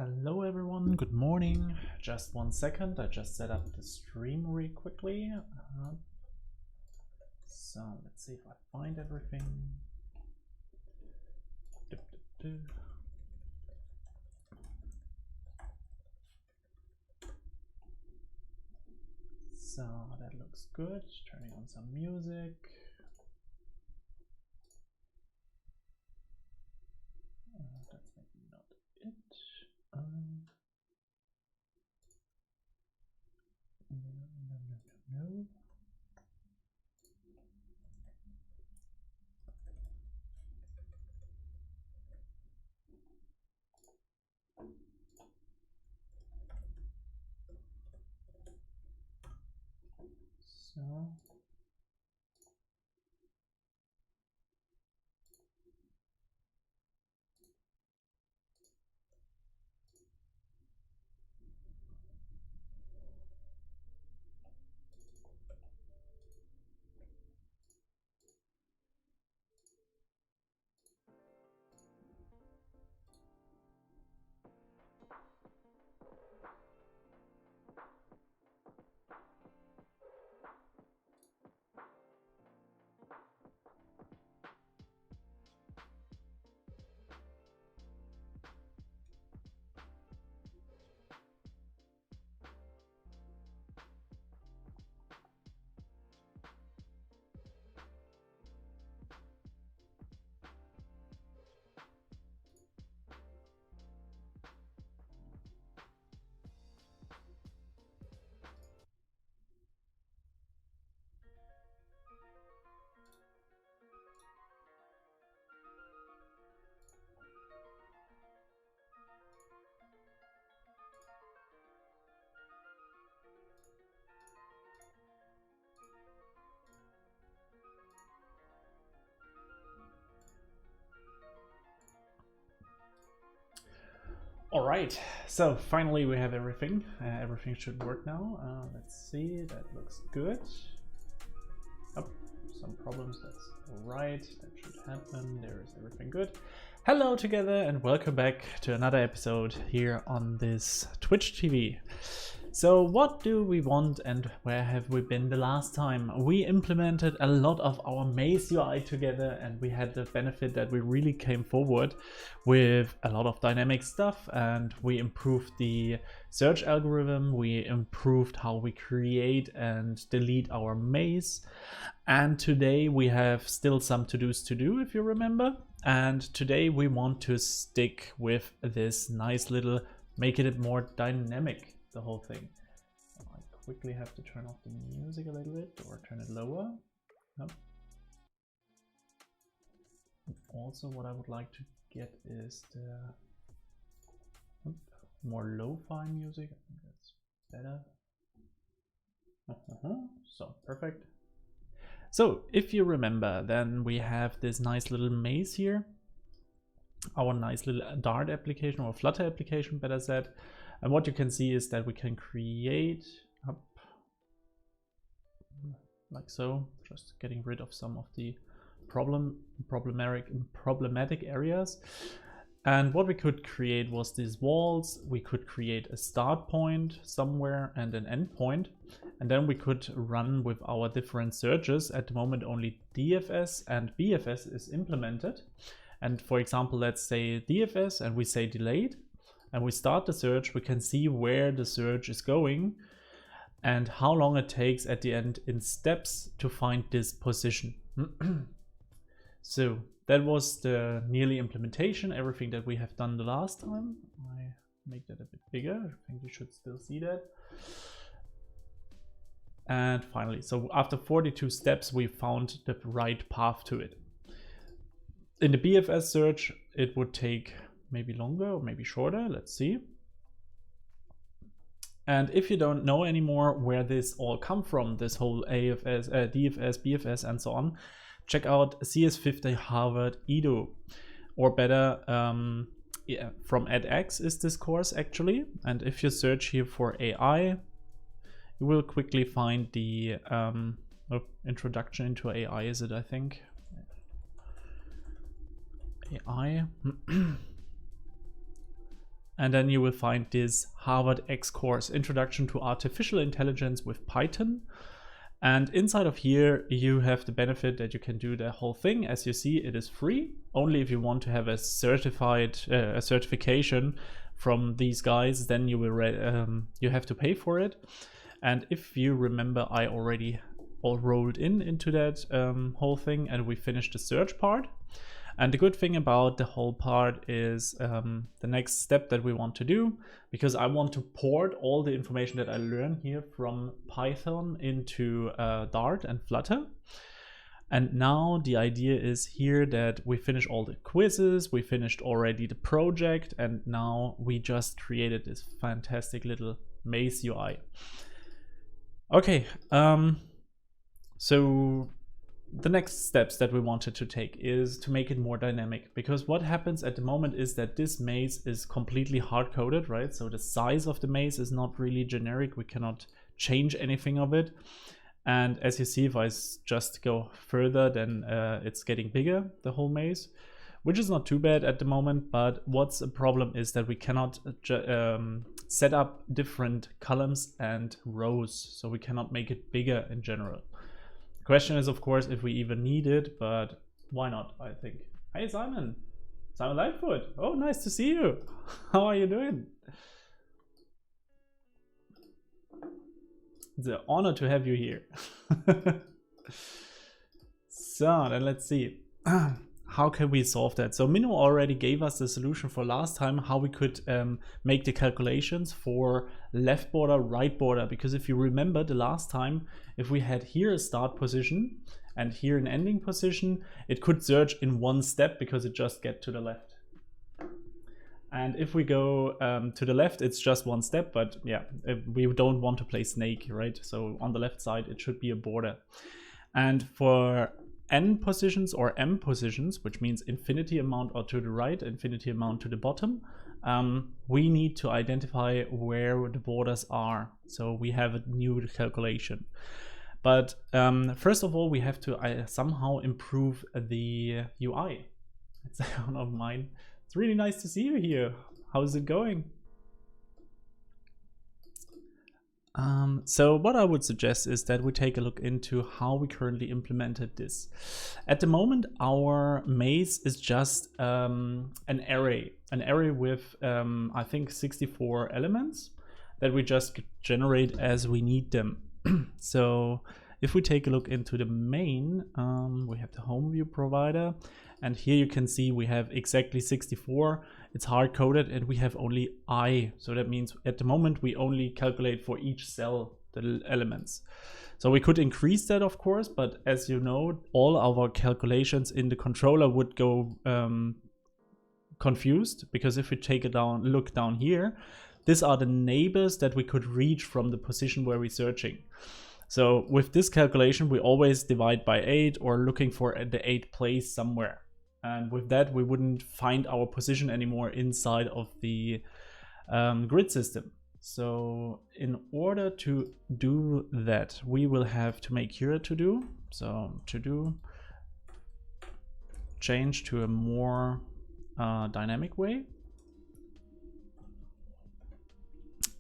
Hello everyone, good morning. Just 1 second, I just set up the stream really quickly. So let's see if I find everything. So that looks good. Turning on some music. That's maybe not it. No. So all right, so finally we have everything. Everything should work now. Let's see, that looks good. Oh, some problems, that's all right. That should happen. There is everything good. Hello together and welcome back to another episode here on this Twitch TV. So what do we want and where have we been the last time? We implemented a lot of our Maze UI together and we had the benefit that we really came forward with a lot of dynamic stuff, and we improved the search algorithm, we improved how we create and delete our maze, and today we have still some to-dos to do, if you remember. And today we want to stick with this nice little, make it more dynamic, the whole thing. I quickly have to turn off the music a little bit or turn it lower. Nope. Also what I would like to get is the more lo-fi music. I think that's better. So perfect. So if you remember, then we have this nice little maze here, our nice little Dart application, or Flutter application better said. And what you can see is that we can create up like so, just getting rid of some of the problematic areas. And what we could create was these walls. We could create a start point somewhere and an end point. And then we could run with our different searches. At the moment, only DFS and BFS is implemented. And for example, let's say DFS and we say delayed. And we start the search, we can see where the search is going and how long it takes at the end in steps to find this position. So that was the nearly implementation, everything that we have done the last time. I make that a bit bigger, I think you should still see that. And finally, so after 42 steps, we found the right path to it. In the BFS search, it would take maybe longer or maybe shorter, let's see. And if you don't know anymore where this all come from, this whole AFS, DFS, BFS and so on, check out CS50 Harvard Edu, or better, yeah, from edX is this course actually. And if you search here for AI, you will quickly find the introduction into AI, is it, I think? AI. And then you will find this Harvard X course, Introduction to Artificial Intelligence with Python. And inside of here, you have the benefit that you can do the whole thing. As you see, it is free. Only if you want to have a certification from these guys, then you will you have to pay for it. And if you remember, I already all rolled into that whole thing, and we finished the search part. And the good thing about the whole part is the next step that we want to do, because I want to port all the information that I learn here from Python into Dart and Flutter. And now the idea is here that we finish all the quizzes, we finished already the project, and now we just created this fantastic little maze UI. Okay, so the next steps that we wanted to take is to make it more dynamic, because what happens at the moment is that this maze is completely hard-coded, right? So the size of the maze is not really generic. We cannot change anything of it. And as you see, if I just go further, then it's getting bigger, the whole maze, which is not too bad at the moment. But what's a problem is that we cannot set up different columns and rows. So we cannot make it bigger in general. Question is, of course, if we even need it, but why not, I think. Hey, Simon. Simon Lightfoot. Oh, nice to see you. How are you doing? It's an honor to have you here. So, then let's see. How can we solve that? So Minnow already gave us the solution for last time, how we could make the calculations for left border, right border. Because if you remember the last time, if we had here a start position and here an ending position, it could search in one step because it just gets to the left. And if we go to the left, it's just one step, but yeah, we don't want to play snake, right? So on the left side, it should be a border. And for n positions or m positions, which means infinity amount or to the right, infinity amount to the bottom, we need to identify where the borders are. So we have a new calculation. But first of all, we have to somehow improve the UI. It's one of mine. It's really nice to see you here. How's it going? So what I would suggest is that we take a look into how we currently implemented this. At the moment, our maze is just an array with, I think, 64 elements that we just generate as we need them. So if we take a look into the main, we have the home view provider, and here you can see we have exactly 64. It's hard coded and we have only I. So that means at the moment we only calculate for each cell the elements. So we could increase that, of course, but as you know, all our calculations in the controller would go confused, because if we take it down, look down here, these are the neighbors that we could reach from the position where we're searching. So with this calculation, we always divide by 8 or looking for the 8th place somewhere. And with that, we wouldn't find our position anymore inside of the grid system. So in order to do that, we will have to make here a to-do. So to-do, change to a more dynamic way.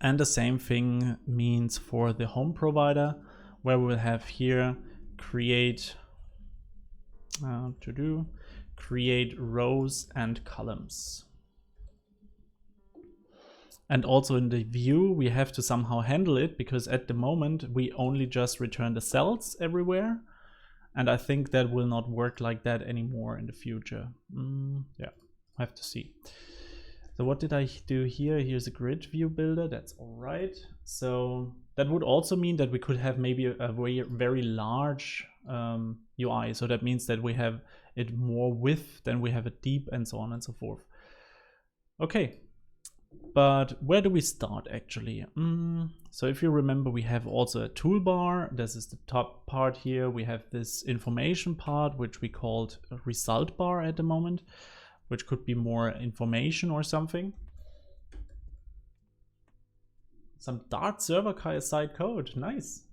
And the same thing means for the home provider, where we'll have here create to-do, create rows and columns. And also in the view, we have to somehow handle it, because at the moment we only just return the cells everywhere. And I think that will not work like that anymore in the future. Yeah, I have to see. So what did I do here? Here's a grid view builder, that's all right. So that would also mean that we could have maybe a very large UI. So that means that we have it more width than we have it deep, and so on and so forth. Okay, but where do we start actually? So if you remember, we have also a toolbar. This is the top part here. We have this information part, which we called a result bar at the moment, which could be more information or something. Some Dart server side code, nice.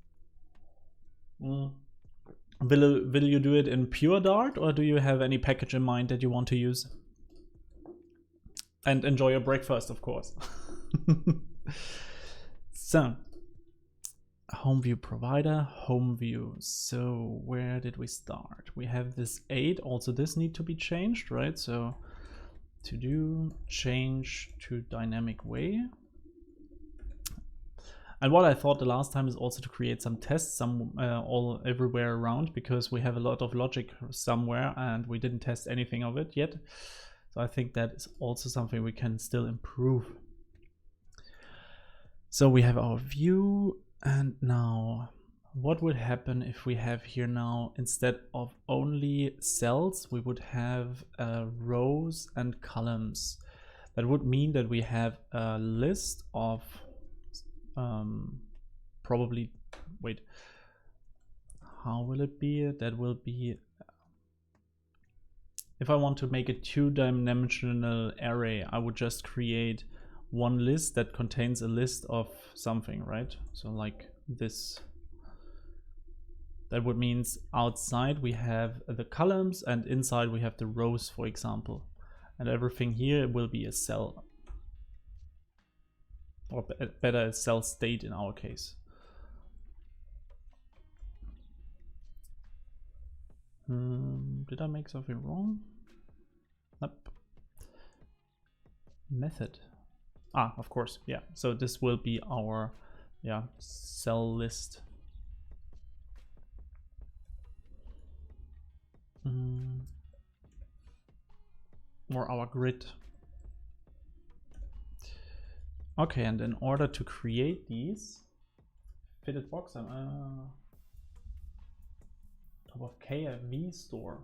Will you do it in pure Dart, or do you have any package in mind that you want to use? And enjoy your breakfast, of course. So, home view provider, home view. So where did we start? We have this 8. Also, this need to be changed, right? So to do change to dynamic way. And what I thought the last time is also to create some tests all everywhere around, because we have a lot of logic somewhere and we didn't test anything of it yet. So I think that is also something we can still improve. So we have our view, and now what would happen if we have here now, instead of only cells, we would have rows and columns. That would mean that we have a list of probably, wait, how will it be? That will be, if I want to make a 2-dimensional array, I would just create one list that contains a list of something, right? So like this. That would means outside we have the columns and inside we have the rows, for example. And everything here will be a cell. Or better, a cell state in our case. Did I make something wrong? Nope. Method. Ah, of course, yeah. So this will be our cell list. Or our grid. Okay, and in order to create these fitted box, top of KV store.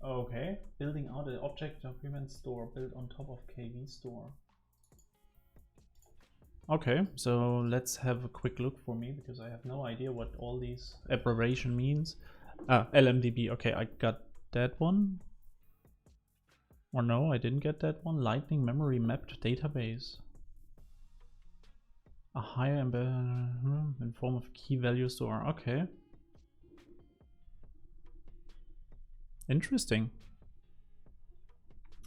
Okay, building out an object document store built on top of KV store. Okay, so let's have a quick look for me, because I have no idea what all these abbreviation means. LMDB, okay, I got that one. Or no, I didn't get that one. Lightning memory mapped database. A higher in form of key value store, okay. Interesting.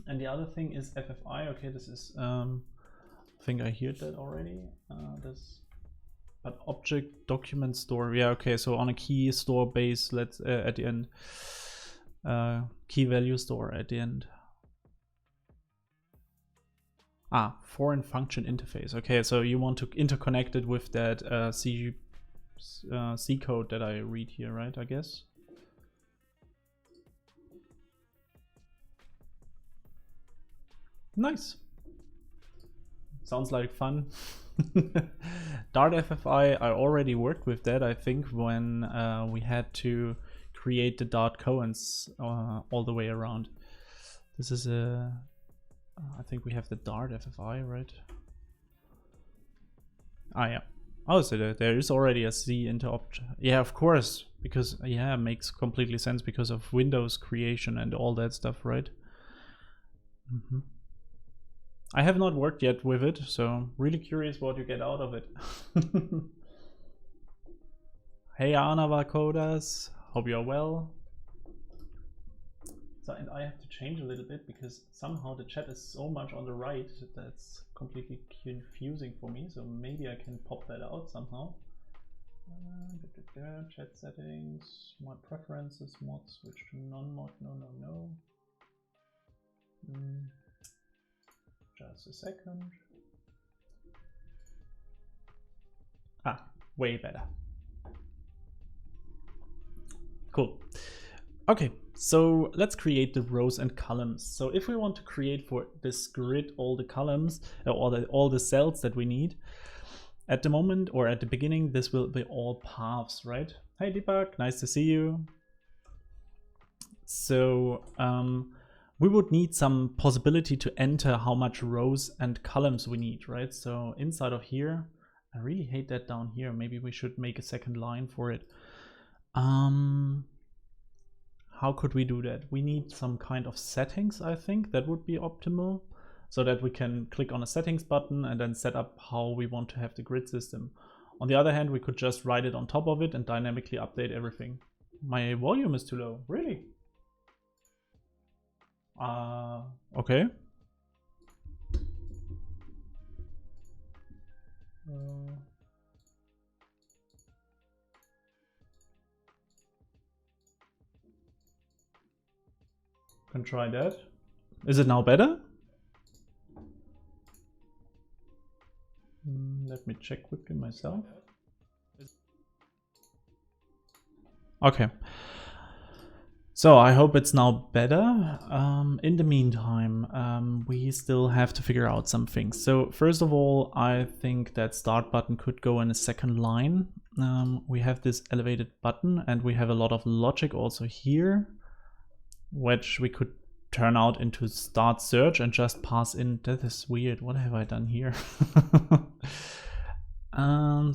And the other thing is FFI, okay, this is, I think I heard that already. But object document store, yeah, okay, so on a key store base, let's at the end, key value store at the end. Ah, foreign function interface. Okay, so you want to interconnect it with that C code that I read here, right? I guess. Nice. Sounds like fun. Dart FFI, I already worked with that, I think, when we had to create the Dart cones all the way around. This is a, I think we have the Dart FFI, right? Ah, yeah. Oh, so there is already a C into object. Yeah, of course, because, yeah, it makes completely sense because of Windows creation and all that stuff, right? Mm-hmm. I have not worked yet with it, so really curious what you get out of it. Hey Anava coders, hope you're well. So, and I have to change a little bit because somehow the chat is so much on the right that's completely confusing for me. So maybe I can pop that out somehow. Chat settings, mod preferences, mod switch to non-mod, no. Just a second. Ah, way better. Cool. Okay, so let's create the rows and columns. So if we want to create for this grid all the columns, all the cells that we need, at the moment or at the beginning, this will be all paths, right? Hey Deepak, nice to see you. So we would need some possibility to enter how much rows and columns we need, right? So inside of here, I really hate that down here. Maybe we should make a second line for it. How could we do that? We need some kind of settings, I think. That would be optimal, so that we can click on a settings button and then set up how we want to have the grid system. On the other hand, we could just write it on top of it and dynamically update everything. My volume is too low, really? Okay. Can try that. Is it now better? Let me check quickly myself. Okay. So I hope it's now better. In the meantime, we still have to figure out some things. So first of all, I think that start button could go in a second line. We have this elevated button and we have a lot of logic also here, which we could turn out into start search and just pass in. That is weird. What have I done here?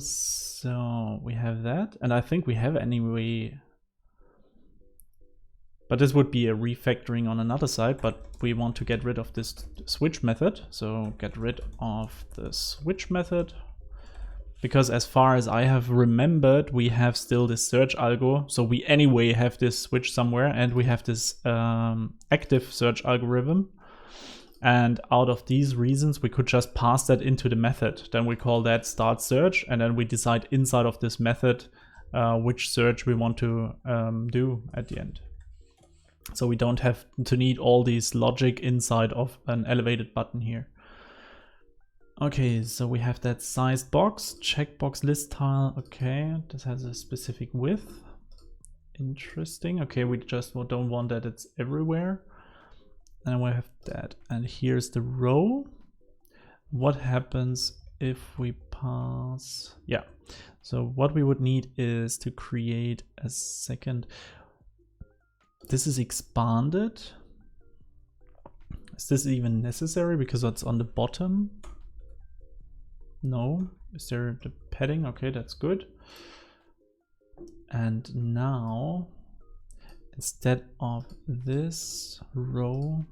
So we have that, and I think we have anyway. But this would be a refactoring on another side, but we want to get rid of this switch method. So get rid of the switch method, because as far as I have remembered, we have still this search algo. So we anyway have this switch somewhere, and we have this active search algorithm. And out of these reasons, we could just pass that into the method. Then we call that start search, and then we decide inside of this method which search we want to do at the end. So we don't have to need all these logic inside of an elevated button here. Okay, so we have that sized box, checkbox list tile. Okay, this has a specific width. Interesting. Okay, we just don't want that it's everywhere. And we have that. And here's the row. What happens if we pass? Yeah. So what we would need is to create a second. This is expanded. Is this even necessary because it's on the bottom? No. Is there the padding? Okay, that's good. And now, instead of this row,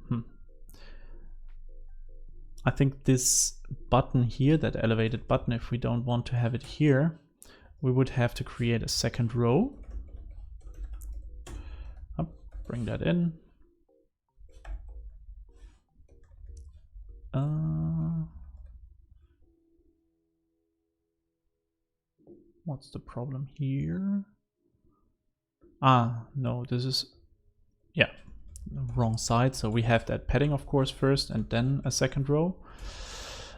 I think this button here, that elevated button, if we don't want to have it here, we would have to create a second row. Bring that in. What's the problem here? No, this is, yeah, the wrong side. So we have that padding, of course, first, and then a second row.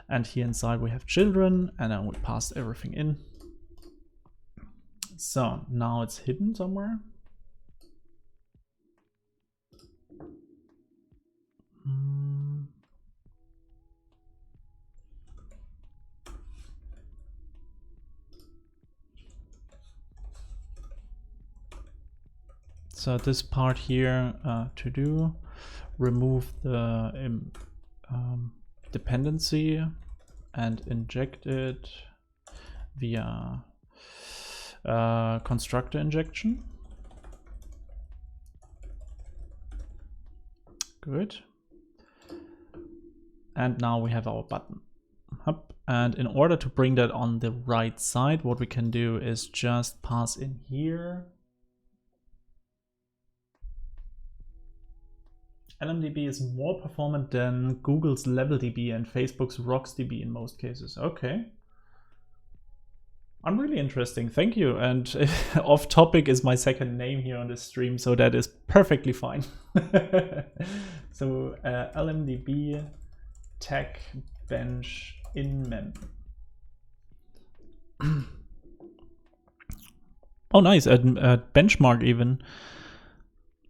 And here inside we have children, and then we pass everything in. So now it's hidden somewhere. So this part here to do, remove the dependency and inject it via constructor injection. Good. And now we have our button. And in order to bring that on the right side, what we can do is just pass in here. LMDB is more performant than Google's LevelDB and Facebook's RocksDB in most cases. Okay. I'm really interesting. Thank you. And off topic is my second name here on the stream, so that is perfectly fine. So LMDB tech bench in mem. Oh, nice. A benchmark even.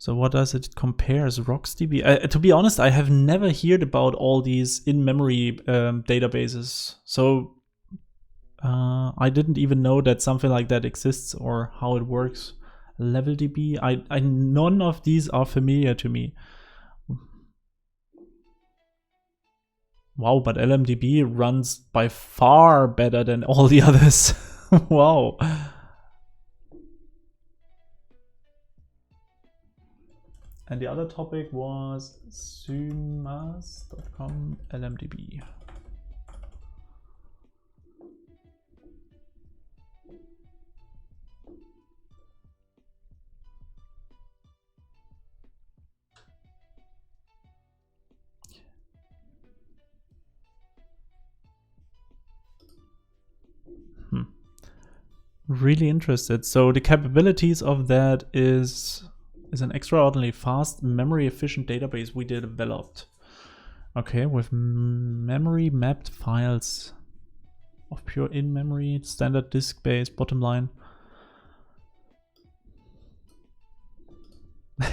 So what does it compares? RocksDB? To be honest, I have never heard about all these in-memory databases. So I didn't even know that something like that exists or how it works. LevelDB, I none of these are familiar to me. Wow, but LMDB runs by far better than all the others. Wow. And the other topic was sumas.com LMDB. really interested. So the capabilities of that is an extraordinarily fast, memory efficient database we developed. Okay, with memory mapped files of pure in-memory, standard disk-based, bottom line.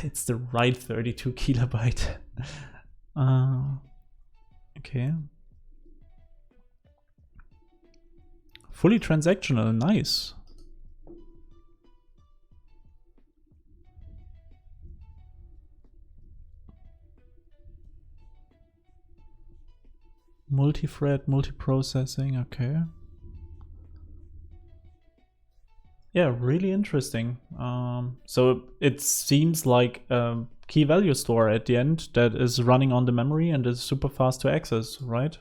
It's the right 32 kilobyte. Okay. Fully transactional, nice. Multi-thread, multi-processing, okay. Yeah, really interesting. So it seems like a key value store at the end that is running on the memory and is super fast to access, right?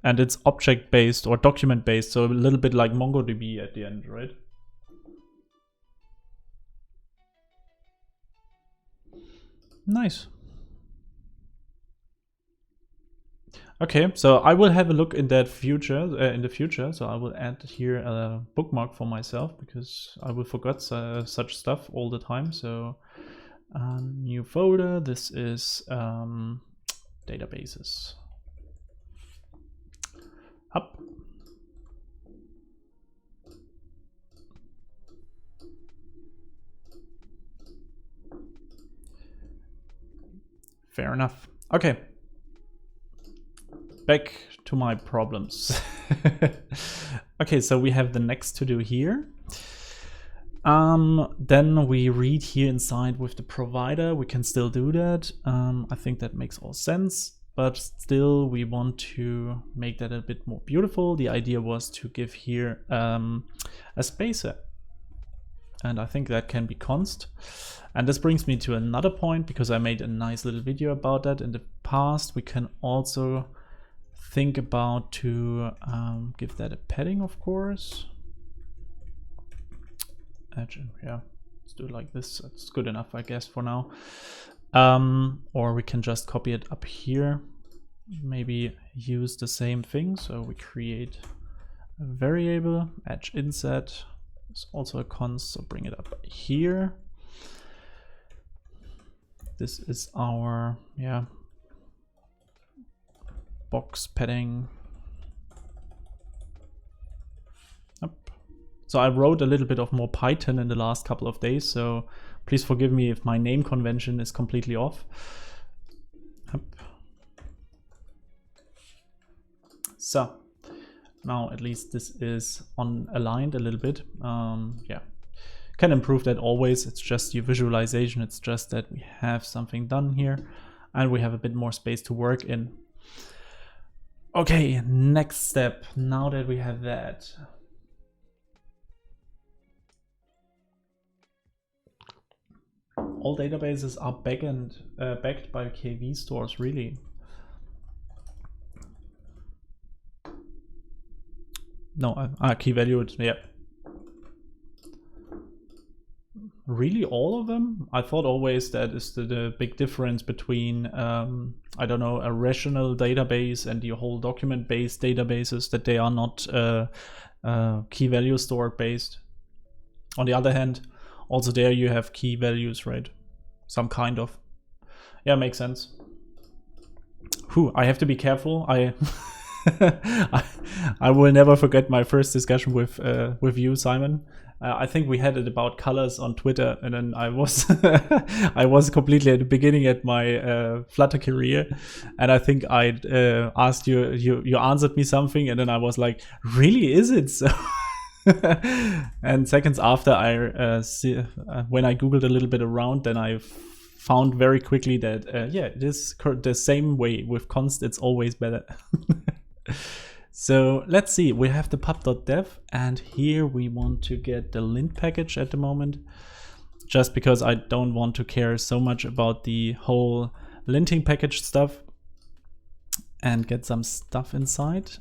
And it's object-based or document-based, so a little bit like MongoDB at the end, right? Nice. Okay, so I will have a look in that in the future. So I will add here a bookmark for myself because I will forget such stuff all the time. So new folder. This is databases. Up. Fair enough. Okay. Back to my problems. Okay, so we have the next to do here. Then we read here inside with the provider. We can still do that. I think that makes all sense, but still we want to make that a bit more beautiful. The idea was to give here a spacer, and I think that can be const. And this brings me to another point because I made a nice little video about that in the past. We can also think about to give that a padding, of course. Yeah, let's do it like this. That's good enough, I guess, for now. Or we can just copy it up here. Maybe use the same thing. So we create a variable, edge inset. It's also a const, so bring it up here. This is our, yeah, box padding. Up. So I wrote a little bit of more Python in the last couple of days, so please forgive me if my name convention is completely off. Up. So now at least this is aligned a little bit. Yeah, can improve that always. It's just your visualization. It's just that we have something done here and we have a bit more space to work in. Okay, next step. Now that we have that, all databases are backed by KV stores, really. No, key valued, yeah. Really all of them? I thought always that is the big difference between, I don't know, a rational database and your whole document-based databases, that they are not key value store based. On the other hand, also there you have key values, right? Some kind of. Yeah, makes sense. Whew, I have to be careful. I will never forget my first discussion with you, Simon. I think we had it about colors on Twitter, and then I was I was completely at the beginning at my Flutter career, and I think I asked you, you answered me something, and then I was like, really, is it so? And seconds after, when I googled a little bit around, then I found very quickly that yeah, it is the same way with const. It's always better. So let's see, we have the pub.dev, and here we want to get the lint package at the moment, just because I don't want to care so much about the whole linting package stuff, and get some stuff inside.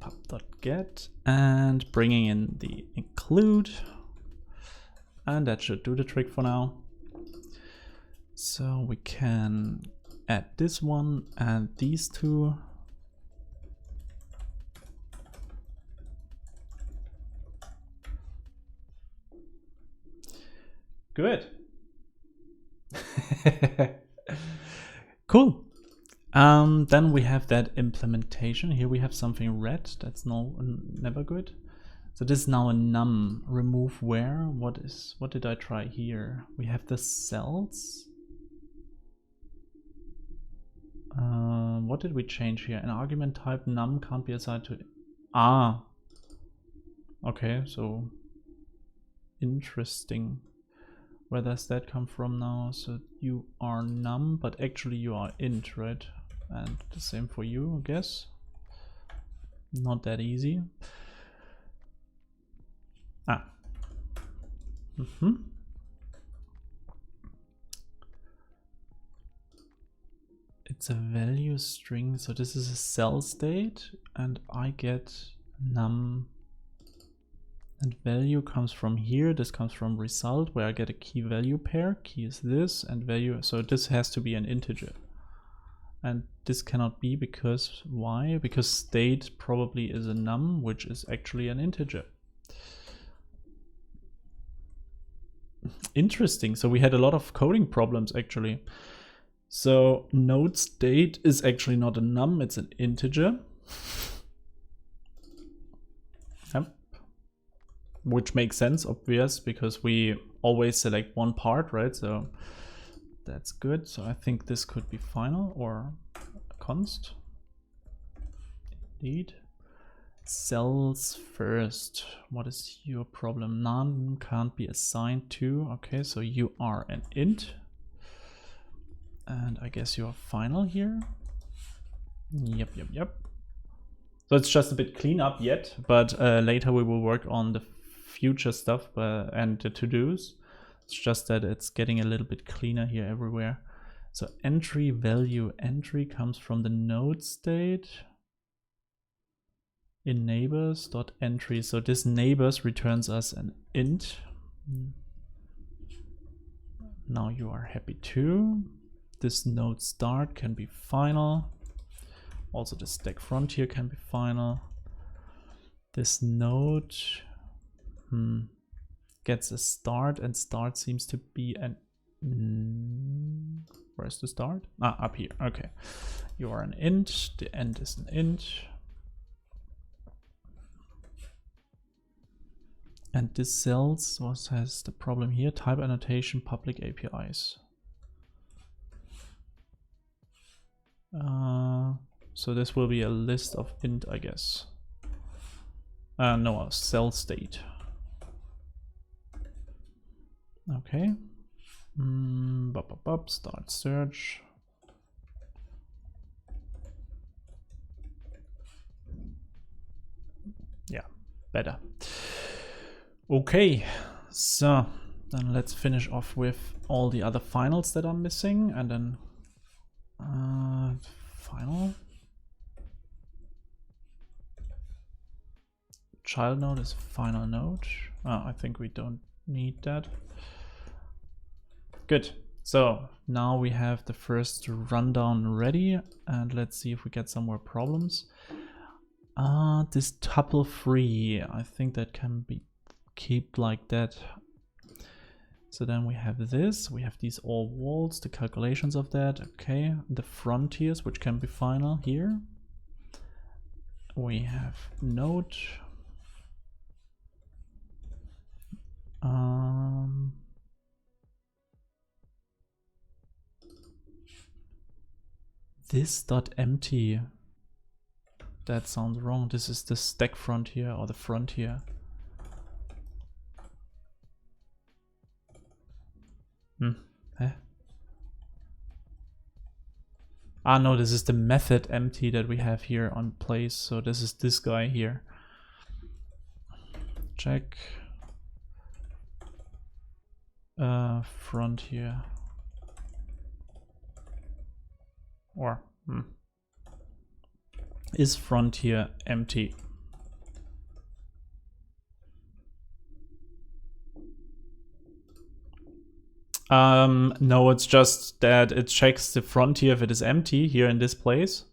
Pub.get, and bringing in the include, and that should do the trick for now. So we can add this one and these two. Good. Cool. Then we have that implementation. Here we have something red. That's never good. So this is now a num. Remove where? What did I try here? We have the cells. What did we change here? An argument type num can't be assigned to. Okay, so interesting. Where does that come from now? So you are num, but actually you are int, right? And the same for you, I guess. Not that easy. It's a value string, so this is a cell state, and I get num, and value comes from here. This comes from result, where I get a key value pair. Key is this, and value, so this has to be an integer. And this cannot be because, why? Because state probably is a num, which is actually an integer. Interesting, so we had a lot of coding problems actually. So node state is actually not a num, it's an integer. Yep. Which makes sense, obvious, because we always select one part, right? So that's good. So I think this could be final or const. Indeed. Cells first. What is your problem? None can't be assigned to. Okay, so you are an int. And I guess you are final here. Yep. So it's just a bit cleanup yet, but later we will work on the future stuff and the to-dos. It's just that it's getting a little bit cleaner here everywhere. So entry value. Entry comes from the node state in neighbors.entry. So this neighbors returns us an int. Now you are happy too. This node start can be final. Also the stack frontier can be final. This node gets a start, and start seems to be an where's the start? Up here. Okay, you are an int. The end is an int. And this cells has the problem here. Type annotation, public APIs. So this will be a list of int, I guess. No, a cell state. Okay. Start search. Yeah, better. Okay, so then let's finish off with all the other finals that are missing, and then final. Child node is final node. I think we don't need that. Good. So now we have the first rundown ready, and let's see if we get some more problems. This tuple free, I think that can be kept like that. So then we have this, we have these all walls, the calculations of that. Okay, the frontiers, which can be final here. We have node. This dot empty. That sounds wrong. This is the stack frontier or the frontier. No, this is the method empty that we have here on place. So this is this guy here. Check. Frontier. Or is frontier empty? No, it's just that it checks the frontier if it is empty here in this place.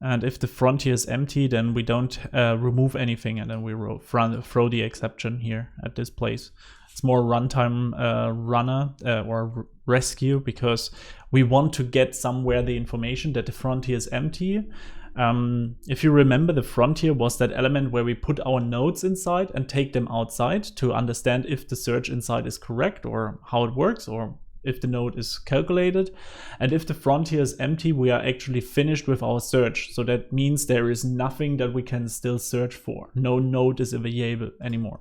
And if the frontier is empty, then we don't remove anything, and then we will throw the exception here at this place. It's more runtime runner or rescue, because we want to get somewhere the information that the frontier is empty. If you remember, the frontier was that element where we put our nodes inside and take them outside to understand if the search inside is correct or how it works, or if the node is calculated. And if the frontier is empty, we are actually finished with our search. So that means there is nothing that we can still search for. No node is available anymore.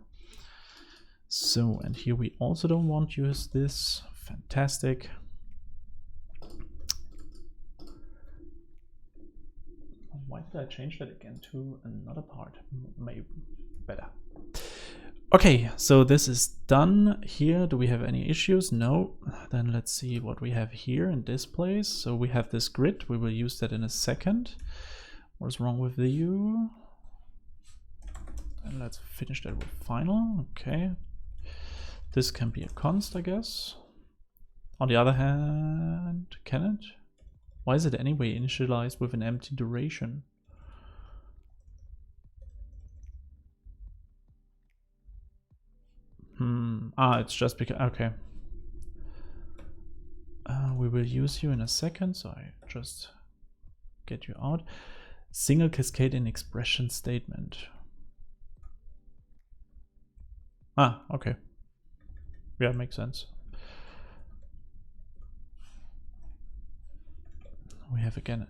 So, and here we also don't want to use this. Fantastic. Why did I change that again to another part? Maybe better. Okay, so this is done here. Do we have any issues? No. Then let's see what we have here in this place. So we have this grid. We will use that in a second. What's wrong with the view? And let's finish that with final. Okay. This can be a const, I guess. On the other hand, can it? Why is it anyway initialized with an empty duration? It's just because, okay. We will use you in a second, so I just get you out. Single cascade in expression statement. Okay. Yeah, makes sense. We have again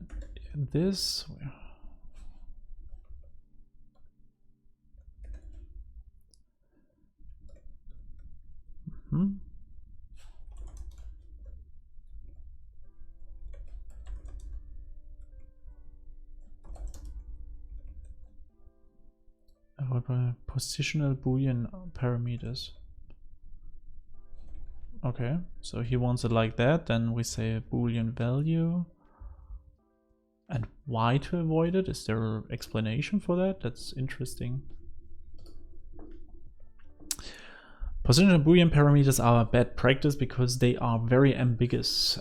this. Positional Boolean parameters. Okay, so he wants it like that. Then we say a Boolean value. And why to avoid it? Is there an explanation for that? That's interesting. Positional Boolean parameters are a bad practice because they are very ambiguous.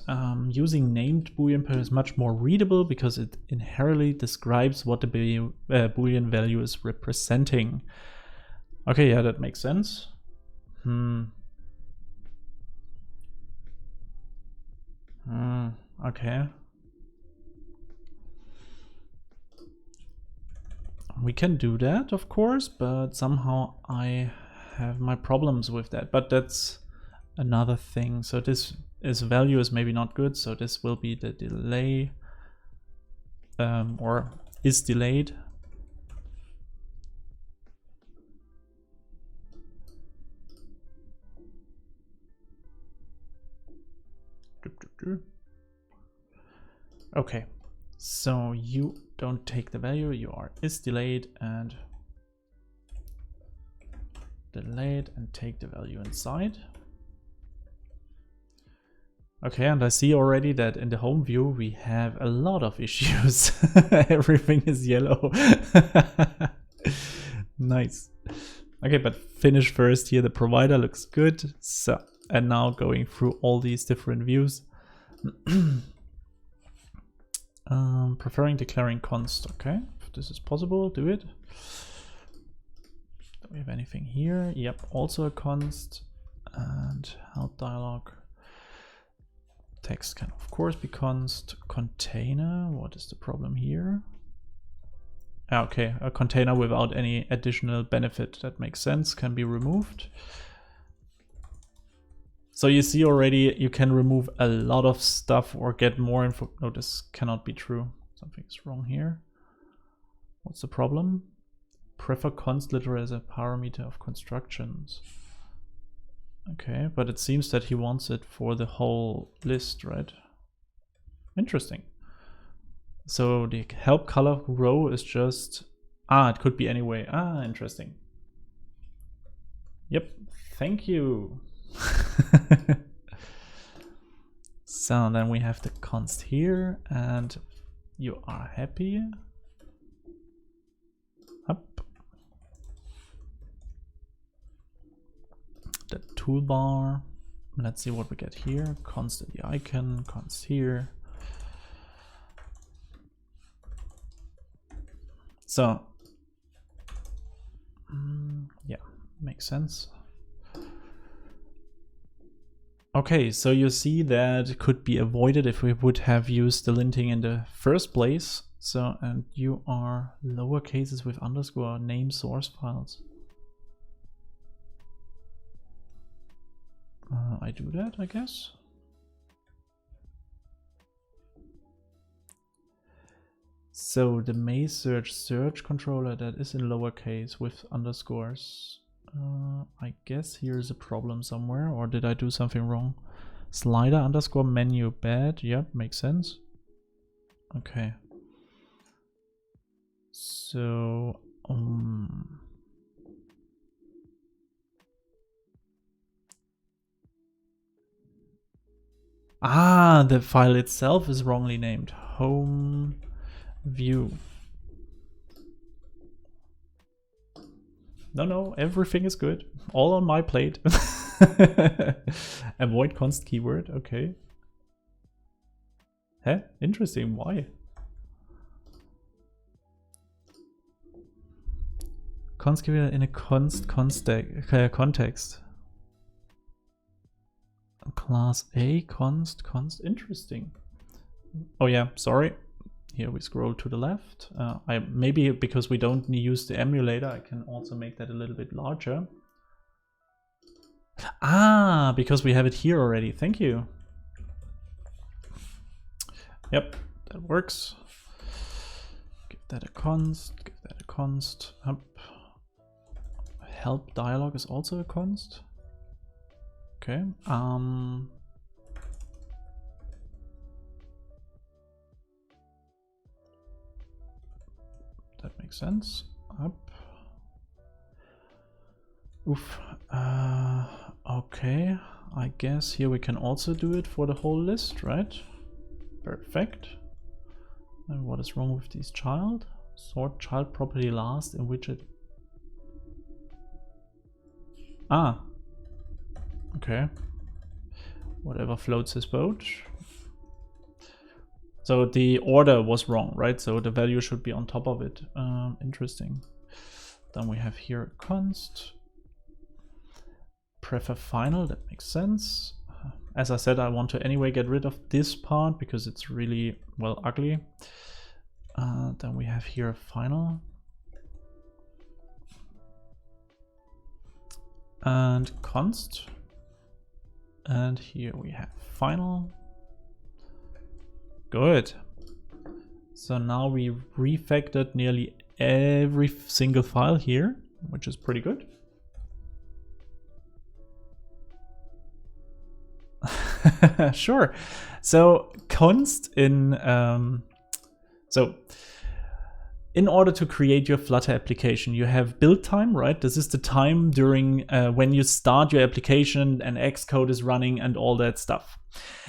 Using named Boolean parameters is much more readable because it inherently describes what the Boolean value is representing. Okay, yeah, that makes sense. Okay. We can do that, of course, but somehow I have my problems with that. But that's another thing. So this value is maybe not good. So this will be the delay, or is delayed. Okay, so you don't take the value, you are is delayed and delayed and take the value inside. Okay, and I see already that in the home view we have a lot of issues. Everything is yellow. Nice. Okay, but finish first here. The provider looks good. So, and now going through all these different views. Preferring declaring const. Okay, if this is possible, do it. Do we have anything here? Yep, also a const. And help dialog. Text can of course be const. Container, what is the problem here? Okay, a container without any additional benefit, that makes sense, can be removed. So you see already you can remove a lot of stuff or get more info. No, this cannot be true. Something's wrong here. What's the problem? Prefer const literal as a parameter of constructions. Okay, but it seems that he wants it for the whole list, right? Interesting. So the help color row is just, it could be anyway. Interesting. Yep, thank you. So then we have the const here and you are happy. Up. The toolbar. Let's see what we get here. Const the icon, const here. So yeah, makes sense. Okay, so you see that could be avoided if we would have used the linting in the first place. So, and you are lower cases with underscore name source files. I do that, I guess. So the may search controller, that is in lowercase with underscores. I guess here's a problem somewhere, or did I do something wrong? Slider underscore menu bad. Yep, makes sense. Okay. So the file itself is wrongly named. Home view. No, everything is good. All on my plate. Avoid const keyword. Okay. Huh? Interesting. Why? Const keyword in a context. Class A const. Interesting. Oh yeah, sorry. Here we scroll to the left. Maybe because we don't use the emulator, I can also make that a little bit larger. Because we have it here already. Thank you. Yep, that works. Give that a const. Give that a const. Up. Help dialog is also a const. Okay. That makes sense. Up. Oof. Okay. I guess here we can also do it for the whole list, right? Perfect. And what is wrong with this child? Sort child property last in widget. Okay. Whatever floats his boat. So the order was wrong, right? So the value should be on top of it. Interesting. Then we have here a const. Prefer final, that makes sense. As I said, I want to anyway get rid of this part because it's really, well, ugly. Then we have here a final. And const. And here we have final. Good. So now we refactored nearly every single file here, which is pretty good. Sure. So const in in order to create your Flutter application, you have build time, right? This is the time during when you start your application and Xcode is running and all that stuff.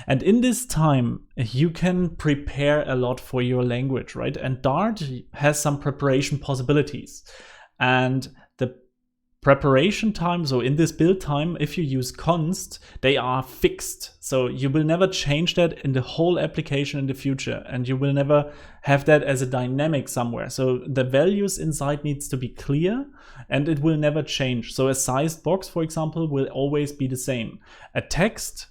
And in this time, you can prepare a lot for your language, right? And Dart has some preparation possibilities. And the preparation time, so in this build time, if you use const, they are fixed. So you will never change that in the whole application in the future, and you will never have that as a dynamic somewhere. So the values inside needs to be clear and it will never change. So a sized box, for example, will always be the same. A text,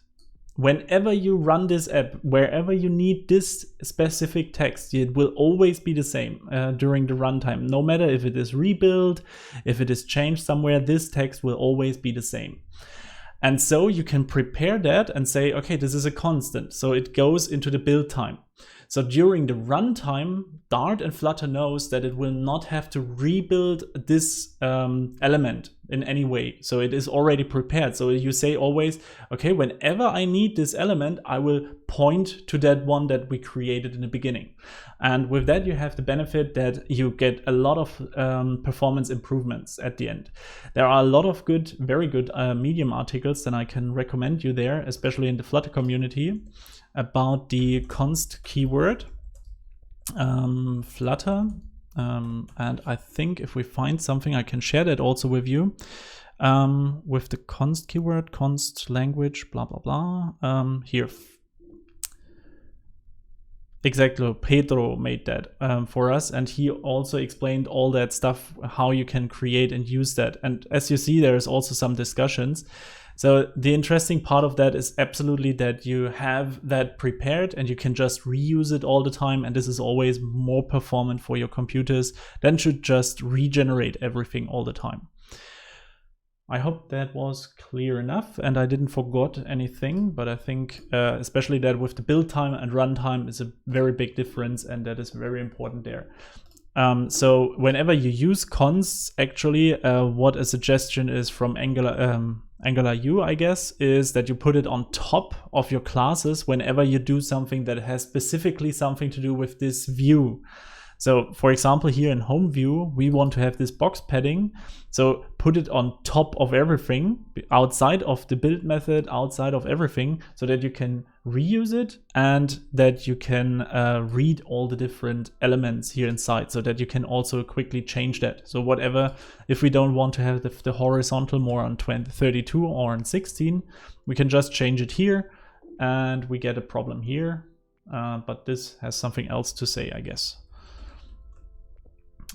whenever you run this app, wherever you need this specific text, it will always be the same during the runtime. No matter if it is rebuilt, if it is changed somewhere, this text will always be the same. And so you can prepare that and say, okay, this is a constant. So it goes into the build time. So during the runtime, Dart and Flutter knows that it will not have to rebuild this element in any way. So it is already prepared. So you say always, okay, whenever I need this element, I will point to that one that we created in the beginning. And with that, you have the benefit that you get a lot of performance improvements at the end. There are a lot of good, very good Medium articles that I can recommend you there, especially in the Flutter community, about the const keyword, Flutter, and I think if we find something, I can share that also with you, with the const keyword, const language, blah, blah, blah. Here. exactly. Pedro made that for us, and he also explained all that stuff, how you can create and use that. And as you see, there's also some discussions. So the interesting part of that is absolutely that you have that prepared and you can just reuse it all the time. And this is always more performant for your computers than to just regenerate everything all the time. I hope that was clear enough and I didn't forget anything, but I think especially that with the build time and runtime is a very big difference, and that is very important there. So whenever you use consts, actually, what a suggestion is from Angular U, I guess, is that you put it on top of your classes whenever you do something that has specifically something to do with this view. So for example, here in home view, we want to have this box padding. So put it on top of everything, outside of the build method, outside of everything, so that you can reuse it and that you can read all the different elements here inside, so that you can also quickly change that. So whatever, if we don't want to have the horizontal more on 32 or on 16, we can just change it here and we get a problem here. But this has something else to say, I guess.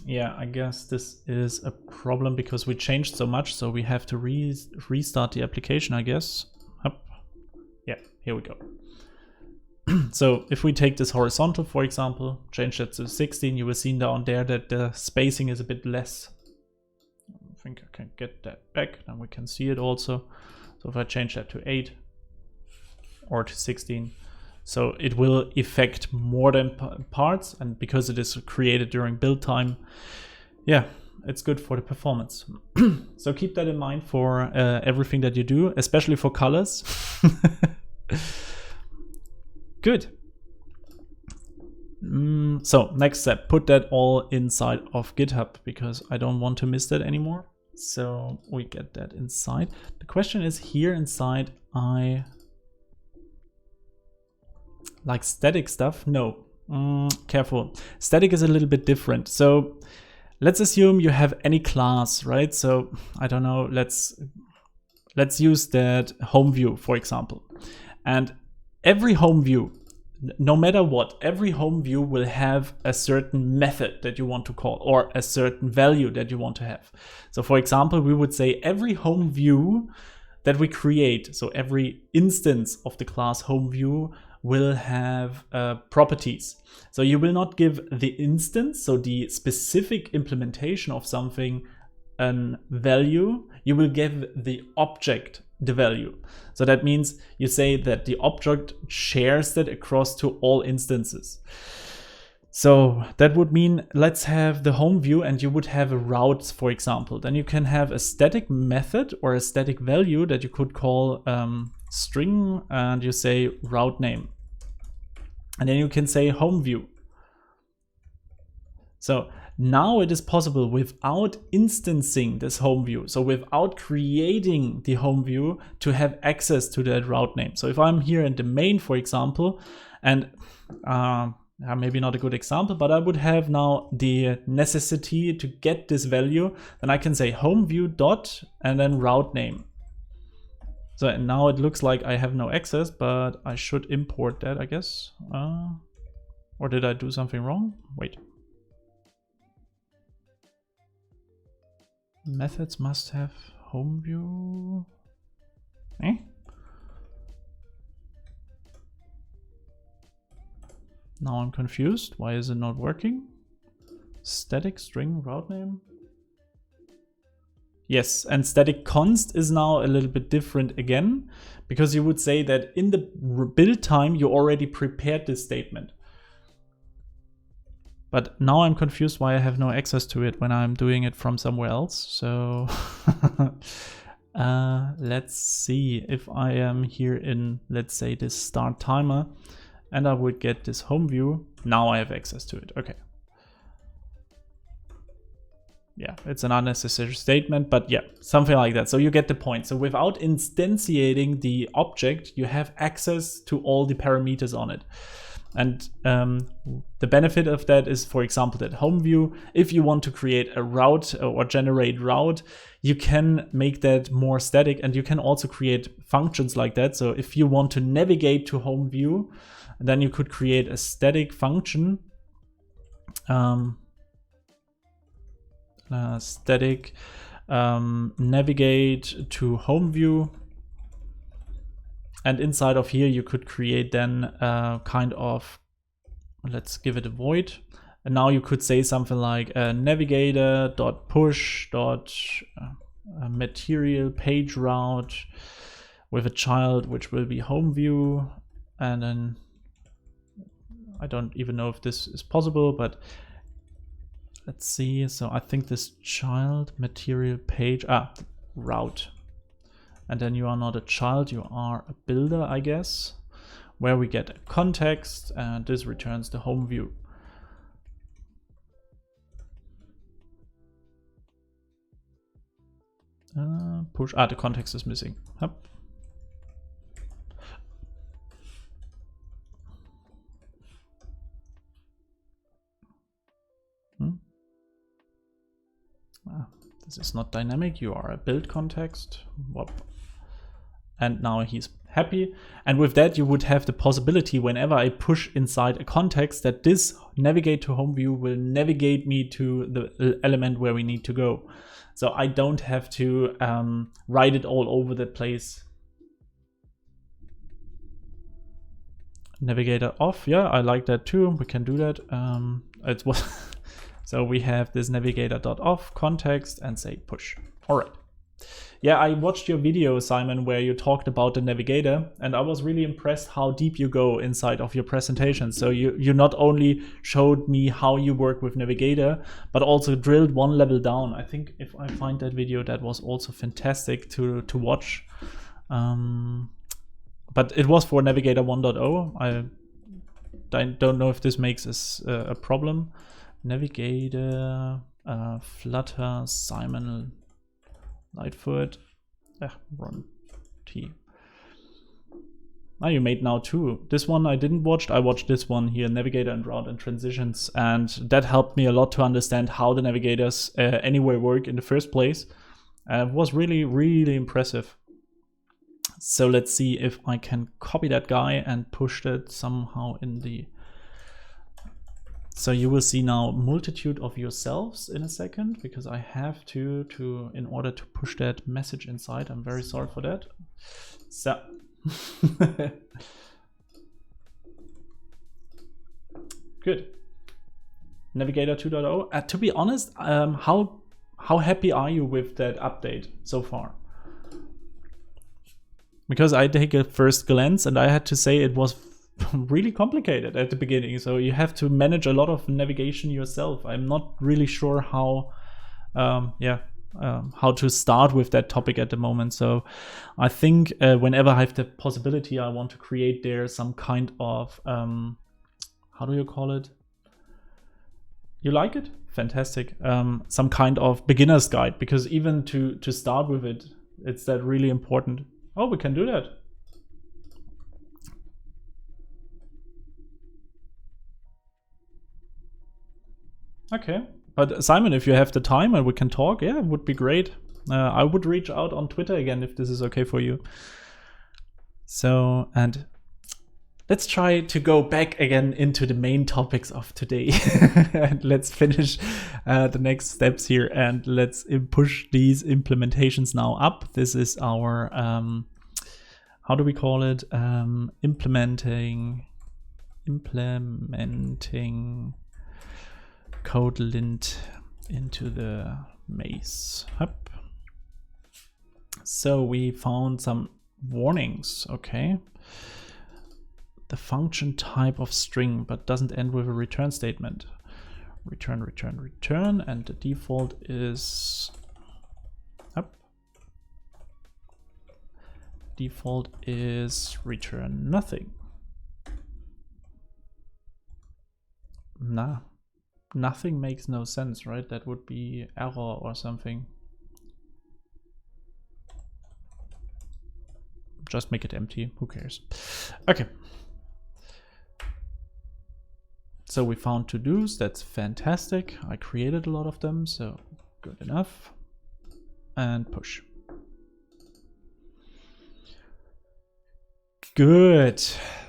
Yeah, I guess this is a problem because we changed so much, so we have to restart the application, I guess. Up. Yeah, here we go. So if we take this horizontal, for example, change that to 16, you will see down there that the spacing is a bit less. I think I can get that back, then we can see it also. So if I change that to 8 or to 16, so it will affect more than parts, and because it is created during build time, yeah, it's good for the performance. So keep that in mind for everything that you do, especially for colors. Good. So next step, put that all inside of GitHub because I don't want to miss that anymore. So we get that inside. The question is here inside, like static stuff? No, careful. Static is a little bit different. So let's assume you have any class, right? So I don't know, let's use that home view, for example. And every home view, no matter what, every home view will have a certain method that you want to call or a certain value that you want to have. So for example, we would say every home view that we create, so every instance of the class home view will have properties. So you will not give the instance, so the specific implementation of something, a value. You will give the object the value. So that means you say that the object shares that across to all instances. So that would mean let's have the home view and you would have a routes, for example. Then you can have a static method or a static value that you could call string, and you say route name. And then you can say home view. So now it is possible without instancing this home view, so without creating the home view, to have access to that route name. So if I'm here in the main, for example, and maybe not a good example, but I would have now the necessity to get this value, then I can say home view dot and then route name. So now it looks like I have no access, but I should import that, I guess. Or did I do something wrong? Wait. Methods must have home view. Now I'm confused. Why is it not working? Static string route name. Yes, and static const is now a little bit different again, because you would say that in the build time you already prepared this statement. But now I'm confused why I have no access to it when I'm doing it from somewhere else. So let's see if I am here in, let's say, this start timer, and I would get this home view. Now I have access to it. Okay. Yeah, it's an unnecessary statement, but yeah, something like that. So you get the point. So without instantiating the object, you have access to all the parameters on it. And the benefit of that is, for example, that home view, if you want to create a route or generate route, you can make that more static, and you can also create functions like that. So if you want to navigate to home view, then you could create a static function, static navigate to home view. And inside of here, you could create then kind of, let's give it a void. And now you could say something like navigator.push. Material page route with a child, which will be home view. And then I don't even know if this is possible, but let's see. So I think this child material page, route. And then you are not a child, you are a builder, I guess, where we get a context, and this returns the home view. Push, the context is missing. Yep. This is not dynamic, you are a build context. Whoop. And now he's happy. And with that, you would have the possibility, whenever I push inside a context, that this navigate to home view will navigate me to the element where we need to go. So I don't have to write it all over the place. Navigator off, yeah, I like that too. We can do that. It was so we have this navigator.off context and say push. All right. Yeah, I watched your video, Simon, where you talked about the navigator, and I was really impressed how deep you go inside of your presentation. So you not only showed me how you work with navigator, but also drilled one level down. I think if I find that video, that was also fantastic to watch. But it was for Navigator 1.0. I don't know if this makes us a problem. Navigator, Flutter, Simon, Lightfoot, run T. You made now two. This one I didn't watch. I watched this one here, Navigator and Route and Transitions, and that helped me a lot to understand how the navigators anyway work in the first place. It was really, really impressive. So let's see if I can copy that guy and push that somehow in the... So you will see now multitude of yourselves in a second, because I have to in order to push that message inside. I'm very sorry for that. So good. Navigator 2.0. To be honest, how happy are you with that update so far? Because I take a first glance and I had to say it was really complicated at the beginning. So you have to manage a lot of navigation yourself. I'm not really sure how to start with that topic at the moment. So I think whenever I have the possibility, I want to create there some kind of, how do you call it? You like it? Fantastic. Some kind of beginner's guide, because even to start with it, it's that really important. Oh, we can do that. Okay, but Simon, if you have the time and we can talk, yeah, it would be great. I would reach out on Twitter again if this is okay for you. So, and let's try to go back again into the main topics of today. And let's finish the next steps here, and let's push these implementations now up. This is our, how do we call it? Implementing code lint into the maze. Up. So we found some warnings, okay. The function type of string, but doesn't end with a return statement. Return, and the default is up. Default is return nothing. Nah. Nothing makes no sense, right? That would be error or something. Just make it empty, who cares? Okay. So we found to-dos, that's fantastic. I created a lot of them, so good enough. And push. Good.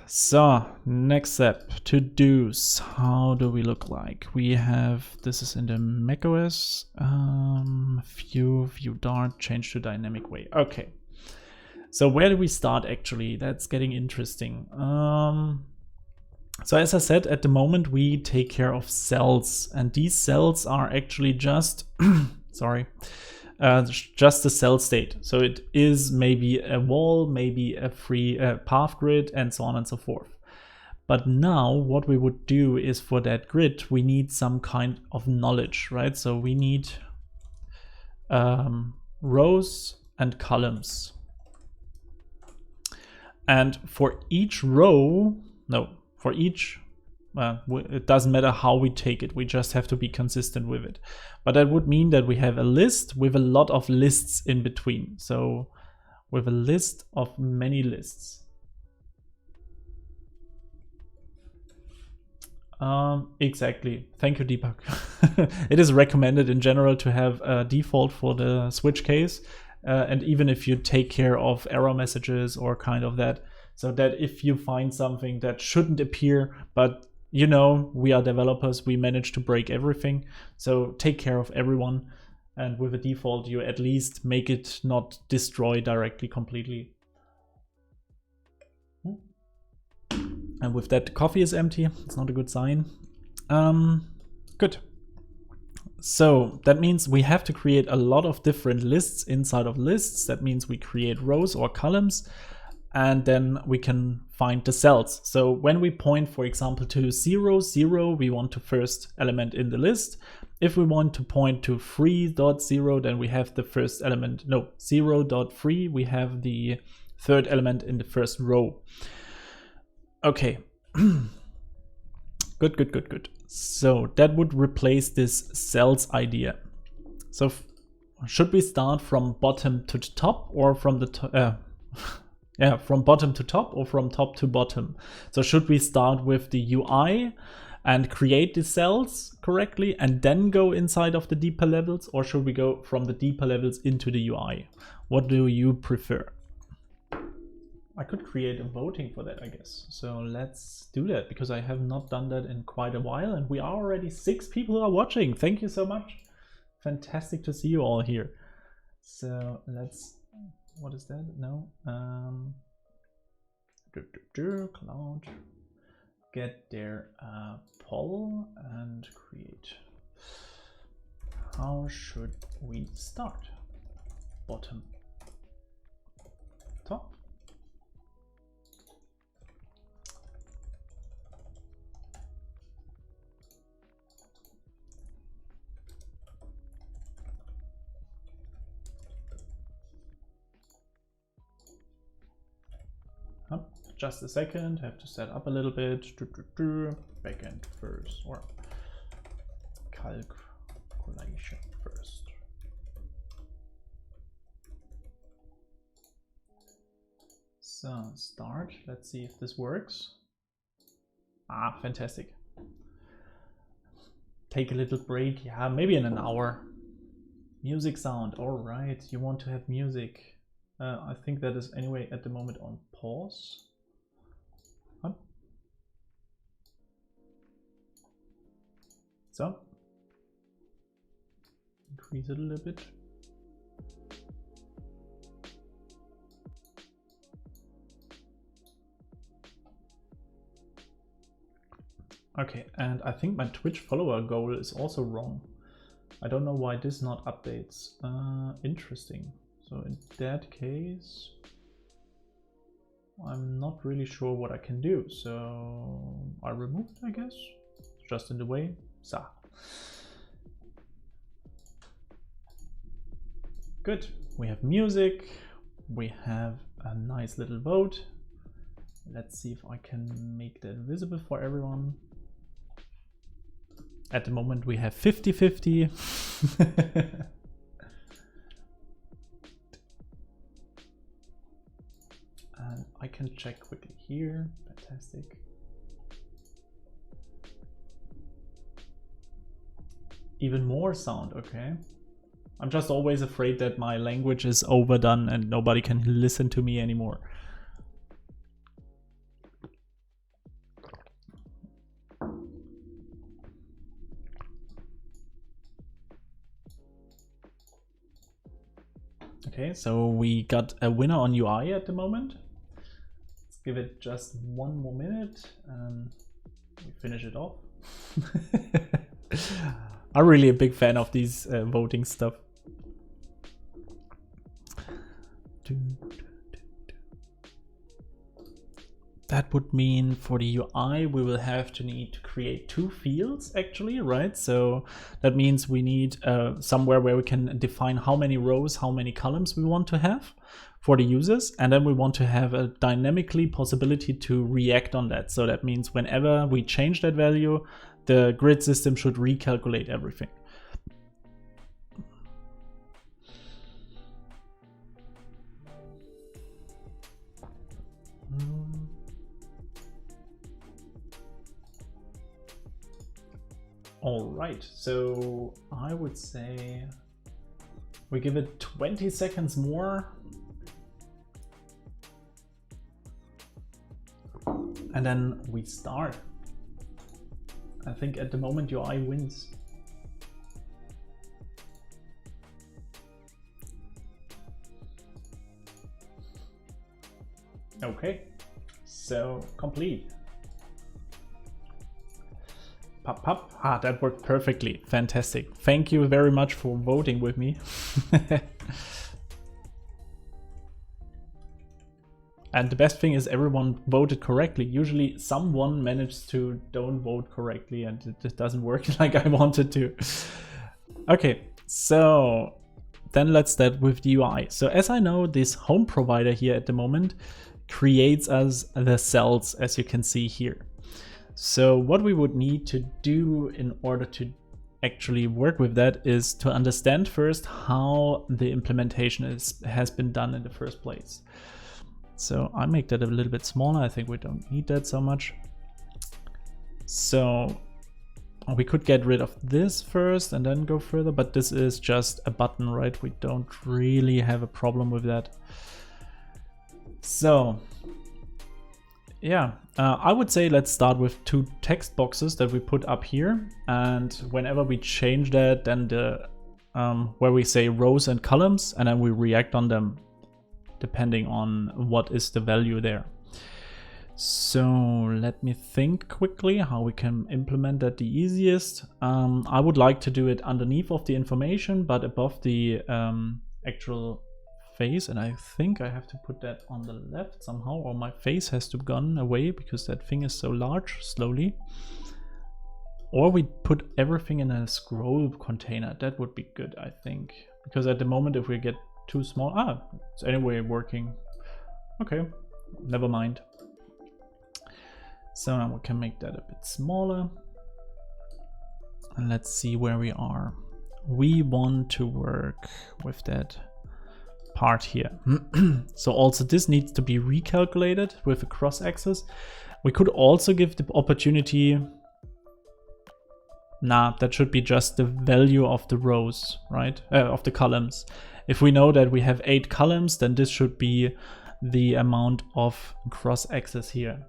So next step, to-dos. How do we look like? We have, this is in the macOS, view Dart, change to dynamic way. Okay. So where do we start actually? That's getting interesting. So as I said, at the moment we take care of cells, and these cells are actually just, sorry, just the cell state. So it is maybe a wall, maybe a free path grid, and so on and so forth. But now what we would do is, for that grid, we need some kind of knowledge, right? So we need rows and columns. And for each row, for each, it doesn't matter how we take it, we just have to be consistent with it. But that would mean that we have a list with a lot of lists in between. So with a list of many lists. Exactly. Thank you, Deepak. It is recommended in general to have a default for the switch case. And even if you take care of error messages or kind of that, so that if you find something that shouldn't appear, but you know, we are developers, we manage to break everything. So take care of everyone. And with a default, you at least make it not destroy directly completely. And with that, the coffee is empty. It's not a good sign. Good. So that means we have to create a lot of different lists inside of lists. That means we create rows or columns, and then we can find the cells. So when we point, for example, to 0, 0, we want the first element in the list. If we want to point to 3.0, then we have the first element. No, 0.3, we have the third element in the first row. Okay. Good. So that would replace this cells idea. So should we start from bottom to the top, or from the from bottom to top, or from top to bottom? So should we start with the UI and create the cells correctly and then go inside of the deeper levels, or should we go from the deeper levels into the UI? What do you prefer? I could create a voting for that, I guess. So let's do that, because I have not done that in quite a while, and we are already 6 people who are watching. Thank you so much. Fantastic to see you all here. So let's, what is that? No. Cloud. Get their poll and create. How should we start? Bottom, top. Just a second, have to set up a little bit. Backend first, or calculation first. So start, let's see if this works. Ah, fantastic. Take a little break, yeah, maybe in an hour. Music sound, all right, you want to have music. I think that is anyway at the moment on pause. So, increase it a little bit. Okay, and I think my Twitch follower goal is also wrong. I don't know why this not updates. Interesting. So in that case, I'm not really sure what I can do. So I remove it, I guess. It's just in the way. So. Good. We have music. We have a nice little vote. Let's see if I can make that visible for everyone. At the moment we have 50-50. And I can check quickly here. Fantastic. even more sound, okay. I'm just always afraid that my language is overdone and nobody can listen to me anymore. Okay, so we got a winner on UI at the moment. Let's give it just one more minute and we finish it off. I'm really a big fan of these voting stuff. That would mean for the UI we will have to need to create 2 fields actually, right? So that means we need somewhere where we can define how many rows, how many columns we want to have for the users, and then we want to have a dynamically possibility to react on that. So that means whenever we change that value, the grid system should recalculate everything. All right, so I would say we give it 20 seconds more. And then we start. I think at the moment UI wins. Okay, so complete. Pop. Ah, that worked perfectly. Fantastic. Thank you very much for voting with me. And the best thing is everyone voted correctly. Usually someone managed to don't vote correctly and it just doesn't work like I wanted to. Okay, so then let's start with the UI. So as I know, this home provider here at the moment creates us the cells, as you can see here. So what we would need to do in order to actually work with that is to understand first how the implementation has been done in the first place. So I make that a little bit smaller. I think we don't need that so much. So we could get rid of this first and then go further, but this is just a button, right? We don't really have a problem with that. So yeah, I would say let's start with 2 text boxes that we put up here. And whenever we change that, then the where we say rows and columns, and then we react on them depending on what is the value there. So let me think quickly how we can implement that the easiest. I would like to do it underneath of the information, but above the actual face, and I think I have to put that on the left somehow, or my face has to gone away because that thing is so large slowly. Or we put everything in a scroll container. That would be good, I think, because at the moment if we get too small, it's anyway working. Okay, never mind. So now we can make that a bit smaller. And let's see where we are. We want to work with that part here. So also this needs to be recalculated with a cross axis. We could also give the opportunity, that should be just the value of the rows, right? Of the columns. If we know that we have 8 columns, then this should be the amount of cross axis here.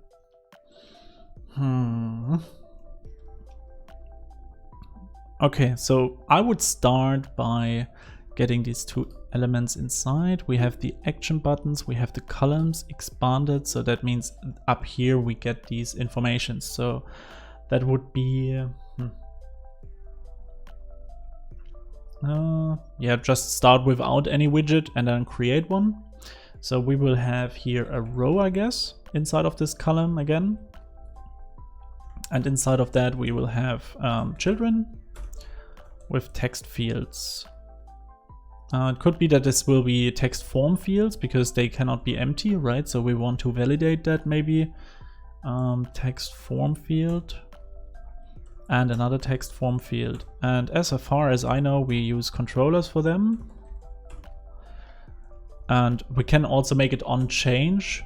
Okay, so I would start by getting these 2 elements inside. We have the action buttons, we have the columns expanded, so that means up here we get these informations. So that would be yeah, just start without any widget and then create one. So we will have here a row, I guess, inside of this column again, and inside of that we will have children with text fields. It could be that this will be text form fields because they cannot be empty, right? So we want to validate that maybe. Text form field and another text form field. And as far as I know, we use controllers for them. And we can also make it on change,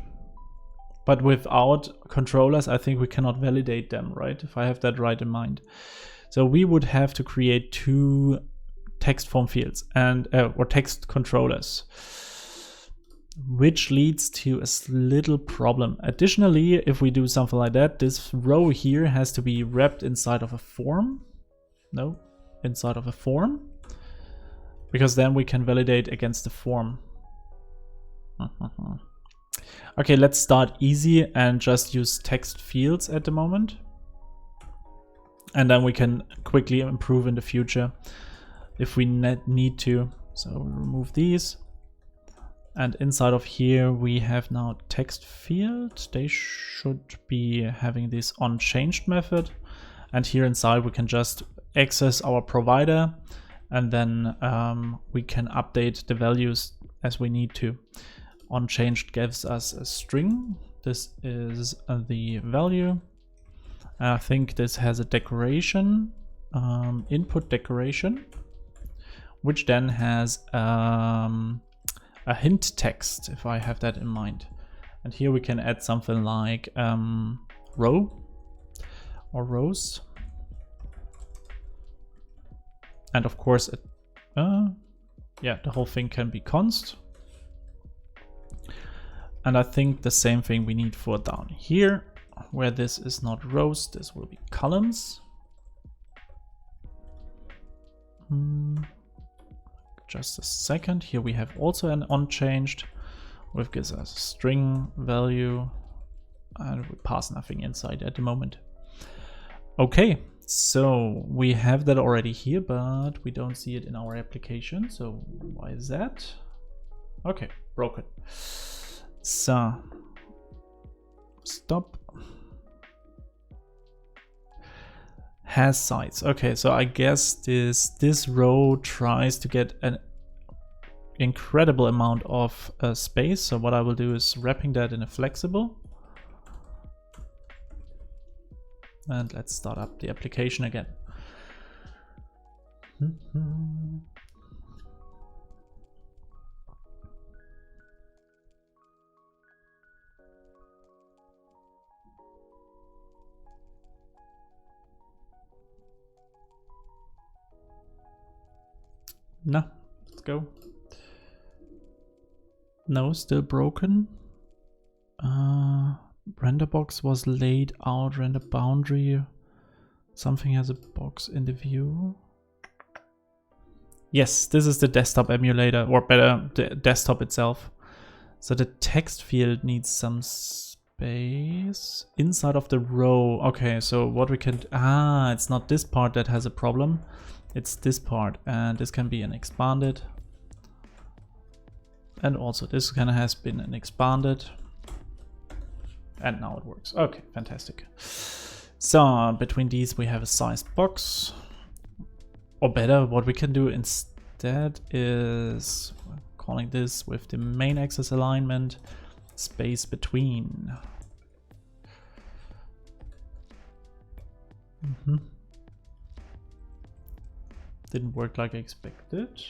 but without controllers, I think we cannot validate them, right? If I have that right in mind. So we would have to create 2 text form fields and or text controllers, which leads to a little problem. Additionally, if we do something like that, this row here has to be wrapped inside of a form. No, inside of a form, because then we can validate against the form. Okay, let's start easy and just use text fields at the moment. And then we can quickly improve in the future if we need to. So we remove these. And inside of here we have now text field. They should be having this onChanged method. And here inside we can just access our provider, and then we can update the values as we need to. OnChanged gives us a string. This is the value. I think this has a decoration, input decoration, which then has a hint text, if I have that in mind. And here we can add something like row or rows. And of course, yeah, the whole thing can be const. And I think the same thing we need for down here, where this is not rows, this will be columns. Just a second. Here we have also an onChanged, which gives us a string value, and we pass nothing inside at the moment. Okay, so we have that already here, but we don't see it in our application. So why is that? Okay, broken. So stop. Has size. Okay, so I guess this row tries to get an incredible amount of space. So what I will do is wrapping that in a flexible. And let's start up the application again. No, let's go. No, still broken. Render box was laid out, render boundary. Something has a box in the view. Yes, this is the desktop emulator, or better, the desktop itself. So the text field needs some space inside of the row. Okay, so what we can, it's not this part that has a problem. It's this part, and this can be an expanded. And also this kind of has been an expanded. And now it works. Okay, fantastic. So between these we have a sized box. Or better, what we can do instead is calling this with the main axis alignment, space between. Didn't work like I expected.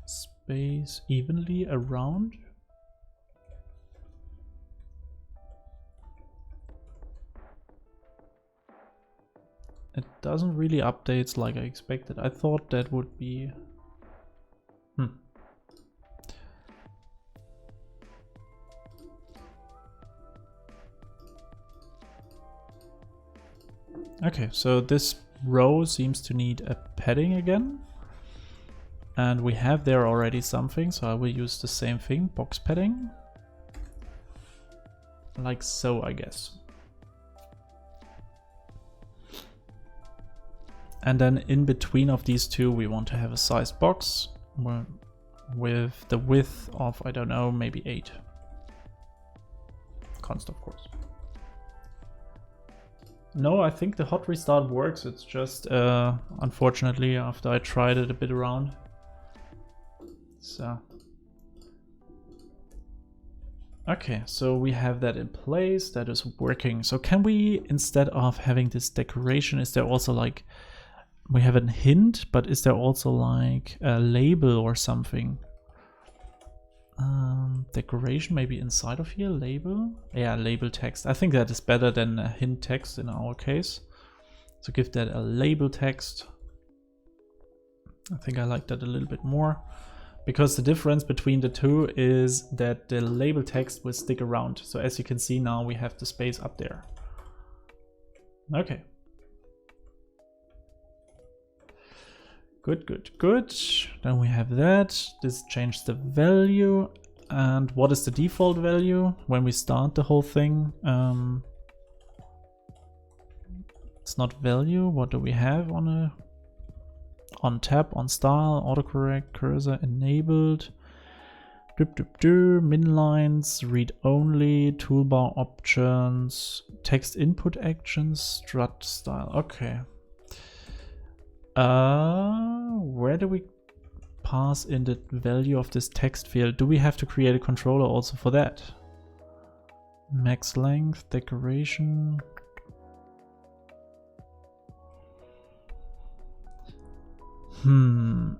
Space evenly around. It doesn't really update like I expected. I thought that would be... Okay, so this row seems to need a padding again. And we have there already something, so I will use the same thing, box padding. Like so, I guess. And then in between of these two, we want to have a sized box with the width of, I don't know, maybe 8. Const, of course. No, I think the hot restart works. It's just, unfortunately, after I tried it a bit around. So. Okay, so we have that in place, that is working. So can we, instead of having this decoration, is there also like, we have a hint, but is there also like a label or something? Decoration maybe inside of here, label? Yeah, label text. I think that is better than a hint text in our case. So give that a label text. I think I like that a little bit more. Because the difference between the two is that the label text will stick around. So as you can see now, we have the space up there. Okay. Good, good, good. Then we have that. This changed the value. And what is the default value when we start the whole thing? It's not value. What do we have on tab, on style, autocorrect, cursor enabled, min lines, read only, toolbar options, text input actions, strut style. Okay. Where do we pass in the value of this text field? Do we have to create a controller also for that? Max length, decoration.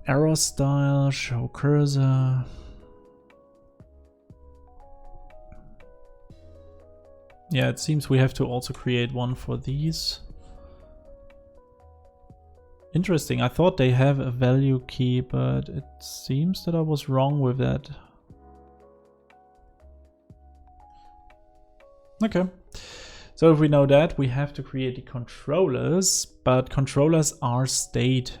Arrow style, show cursor. Yeah, it seems we have to also create one for these. Interesting, I thought they have a value key, but it seems that I was wrong with that. Okay, so if we know that, we have to create the controllers, but controllers are state.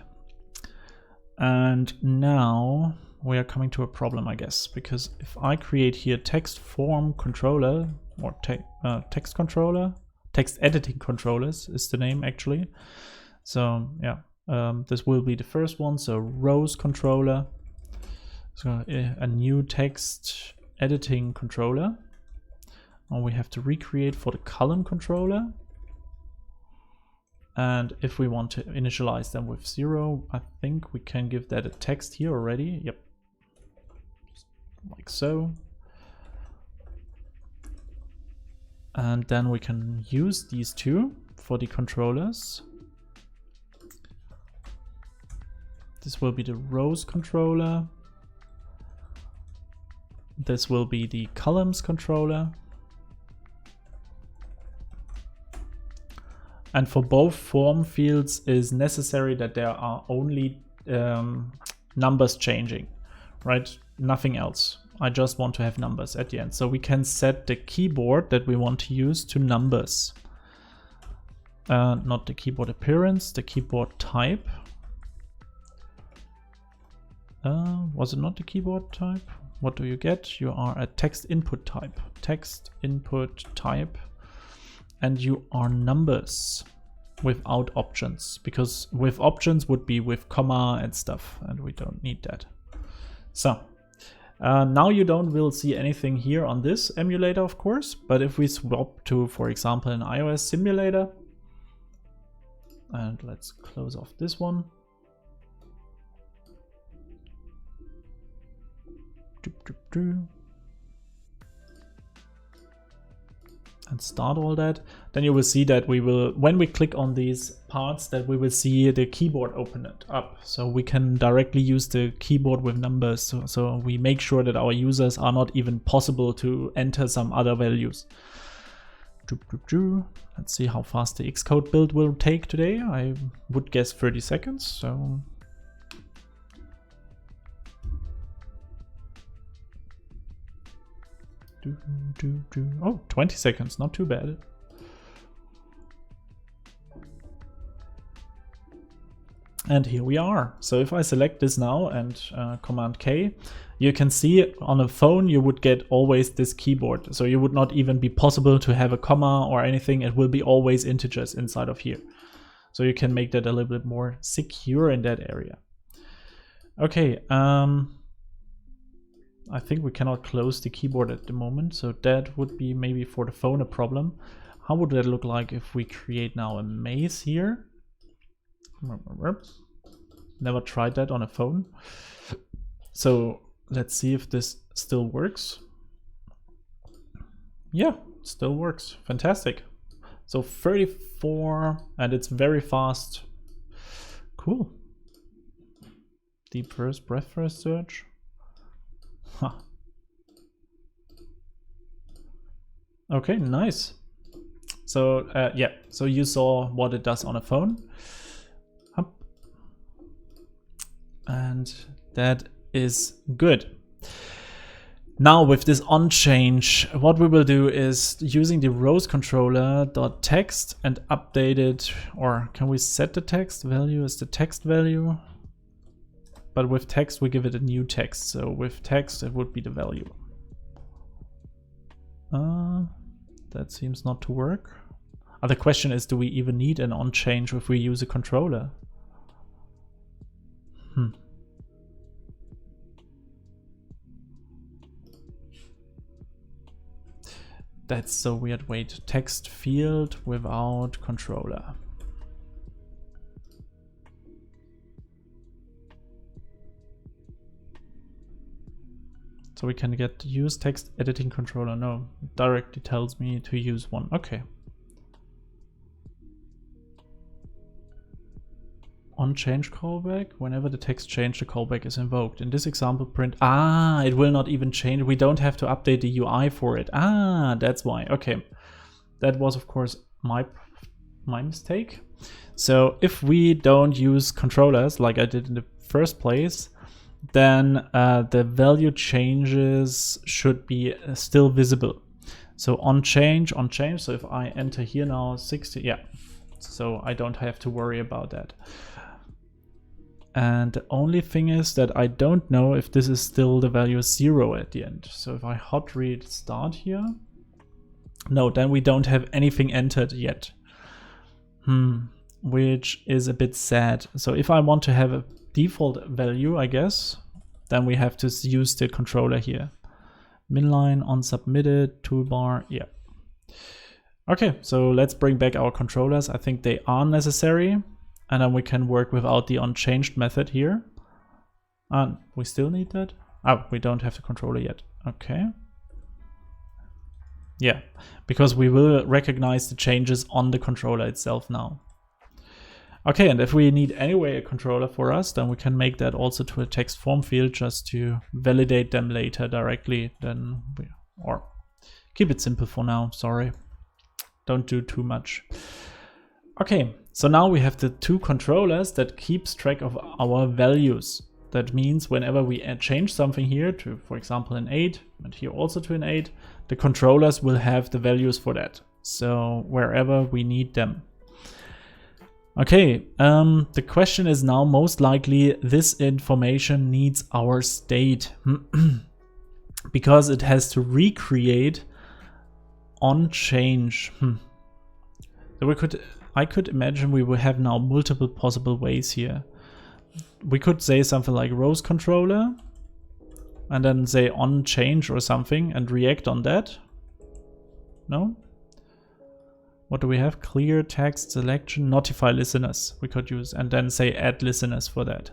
And now we are coming to a problem, I guess, because if I create here text form controller or text controller, text editing controllers is the name actually. So yeah, this will be the first one. So rows controller, so a new text editing controller. And we have to recreate for the column controller. And if we want to initialize them with 0, I think we can give that a text here already. Yep. Like so. And then we can use these two for the controllers. This will be the rows controller. This will be the columns controller. And for both form fields is necessary that there are only numbers changing, right? Nothing else. I just want to have numbers at the end. So we can set the keyboard that we want to use to numbers. Not the keyboard appearance, the keyboard type. Was it not the keyboard type? What do you get? You are a text input type. Text input type. And you are numbers without options, because with options would be with comma and stuff, and we don't need that. So now you will see anything here on this emulator, of course, but if we swap to, for example, an iOS simulator, and let's close off this one. And start all that, then you will see that we will, when we click on these parts, that we will see the keyboard open it up. So we can directly use the keyboard with numbers. So we make sure that our users are not even possible to enter some other values. Let's see how fast the Xcode build will take today. I would guess 30 seconds. So oh, 20 seconds, not too bad. And here we are. So if I select this now and Command K, you can see on a phone you would get always this keyboard. So you would not even be possible to have a comma or anything. It will be always integers inside of here. So you can make that a little bit more secure in that area. Okay, I think we cannot close the keyboard at the moment, so that would be maybe for the phone a problem. How would that look like if we create now a maze here? Never tried that on a phone. So let's see if this still works. Yeah, still works. Fantastic. So 34, and it's very fast. Cool. Deep first, breath first search. Huh. Okay, nice. So yeah, so you saw what it does on a phone. Up. And that is good. Now with this on change, what we will do is using the rows controller.text and update it, or can we set the text value as the text value? But with text we give it a new text, so with text it would be the value. That seems not to work. The question is, do we even need an on change if we use a controller? That's so weird. Wait, text field without controller. So we can get use text editing controller. No, it directly tells me to use one. Okay. On change callback, whenever the text change, the callback is invoked. In this example, print. It will not even change. We don't have to update the UI for it. That's why. Okay, that was of course my mistake. So if we don't use controllers like I did in the first place, then the value changes should be still visible. So on change. So if I enter here now 60, yeah. So I don't have to worry about that. And the only thing is that I don't know if this is still the value 0 at the end. So if I hot read start here, no, then we don't have anything entered yet. Which is a bit sad. So if I want to have a default value, I guess, then we have to use the controller here. Minline on submitted, toolbar, yeah. Okay, so let's bring back our controllers. I think they are necessary. And then we can work without the unchanged method here. And we still need that? We don't have the controller yet. Okay. Yeah, because we will recognize the changes on the controller itself now. Okay, and if we need anyway a controller for us, then we can make that also to a text form field just to validate them later directly. Then or keep it simple for now, sorry. Don't do too much. Okay, so now we have the two controllers that keeps track of our values. That means whenever we change something here to, for example, an 8, and here also to an 8, the controllers will have the values for that. So wherever we need them. Okay, the question is now most likely this information needs our state because it has to recreate on change. So I could imagine we will have now multiple possible ways here. We could say something like rows controller and then say on change or something and react on that. No? What do we have? Clear text selection, notify listeners. We could use and then say add listeners for that.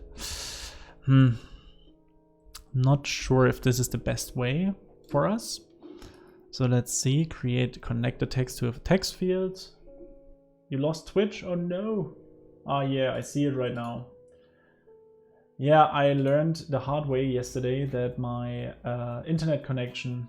Not sure if this is the best way for us. So let's see, connect the text to a text field. You lost Twitch? Oh no. Yeah, I see it right now. Yeah, I learned the hard way yesterday that my internet connection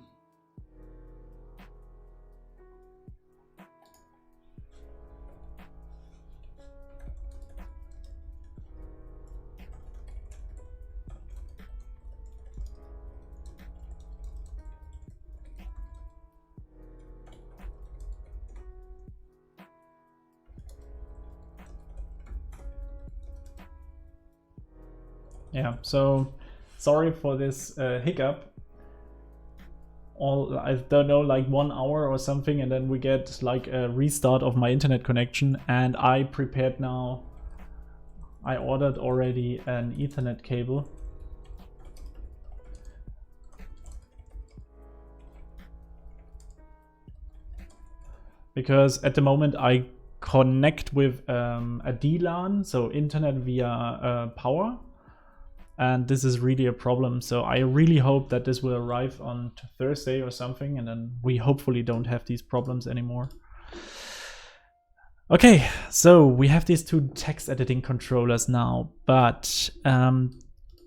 yeah, so sorry for this hiccup. I don't know, like 1 hour or something, and then we get like a restart of my internet connection, and I prepared now. I ordered already an Ethernet cable. Because at the moment I connect with a DLAN, so internet via power. and this is really a problem. So I really hope that this will arrive on Thursday or something, and then we hopefully don't have these problems anymore. Okay, so we have these two text editing controllers now, but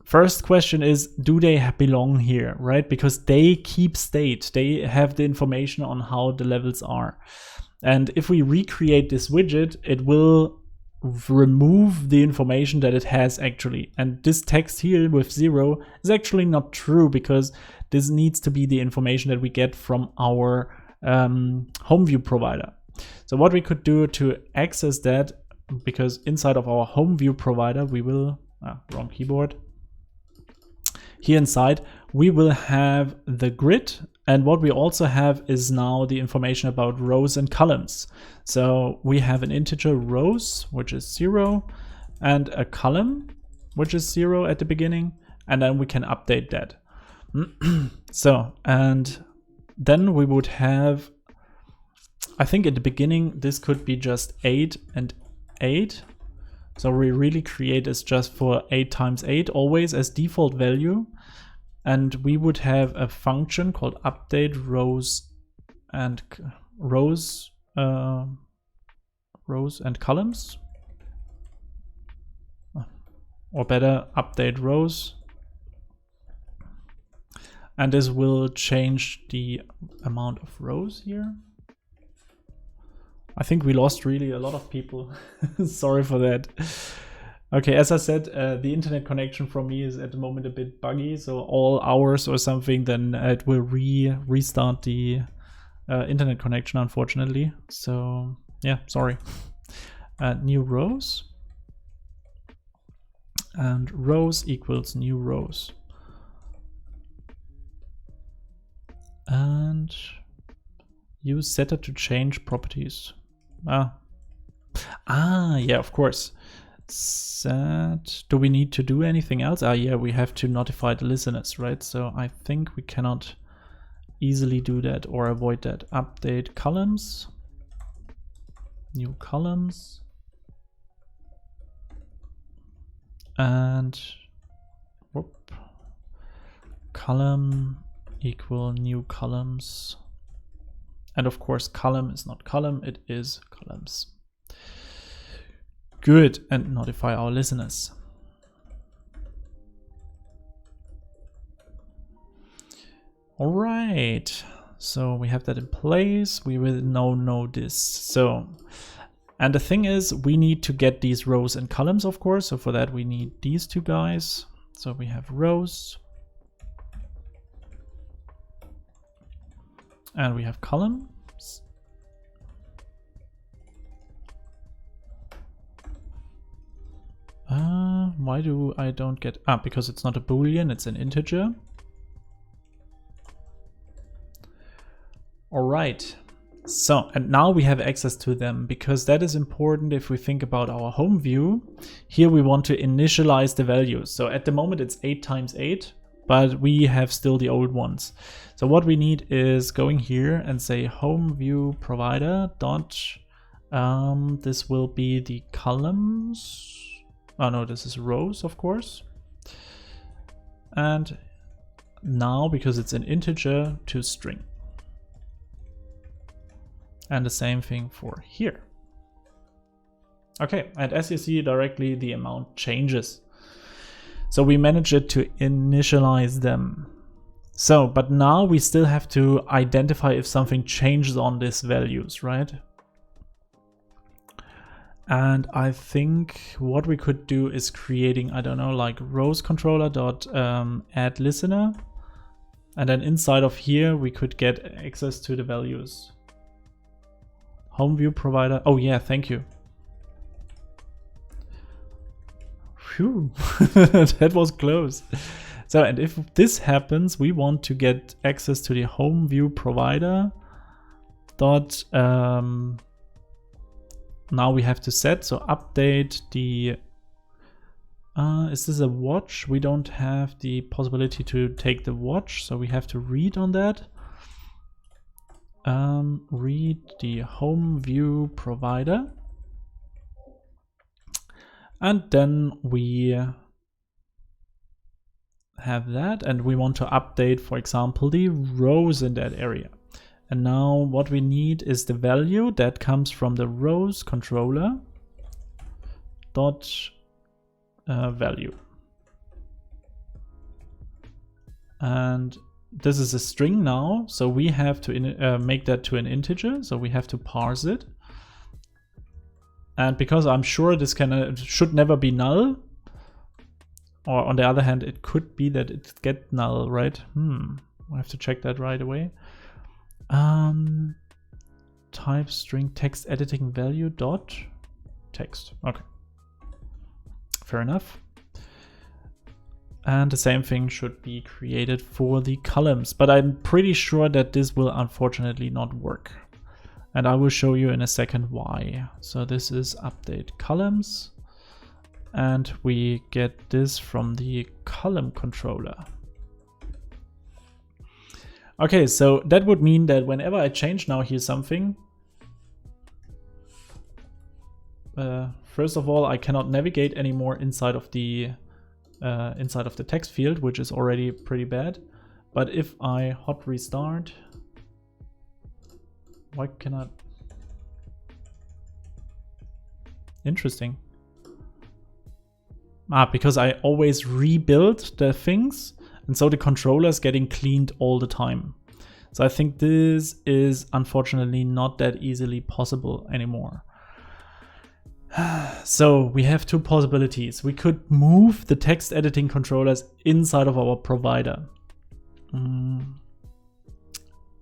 first question is, do they belong here, right? Because they keep state, they have the information on how the levels are. And if we recreate this widget, it will remove the information that it has actually. And this text here with 0 is actually not true, because this needs to be the information that we get from our home view provider. So what we could do to access that, because inside of our home view provider, we will, wrong keyboard. Here inside, we will have the grid. And what we also have is now the information about rows and columns. So we have an integer rows, which is 0, and a column, which is 0 at the beginning. And then we can update that. So, and then we would have, I think at the beginning, this could be just 8 and 8. So we really create this just for 8 times 8, always as default value. And we would have a function called update rows and rows and columns, or better, update rows. And this will change the amount of rows here. I think we lost really a lot of people. Sorry for that. Okay, as I said, the internet connection from me is at the moment a bit buggy, so all hours or something, then it will restart the internet connection, unfortunately. So yeah, sorry. New rows, and rows equals new rows. And use setter to change properties. Yeah, of course. Set. Do we need to do anything else? Yeah, we have to notify the listeners, right? So I think we cannot easily do that or avoid that. Update columns, new columns, and whoop, column equal new columns. And of course, column is not column, it is columns. Good, and notify our listeners. All right, so we have that in place. We will now know this. So, and the thing is, we need to get these rows and columns, of course. So for that, we need these two guys. So we have rows, and we have columns. Why do I don't get, because it's not a boolean, it's an integer. All right, so, and now we have access to them, because that is important if we think about our home view. Here we want to initialize the values. So at the moment it's 8 times 8, but we have still the old ones. So what we need is going here and say home view provider dot, this will be the columns. Oh no, this is rows, of course. And now, because it's an integer, to string. And the same thing for here. Okay, and as you see directly, the amount changes. So we managed it to initialize them. So, but now we still have to identify if something changes on these values, right? And I think what we could do is creating, I don't know, like rows controller dot add listener. And then inside of here, we could get access to the values. Home view provider. Oh yeah, thank you. Phew, that was close. So, and if this happens, we want to get access to the home view provider dot, now we have to set, so update the, is this a watch? We don't have the possibility to take the watch, so we have to read on that. Read the home view provider. And then we have that, and we want to update, for example, the rows in that area. And now what we need is the value that comes from the rows controller dot value. And this is a string now, so we have to make that to an integer, so we have to parse it. And because I'm sure this should never be null, or on the other hand, it could be that it gets null, right? I have to check that right away. Type string text editing value dot text. Okay, fair enough. And the same thing should be created for the columns, but I'm pretty sure that this will unfortunately not work. And I will show you in a second why. So this is update columns, and we get this from the column controller. Okay, so that would mean that whenever I change now here something, first of all, I cannot navigate anymore inside of the text field, which is already pretty bad. But if I hot restart, why cannot? Interesting. Because I always rebuild the things, and so the controller is getting cleaned all the time. So I think this is unfortunately not that easily possible anymore. So we have two possibilities. We could move the text editing controllers inside of our provider.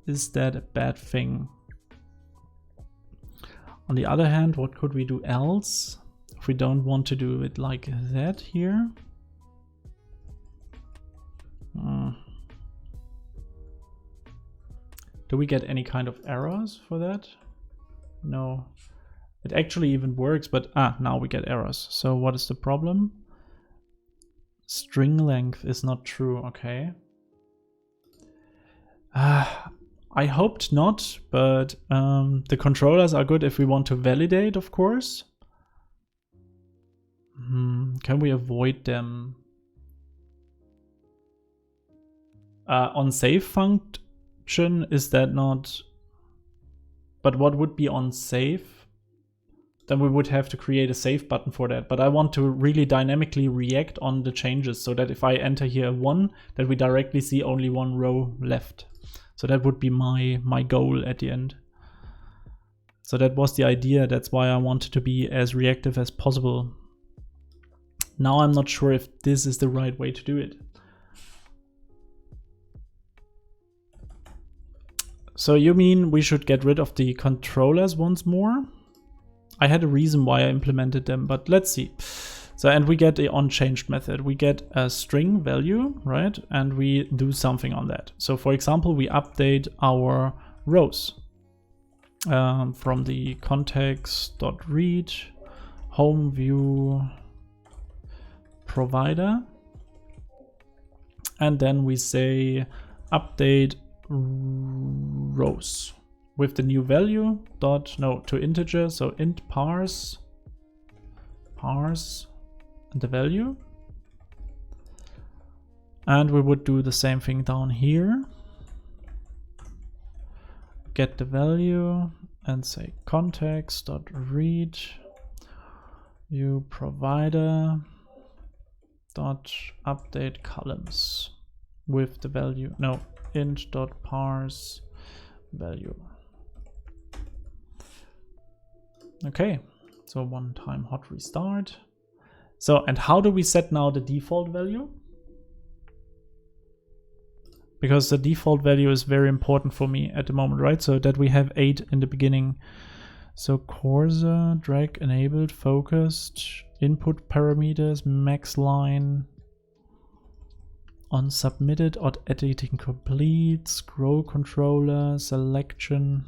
Is that a bad thing? On the other hand, what could we do else if we don't want to do it like that here? Do we get any kind of errors for that? No. It actually even works, but now we get errors. So what is the problem? String length is not true, okay. I hoped not, but the controllers are good if we want to validate, of course. Can we avoid them? On save function, is that not? But what would be on save? Then we would have to create a save button for that. But I want to really dynamically react on the changes so that if I enter here 1, that we directly see only one row left. So that would be my goal at the end. So that was the idea. That's why I wanted to be as reactive as possible. Now I'm not sure if this is the right way to do it. So you mean we should get rid of the controllers once more? I had a reason why I implemented them, but let's see. So, and we get the onChanged method. We get a string value, right? And we do something on that. So for example, we update our rows from the context.read home view provider. And then we say update rows with the new value to integer, so int parse and the value. And we would do the same thing down here. Get the value and say context.read view provider dot update columns with the value int.parse value. Okay, so one time hot restart. So, and how do we set now the default value? Because the default value is very important for me at the moment, right? So that we have 8 in the beginning. So cursor, drag enabled, focused, input parameters, max line, on submitted or editing complete, scroll controller, selection.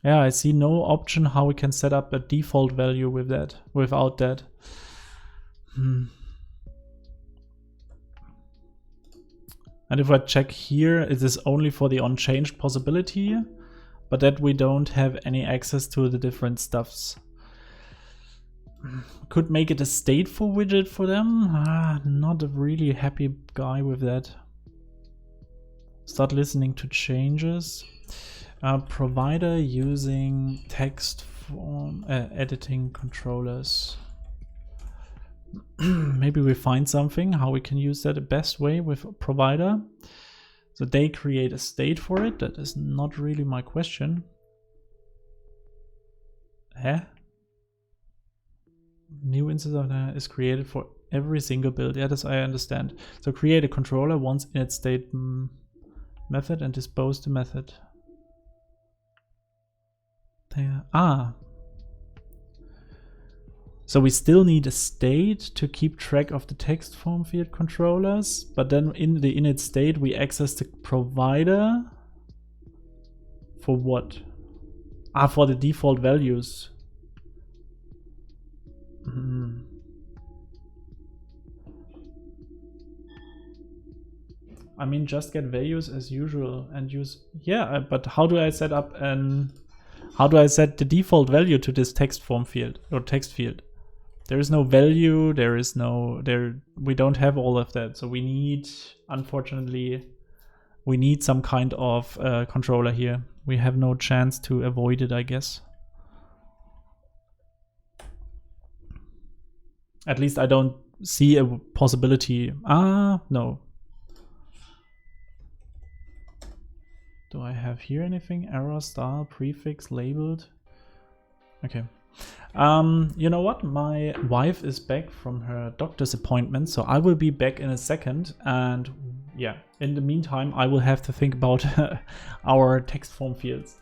Yeah, I see no option how we can set up a default value with that, without that. And if I check here, it is only for the onChanged possibility, but that we don't have any access to the different stuffs. Could make it a stateful widget for them. Not a really happy guy with that. Start listening to changes. Provider using text form editing controllers. Maybe we find something how we can use that the best way with provider. So they create a state for it. That is not really my question. New instance of that is created for every single build. Yeah, this I understand. So create a controller once in its state method and dispose the method. There. So we still need a state to keep track of the text form field controllers, but then in the init state we access the provider for what? For the default values. I mean, just get values as usual and use, yeah, but how do I set up how do I set the default value to this text form field or text field? There is no value, we don't have all of that. So we need, unfortunately, we need some kind of controller here. We have no chance to avoid it, I guess. At least I don't see a possibility. No. Do I have here anything? Error, style, prefix, labeled? Okay. You know what? My wife is back from her doctor's appointment, so I will be back in a second. And yeah, in the meantime, I will have to think about our text form fields.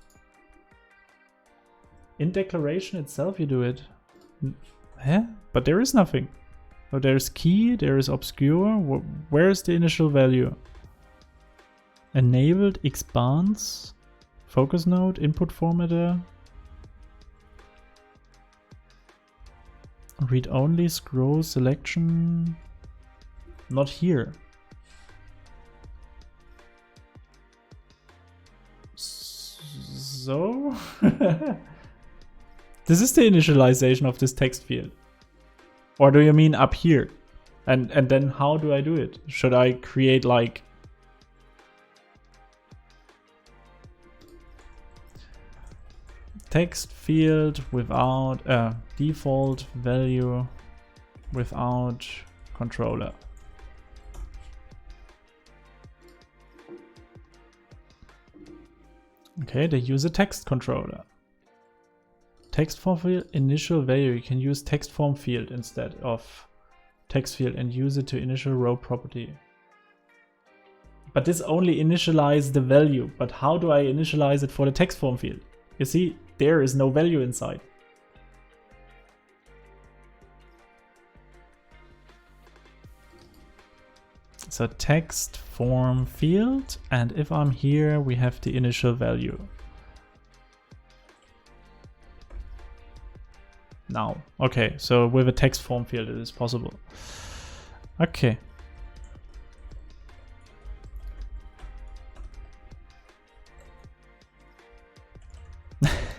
In declaration itself, you do it. But there is nothing. So there's key, there is obscure. Where is the initial value? Enabled, expands, focus node, input formatter. Read only, scroll, selection. Not here. So this is the initialization of this text field. Or do you mean up here? And then how do I do it? Should I create like text field without default value without controller? Okay, they use a text controller. Text form field initial value. You can use text form field instead of text field and use it to initial row property. But this only initializes the value. But how do I initialize it for the text form field? You see, there is no value inside. So text form field, and if I'm here, we have the initial value. Now, okay, so with a text form field it is possible. Okay.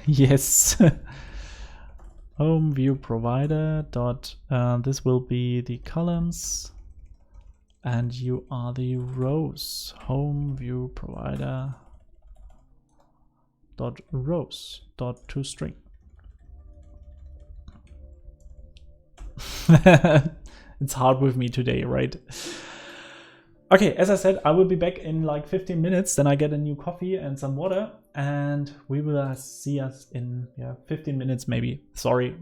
Yes. Home view provider dot this will be the columns and you are the rows. Home view provider dot rows dot toString. It's hard with me today, right? Okay, as I said, I will be back in like 15 minutes. Then I get a new coffee and some water, and we will see us in 15 minutes maybe. Sorry.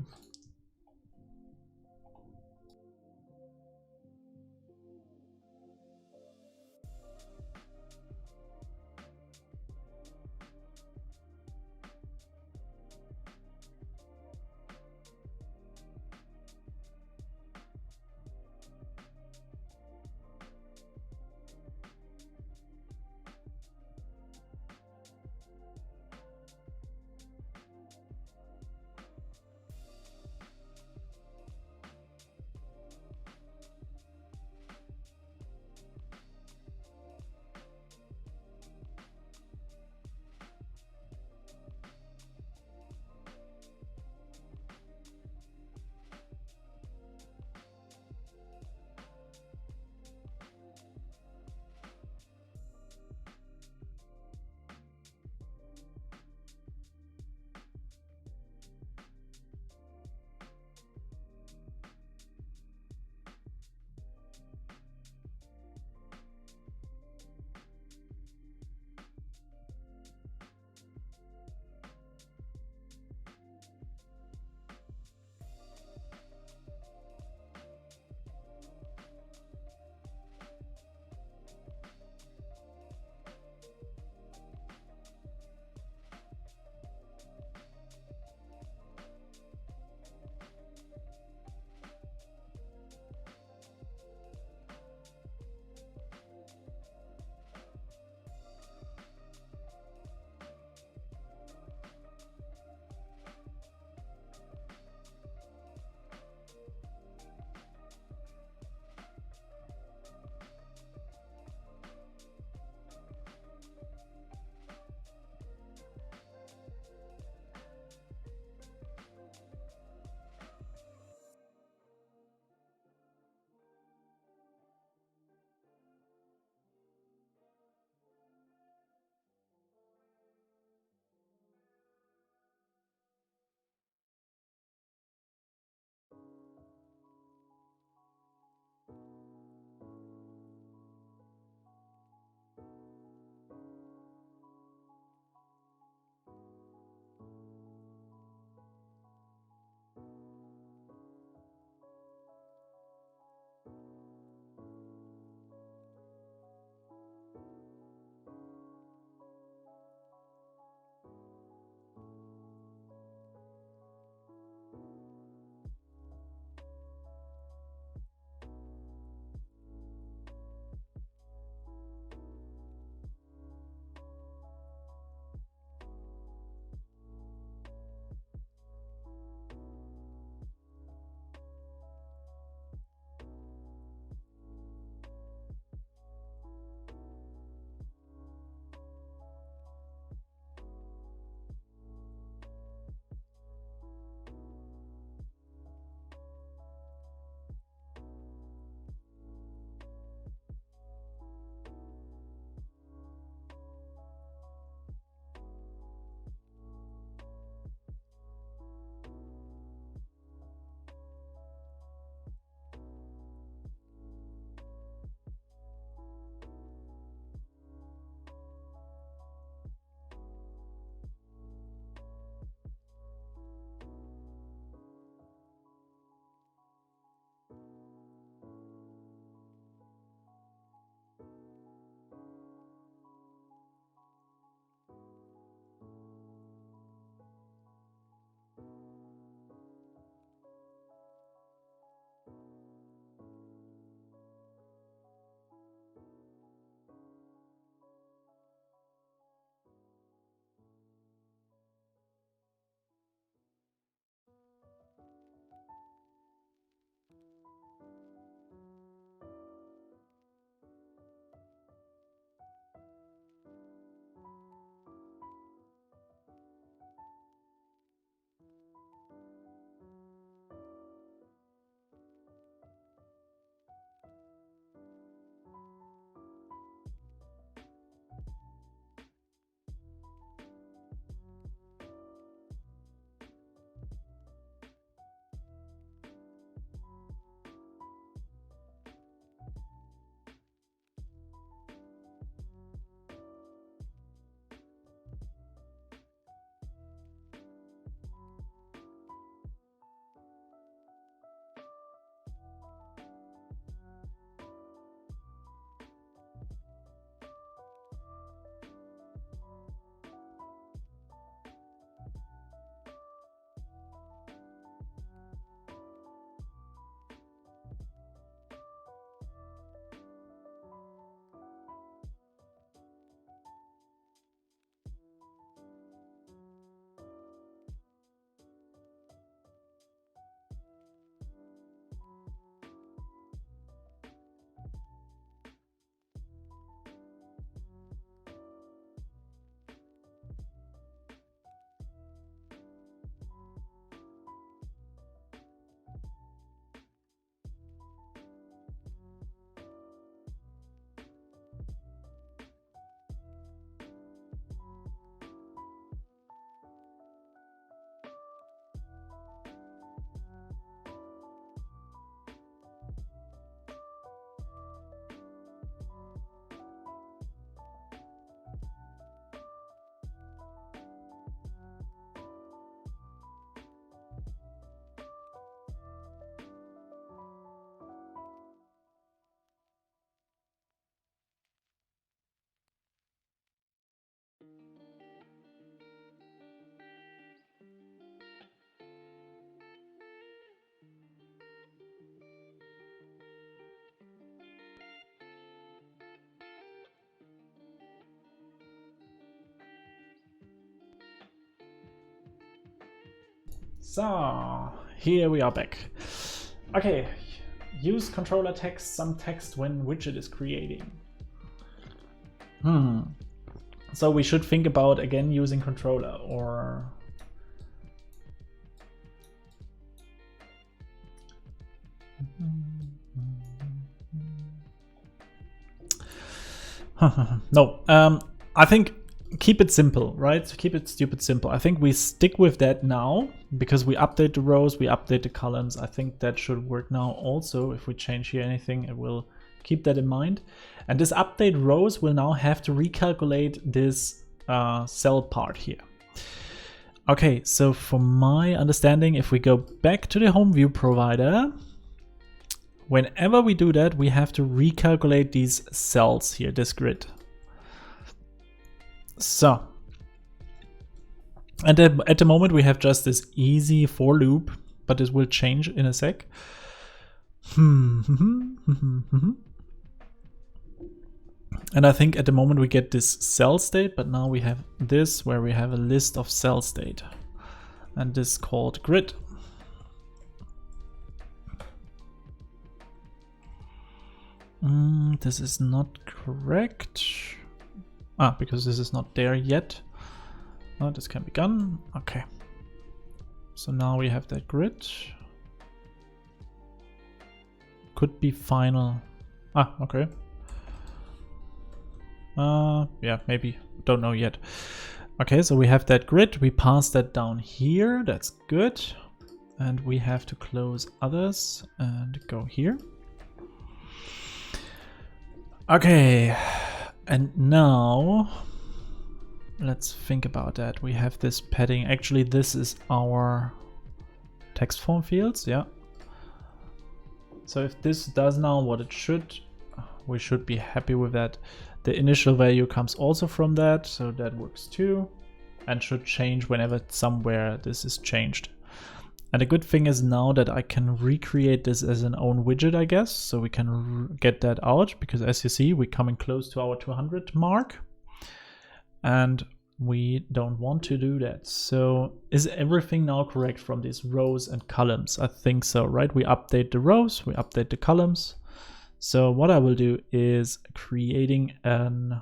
So here we are back. Okay, use controller text, some text when widget is creating. So we should think about again using controller or no. I think keep it simple, right? Keep it stupid simple. I think we stick with that now because we update the rows, we update the columns. I think that should work now also. If we change here anything, it will keep that in mind. And this update rows will now have to recalculate this cell part here. Okay, so from my understanding, if we go back to the home view provider, whenever we do that, we have to recalculate these cells here, this grid. So, and at the moment we have just this easy for loop, but this will change in a sec. And I think at the moment we get this cell state, but now we have this where we have a list of cell state, and this is called grid. This is not correct. Because this is not there yet. Oh, this can be done. Okay. So now we have that grid. Could be final. Okay. Yeah, maybe. Don't know yet. Okay, so we have that grid. We pass that down here. That's good. And we have to close others and go here. Okay. And now let's think about that. We have this padding. Actually, this is our text form fields. Yeah. So if this does now what it should, we should be happy with that. The initial value comes also from that, so that works too, and should change whenever somewhere this is changed. And the good thing is now that I can recreate this as an own widget, I guess. So we can get that out because as you see, we're coming close to our 200 mark and we don't want to do that. So is everything now correct from these rows and columns? I think so, right? We update the rows, we update the columns. So what I will do is creating an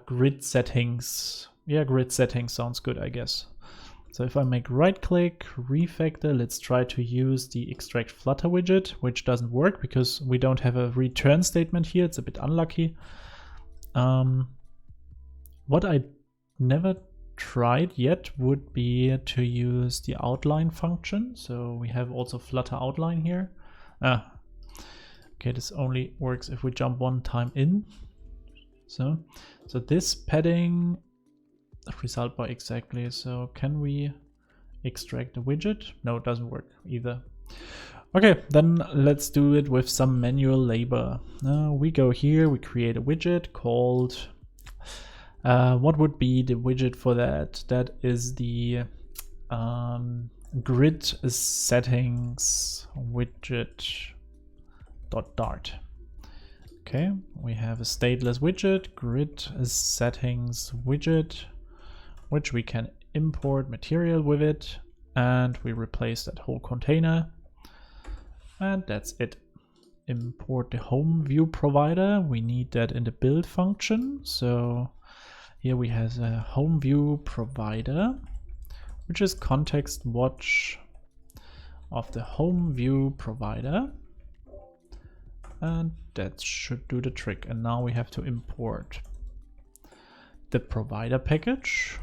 grid settings. Yeah, grid settings sounds good, I guess. So if I make right click, refactor, let's try to use the extract Flutter widget, which doesn't work because we don't have a return statement here. It's a bit unlucky. What I never tried yet would be to use the outline function. So we have also Flutter outline here. Okay, this only works if we jump one time in. So this padding result by exactly. So can we extract the widget? No, it doesn't work either. Okay, then let's do it with some manual labor. We go here, we create a widget called, what would be the widget for that? That is the grid settings widget .dart. Okay, we have a stateless widget, grid settings widget, which we can import material with it, and we replace that whole container, and that's it. Import the home view provider. We need that in the build function. So here we have a home view provider, which is context watch of the home view provider, and that should do the trick. And now we have to import the provider package.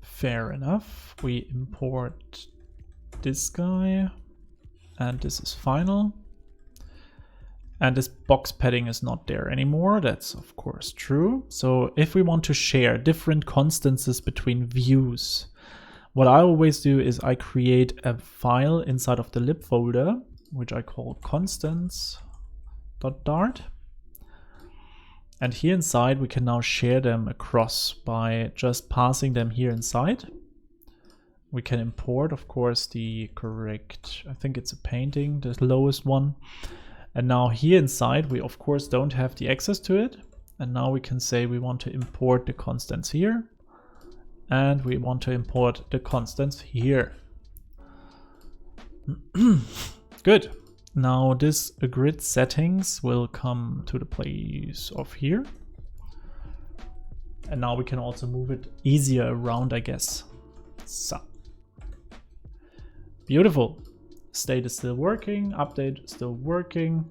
Fair enough. We import this guy, and this is final. And this box padding is not there anymore. That's of course true. So if we want to share different constances between views, what I always do is I create a file inside of the lib folder, which I call constants.dart. And here inside, we can now share them across by just passing them here inside. We can import, of course, the correct, I think it's a painting, the lowest one. And now here inside, we of course don't have the access to it. And now we can say we want to import the constants here. And we want to import the constants here. Good. Now this grid settings will come to the place of here. And now we can also move it easier around, I guess. So. Beautiful. State is still working, update still working.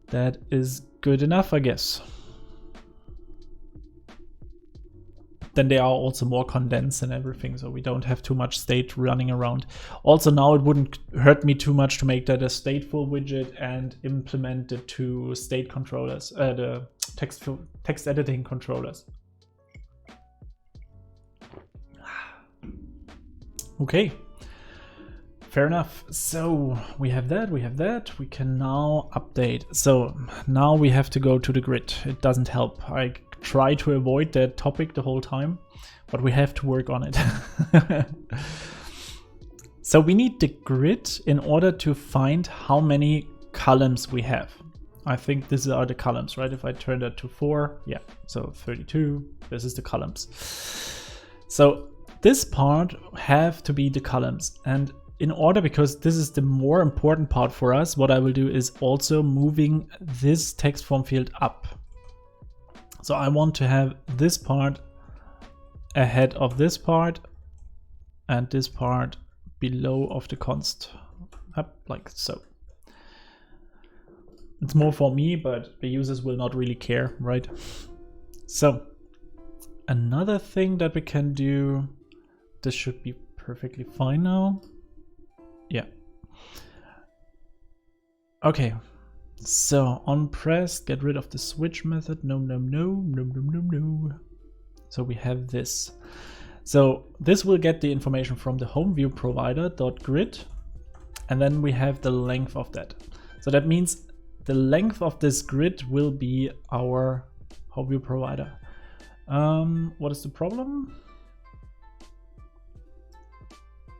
That is good enough, I guess. Then they are also more condensed and everything, so we don't have too much state running around. Also now it wouldn't hurt me too much to make that a stateful widget and implement the two state controllers, the text editing controllers. Okay, fair enough. So we have that, we can now update. So now we have to go to the grid. It doesn't help. I try to avoid that topic the whole time, but we have to work on it. So we need the grid in order to find how many columns we have. I think these are the columns, right? If I turn that to 4, yeah, so 32, this is the columns. So this part have to be the columns, and in order, because this is the more important part for us, what I will do is also moving this text form field up. So I want to have this part ahead of this part and this part below of the const, up like so. It's more for me, but the users will not really care, right? So another thing that we can do, this should be perfectly fine now. Yeah. Okay. So on press, get rid of the switch method. No. So we have this. So this will get the information from the home view provider.grid, and then we have the length of that. So that means the length of this grid will be our home view provider. What is the problem?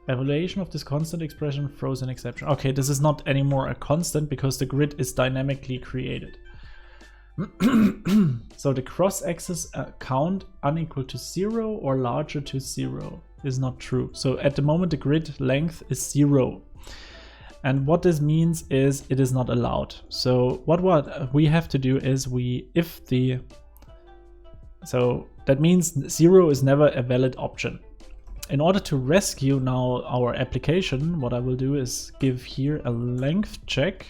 Evaluation of this constant expression throws an exception. Okay, this is not anymore a constant because the grid is dynamically created. So the cross-axis count unequal to 0 or larger to 0 is not true. So at the moment the grid length is 0. And what this means is it is not allowed. So what we have to do is so that means 0 is never a valid option. In order to rescue now our application, what I will do is give here a length check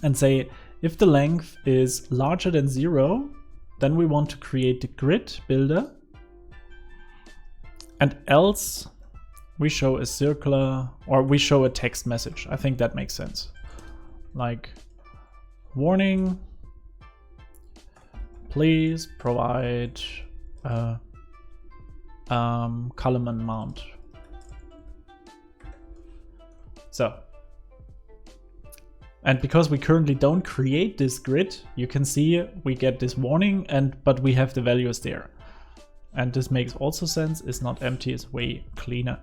and say if the length is larger than 0, then we want to create the grid builder, and else we show a circular, or we show a text message. I think that makes sense. Like, warning, please provide column and mount. So, and because we currently don't create this grid, you can see we get this warning, but we have the values there. And this makes also sense. It's not empty, it's way cleaner.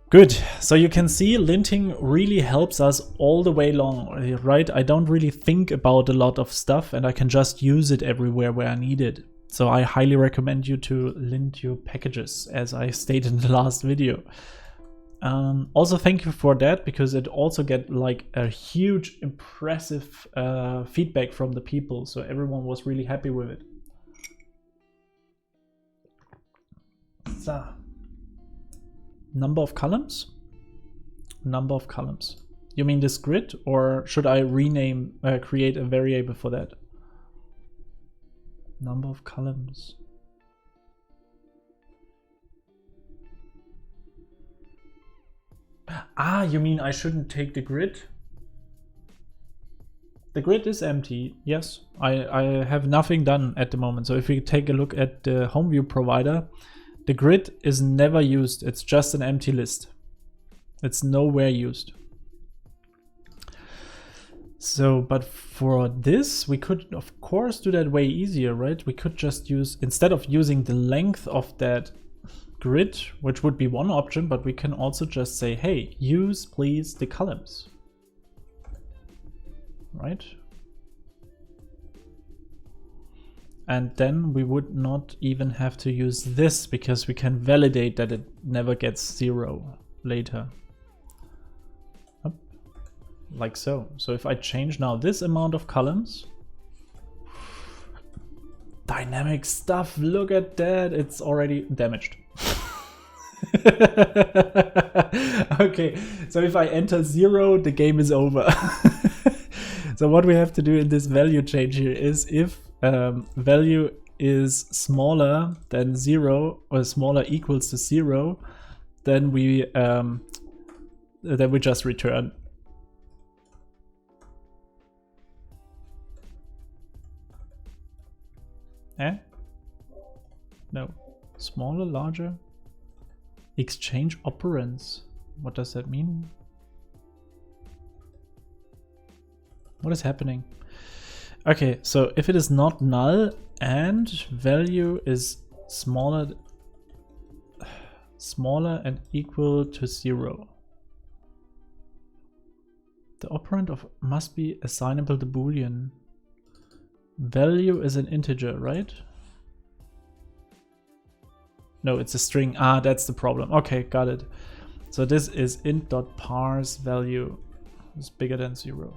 Good. So you can see linting really helps us all the way along, right? I don't really think about a lot of stuff and I can just use it everywhere where I need it. So I highly recommend you to lint your packages, as I stated in the last video. Also thank you for that, because it also get like a huge impressive feedback from the people. So everyone was really happy with it. So, number of columns? Number of columns. You mean this grid, or should I rename, create a variable for that? Number of columns. Ah, you mean I shouldn't take the grid? The grid is empty, yes. I have nothing done at the moment. So if we take a look at the home view provider, the grid is never used. It's just an empty list. It's nowhere used. So, but for this, we could of course do that way easier, right? We could just use, instead of using the length of that grid, which would be one option, but we can also just say, hey, use please the columns, right? And then we would not even have to use this because we can validate that it never gets 0 later. Up. Like so. So if I change now this amount of columns, dynamic stuff, look at that, it's already damaged. Okay, so if I enter 0, the game is over. So what we have to do in this value change here is if value is smaller than 0 or smaller equals to 0, then we just return. Eh? No. Smaller, larger? Exchange operands. What does that mean? What is happening? Okay, so if it is not null and value is smaller and equal to 0, the operand of must be assignable to Boolean. Value is an integer, right? No, it's a string. Ah, that's the problem. Okay, got it. So this is int.parse value is bigger than 0.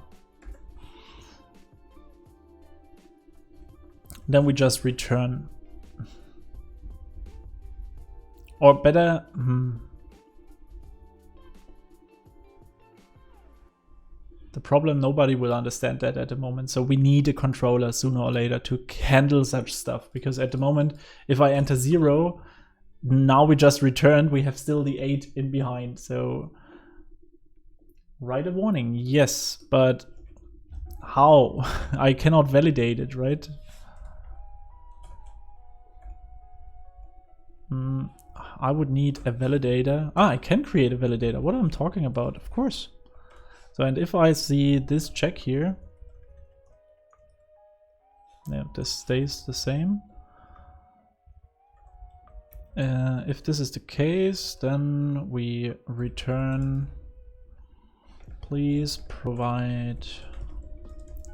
Then we just return. Or better, the problem, nobody will understand that at the moment. So we need a controller sooner or later to handle such stuff. Because at the moment, if I enter 0, now we just returned, we have still the 8 in behind. So write a warning, yes, but how? I cannot validate it, right? I would need a validator. Ah, I can create a validator. What am I talking about? Of course. So, and if I see this check here, yeah, this stays the same. If this is the case, then we return, please provide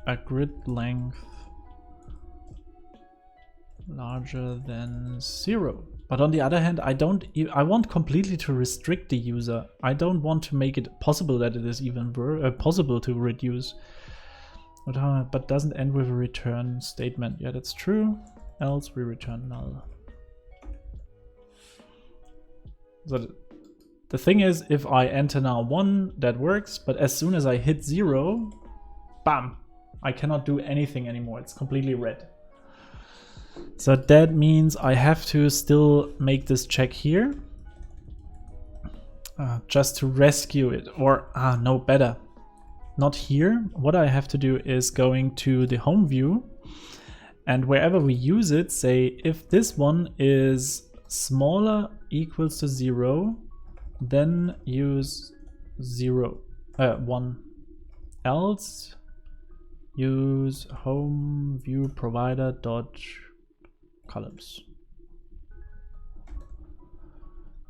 a grid length larger than 0. But on the other hand, I want completely to restrict the user. I don't want to make it possible that it is even possible to reduce. But doesn't end with a return statement. Yeah, that's true. Else we return null. So the thing is, if I enter now 1, that works. But as soon as I hit 0, bam, I cannot do anything anymore. It's completely red. So that means I have to still make this check here just to rescue it, or no, better, not here. What I have to do is going to the home view, and wherever we use it, say if this one is smaller equals to 0, then use 1, else use home view provider dot columns.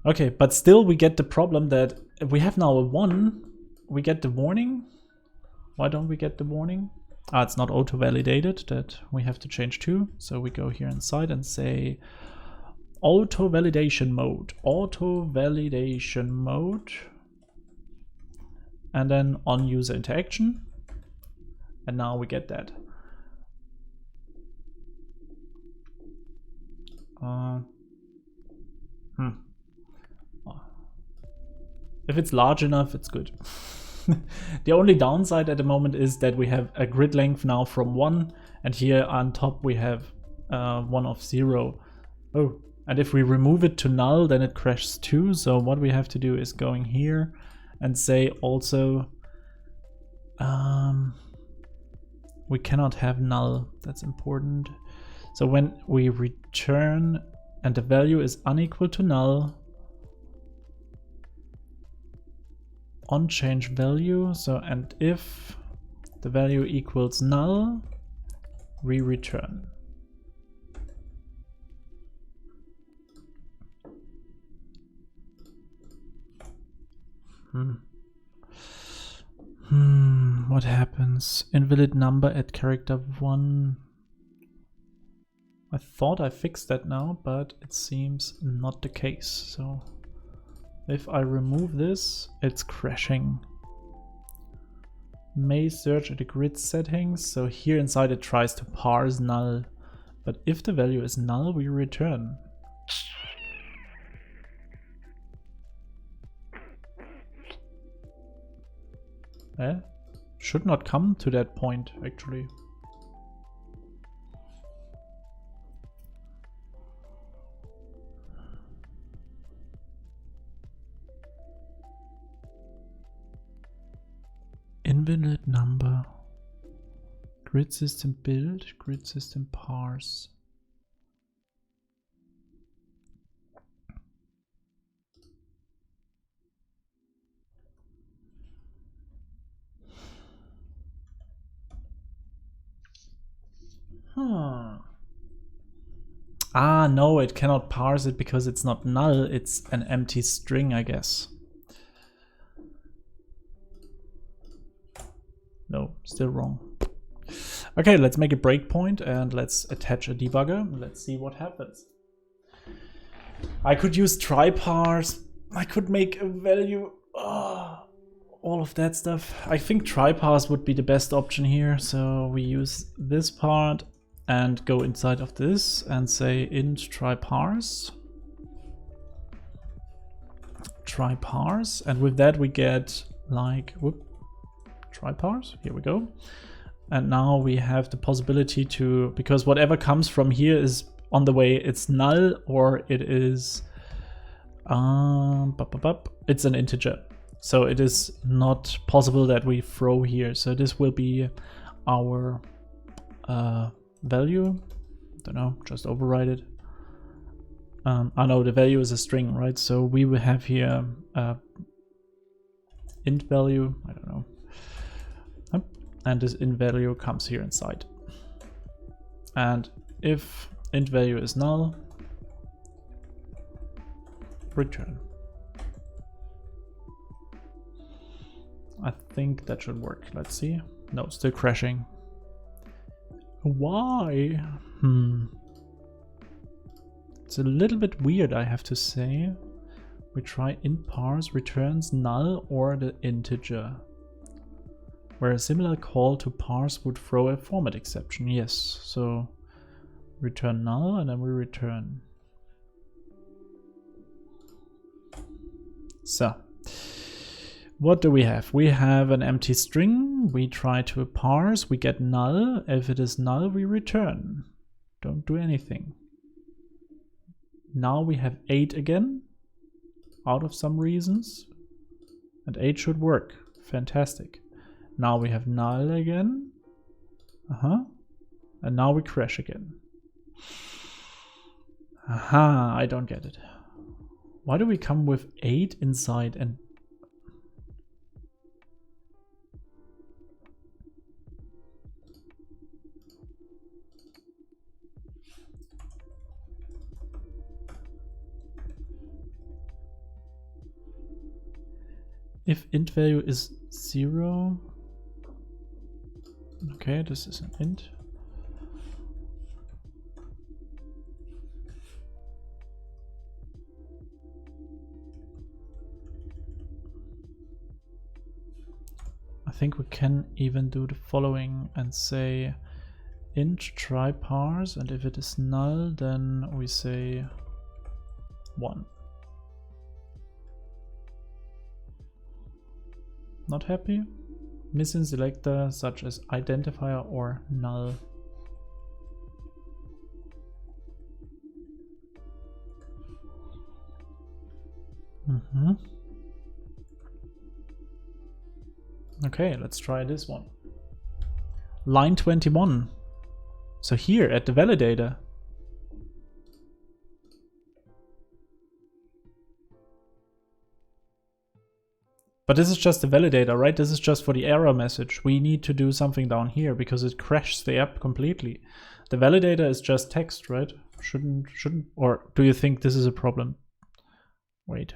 Okay, but still we get the problem that we have now a 1, we get the warning. Why don't we get the warning? It's not auto-validated, that we have to change to. So we go here inside and say auto-validation mode, and then on user interaction. And now we get that. If it's large enough, it's good. The only downside at the moment is that we have a grid length now from 1, and here on top we have 1 of 0. Oh, and if we remove it to null, then it crashes too. So what we have to do is going here and say also we cannot have null. That's important. So when we return and the value is unequal to null, on change value, so and if the value equals null, we return. What happens? Invalid number at character 1. I thought I fixed that now, but it seems not the case. So if I remove this, it's crashing. May search at the grid settings. So here inside it tries to parse null. But if the value is null, we return. Should not come to that point, actually. Invalid number. Grid system build, grid system parse. Ah, no, it cannot parse it because it's not null, it's an empty string, I guess. No, still wrong. Okay, let's make a breakpoint and let's attach a debugger. Let's see what happens. I could use try parse. I could make a value. All of that stuff. I think try parse would be the best option here. So we use this part and go inside of this and say int try parse. Try parse. And with that we get like, whoop, try parse. Here we go. And now we have the possibility to, because whatever comes from here is on the way, it's null or it is, it's an integer. So it is not possible that we throw here. So this will be our value. Don't know, just override it. I know the value is a string, right? So we will have here int value, I don't know. And this int value comes here inside. And if int value is null, return. I think that should work. Let's see. No, still crashing. Why? It's a little bit weird, I have to say. We try int parse returns null or the integer. Where a similar call to parse would throw a format exception. Yes, so return null and then we return. So, what do we have? We have an empty string. We try to parse, we get null. If it is null, we return. Don't do anything. Now we have 8 again, out of some reasons. And 8 should work. Fantastic. Now we have null again. And now we crash again. I don't get it. Why do we come with 8 inside and... If int value is 0... Okay, this is an int. I think we can even do the following and say int try parse, and if it is null, then we say 1. Not happy? Missing selector such as identifier or null. Okay, let's try this one. Line 21. So here at the validator. But this is just the validator, right? This is just for the error message. We need to do something down here because it crashes the app completely. The validator is just text, right? Shouldn't, or do you think this is a problem? Wait.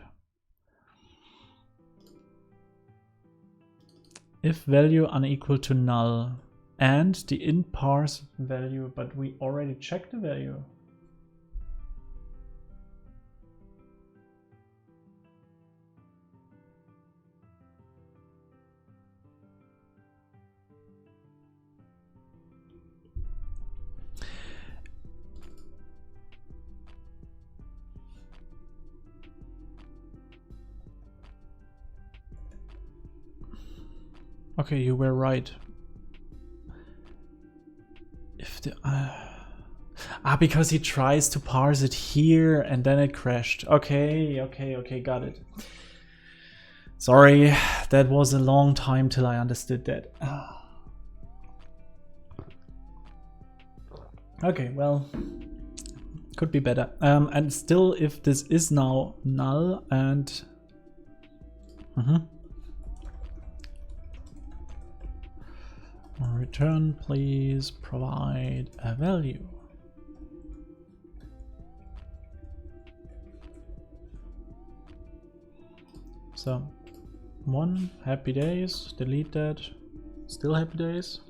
If value unequal to null, and the in parse value, but we already checked the value. Okay, you were right. If the because he tries to parse it here and then it crashed. Okay, got it. Sorry, that was a long time till I understood that. Okay, well, could be better. And still, if this is now null and return, please provide a value. So 1 happy days, delete that, still happy days.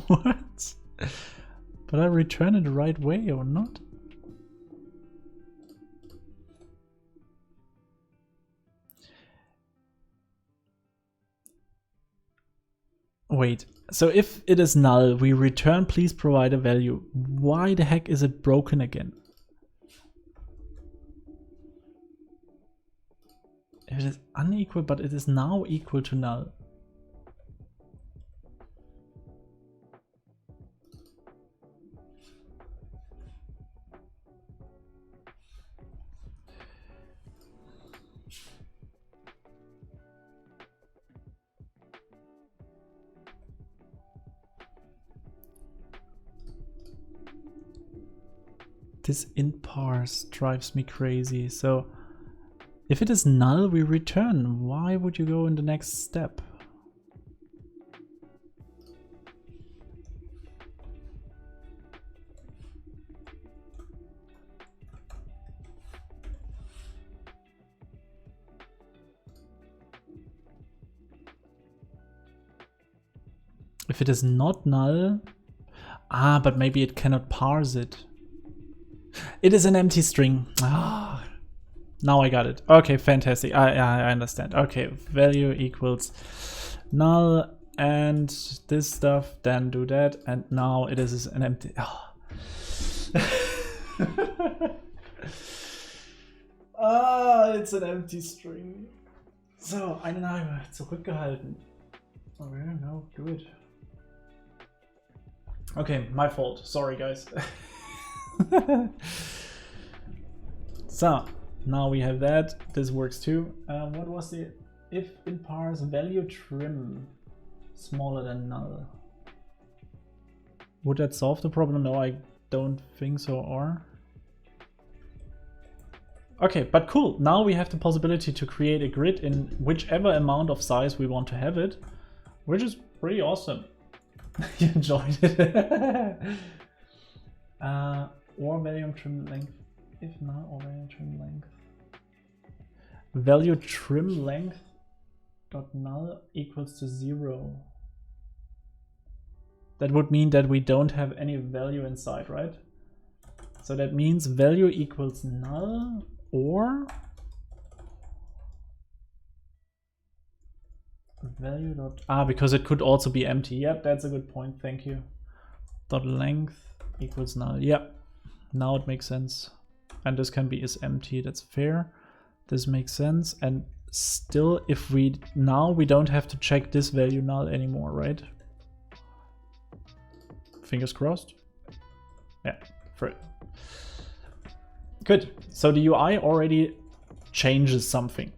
What? But I return it the right way or not? Wait, so if it is null, we return please provide a value. Why the heck is it broken again? It is unequal, but it is now equal to null. This in parse drives me crazy. So if it is null, we return. Why would you go in the next step? If it is not null, but maybe it cannot parse it. It is an empty string. Now I got it. Okay, fantastic. I understand. Okay, value equals null and this stuff, then do that, and now it is an empty. It's an empty string. So, Einnahme zurückgehalten. Okay, no, do it. Okay, my fault. Sorry, guys. So now we have that. This works too. What was the if in parse value trim smaller than null? Would that solve the problem? No, I don't think so. Or okay, but cool. Now we have the possibility to create a grid in whichever amount of size we want to have it, which is pretty awesome. You enjoyed it. Or value trim length. If not, or value trim length. Value trim length dot null equals to 0. That would mean that we don't have any value inside, right? So that means value equals null or value dot because it could also be empty. Yep, that's a good point. Thank you. Dot length equals null. Yep. Now it makes sense. And this can be is empty. That's fair. This makes sense. And still, if we now we don't have to check this value null anymore, right? Fingers crossed. Yeah, for it. Good. So the UI already changes something.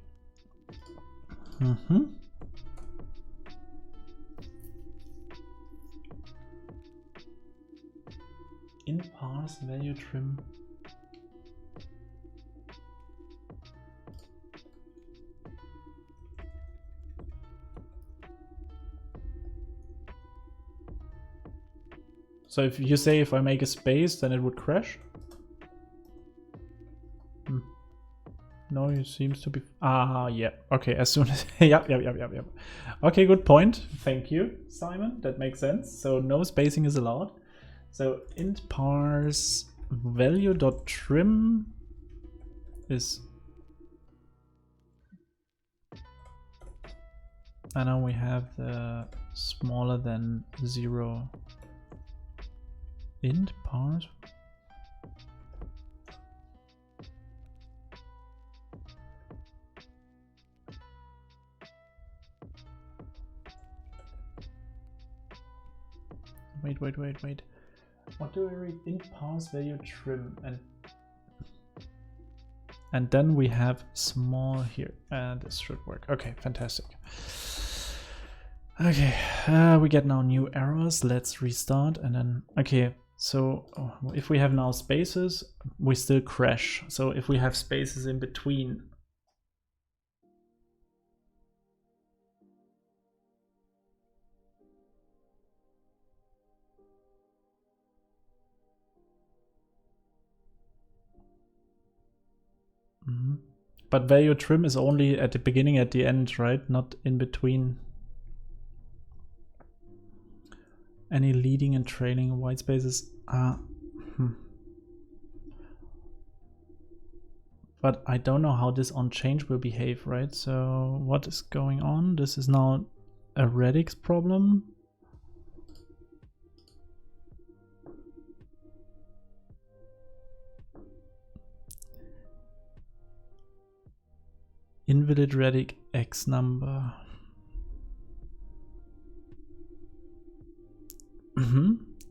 In parse value trim. So if you say if I make a space, then it would crash. No, it seems to be. Ah, yeah. Okay, as soon as. Yep. Okay, good point. Thank you, Simon. That makes sense. So no spacing is allowed. So int parse value.trim is. And now we have the smaller than 0 int parse. Wait. What do we read? Int parse value trim and then we have small here, and this should work. Okay, fantastic. Okay, we get now new errors. Let's restart and then. Okay, so if we have now spaces, we still crash. So if we have spaces in between. But value trim is only at the beginning, at the end, right? Not in between. Any leading and trailing white spaces? But I don't know how this on change will behave, right? So what is going on? This is now a radix problem. Invalid radix X number.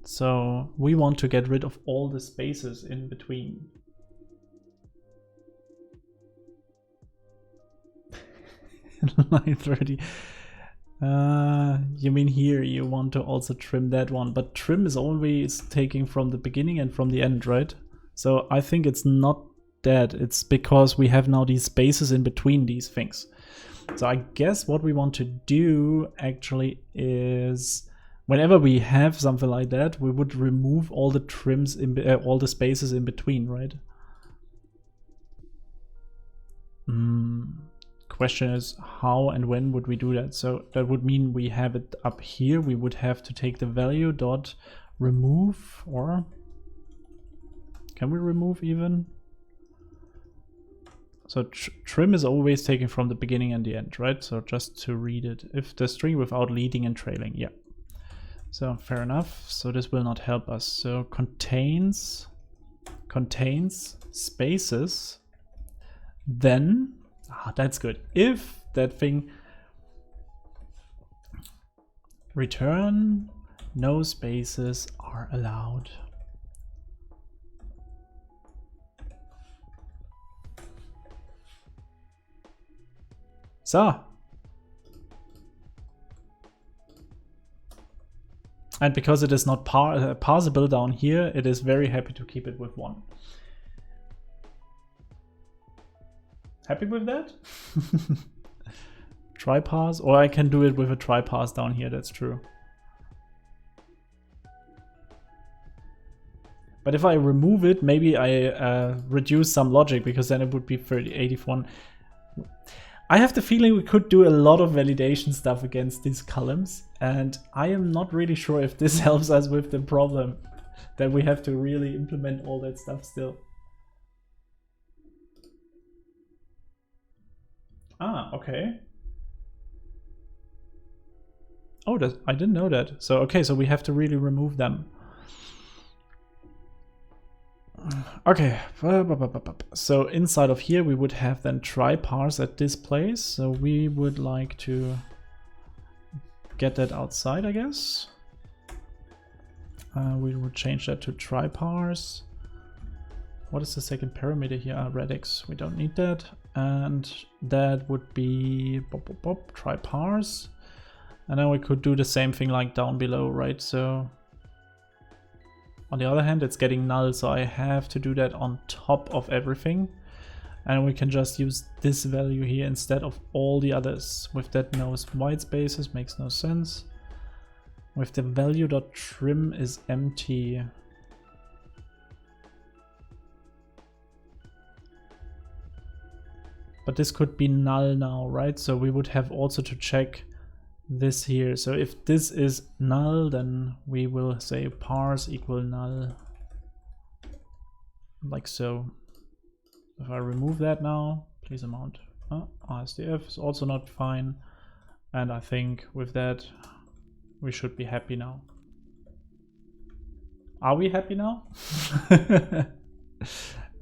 So we want to get rid of all the spaces in between. Line 30. You mean here you want to also trim that one, but trim is always taking from the beginning and from the end, right? So I think it's not that, it's because we have now these spaces in between these things. So I guess what we want to do actually is whenever we have something like that, we would remove all the trims in all the spaces in between, right? Question is how and when would we do that? So that would mean we have it up here. We would have to take the value dot remove, or can we remove even? So trim is always taken from the beginning and the end, right? So just to read it, if the string without leading and trailing, yeah. So fair enough. So this will not help us. So contains spaces, then that's good. If that thing return no spaces are allowed. So, and because it is not parsable down here, it is very happy to keep it with 1. Happy with that? Try parse, or I can do it with a try parse down here, that's true. But if I remove it, maybe I reduce some logic, because then it would be 81. I have the feeling we could do a lot of validation stuff against these columns, and I am not really sure if this helps us with the problem that we have to really implement all that stuff still. Ah, okay. Oh, I didn't know that. So, okay, so we have to really remove them. Okay, so inside of here we would have then try parse at this place. So we would like to get that outside, I guess. We would change that to try parse. What is the second parameter here? Radix. We don't need that. And that would be try parse. And then we could do the same thing like down below, right? So on the other hand, it's getting null, so I have to do that on top of everything. And we can just use this value here instead of all the others. With that, no white spaces, makes no sense. with the value.trim is empty. But this could be null now, right? So we would have also to check this here. So if this is null, then we will say parse equal null, like so. If I remove that now, please amount. RSDF is also not fine. And I think with that, we should be happy now. Are we happy now?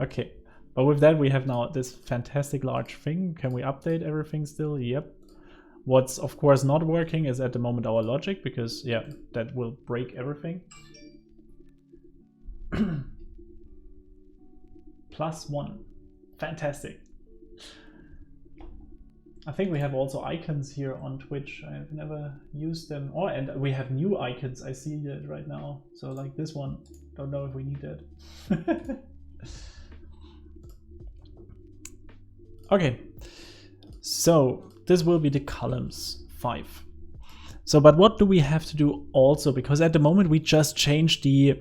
Okay. But with that, we have now this fantastic large thing. Can we update everything still? Yep. What's of course not working is at the moment our logic, because yeah, that will break everything. +1. Fantastic. I think we have also icons here on Twitch. I've never used them. Oh, and we have new icons. I see it right now. So like this one. Don't know if we need that. Okay, so this will be the columns 5. So, but what do we have to do also? Because at the moment we just changed the,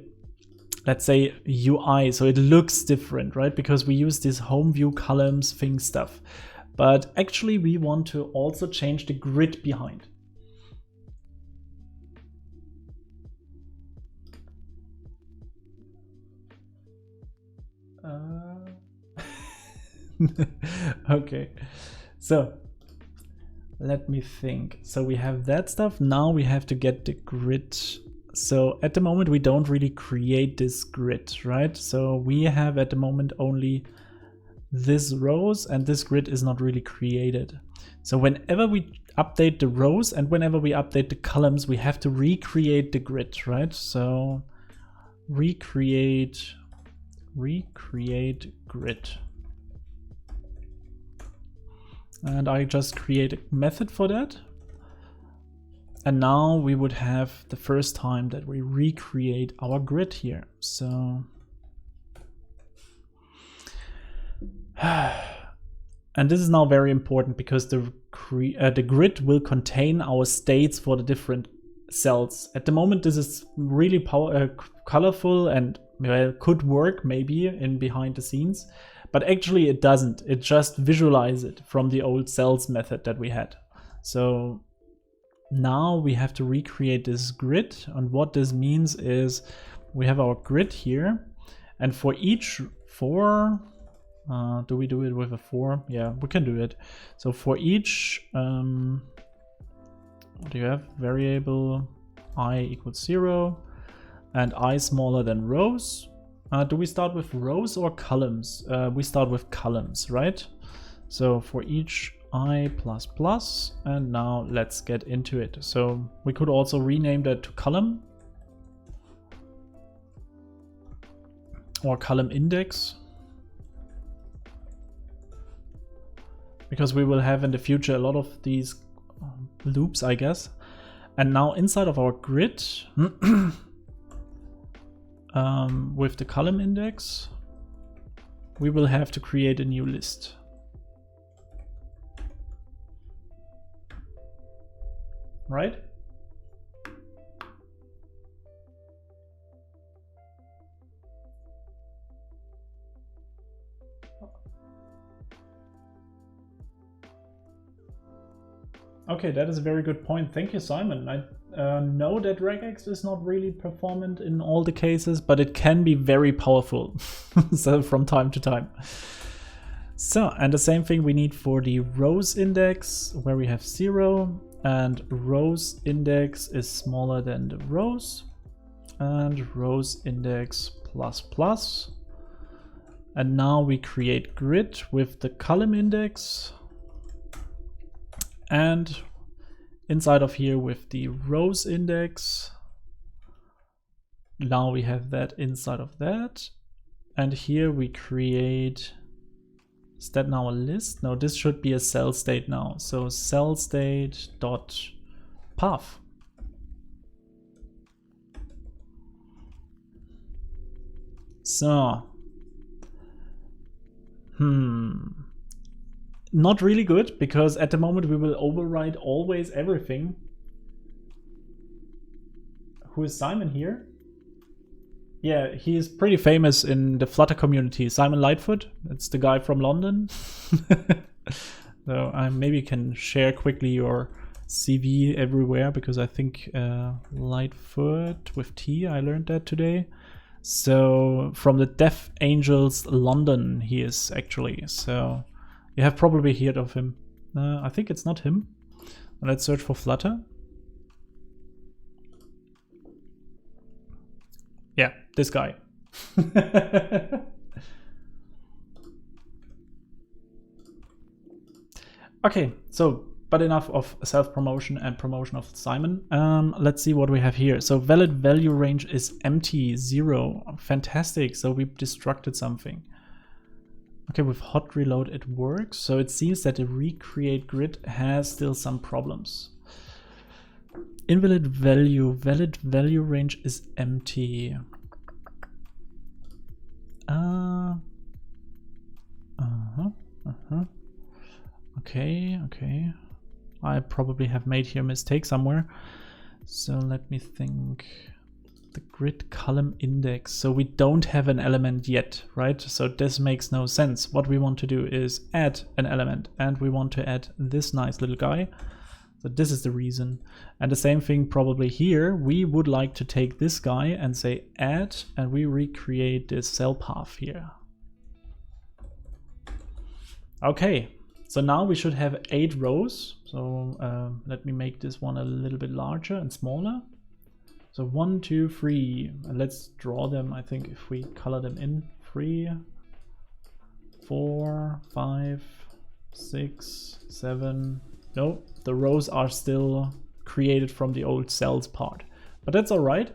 let's say, UI, so it looks different, right? Because we use this home view columns thing stuff. But actually we want to also change the grid behind. Okay, so let me think. So we have that stuff. Now we have to get the grid. So at the moment we don't really create this grid, right? So we have at the moment only this rows, and this grid is not really created. So whenever we update the rows and whenever we update the columns, we have to recreate the grid, right? So recreate grid. And I just create a method for that. And now we would have the first time that we recreate our grid here. So, and this is now very important because the grid will contain our states for the different cells. At the moment, this is really colorful and well, could work maybe in behind the scenes. But actually it doesn't. It just visualizes it from the old cells method that we had. So now we have to recreate this grid. And what this means is we have our grid here. And for each 4, do we do it with a 4? Yeah, we can do it. So for each, what do you have? Variable I equals 0 and I smaller than rows. Do we start with rows or columns? We start with columns, right? So for each I++, and now let's get into it. So we could also rename that to column or column index, because we will have in the future a lot of these loops, I guess. And now inside of our grid, with the column index, we will have to create a new list. Right? Okay, that is a very good point. Thank you, Simon. I know that regex is not really performant in all the cases, but it can be very powerful so from time to time. So, and the same thing we need for the rows index, where we have 0, and rows index is smaller than the rows, and rows index ++. And now we create grid with the column index, and inside of here with the rows index. Now we have that inside of that. And here we create, is that now a list? No, this should be a cell state now. So cell state dot path. So, not really good, because at the moment we will override always everything. who is Simon here? Yeah, he's pretty famous in the Flutter community. Simon Lightfoot, that's the guy from London. So I maybe can share quickly your CV everywhere, because I think Lightfoot with T, I learned that today. So from the Deaf Angels London he is actually. So you have probably heard of him. I think it's not him. Let's search for Flutter. Yeah, this guy. Okay, so but enough of self-promotion and promotion of Simon. Let's see what we have here. So valid value range is empty, 0. Fantastic, so we destructed something. Okay, with hot reload it works. So it seems that the recreate grid has still some problems. Invalid value, valid value range is empty. Okay, okay. I probably have made here a mistake somewhere. So let me think. The grid column index. So we don't have an element yet, right? So this makes no sense. What we want to do is add an element, and we want to add this nice little guy. So this is the reason. And the same thing probably here. We would like to take this guy and say add, and we recreate this cell path here. Okay, so now we should have 8 rows. So let me make this one a little bit larger and smaller. So 1, 2, 3, and let's draw them. I think if we color them in, 3, 4, 5, 6, 7. No, the rows are still created from the old cells part, but that's all right.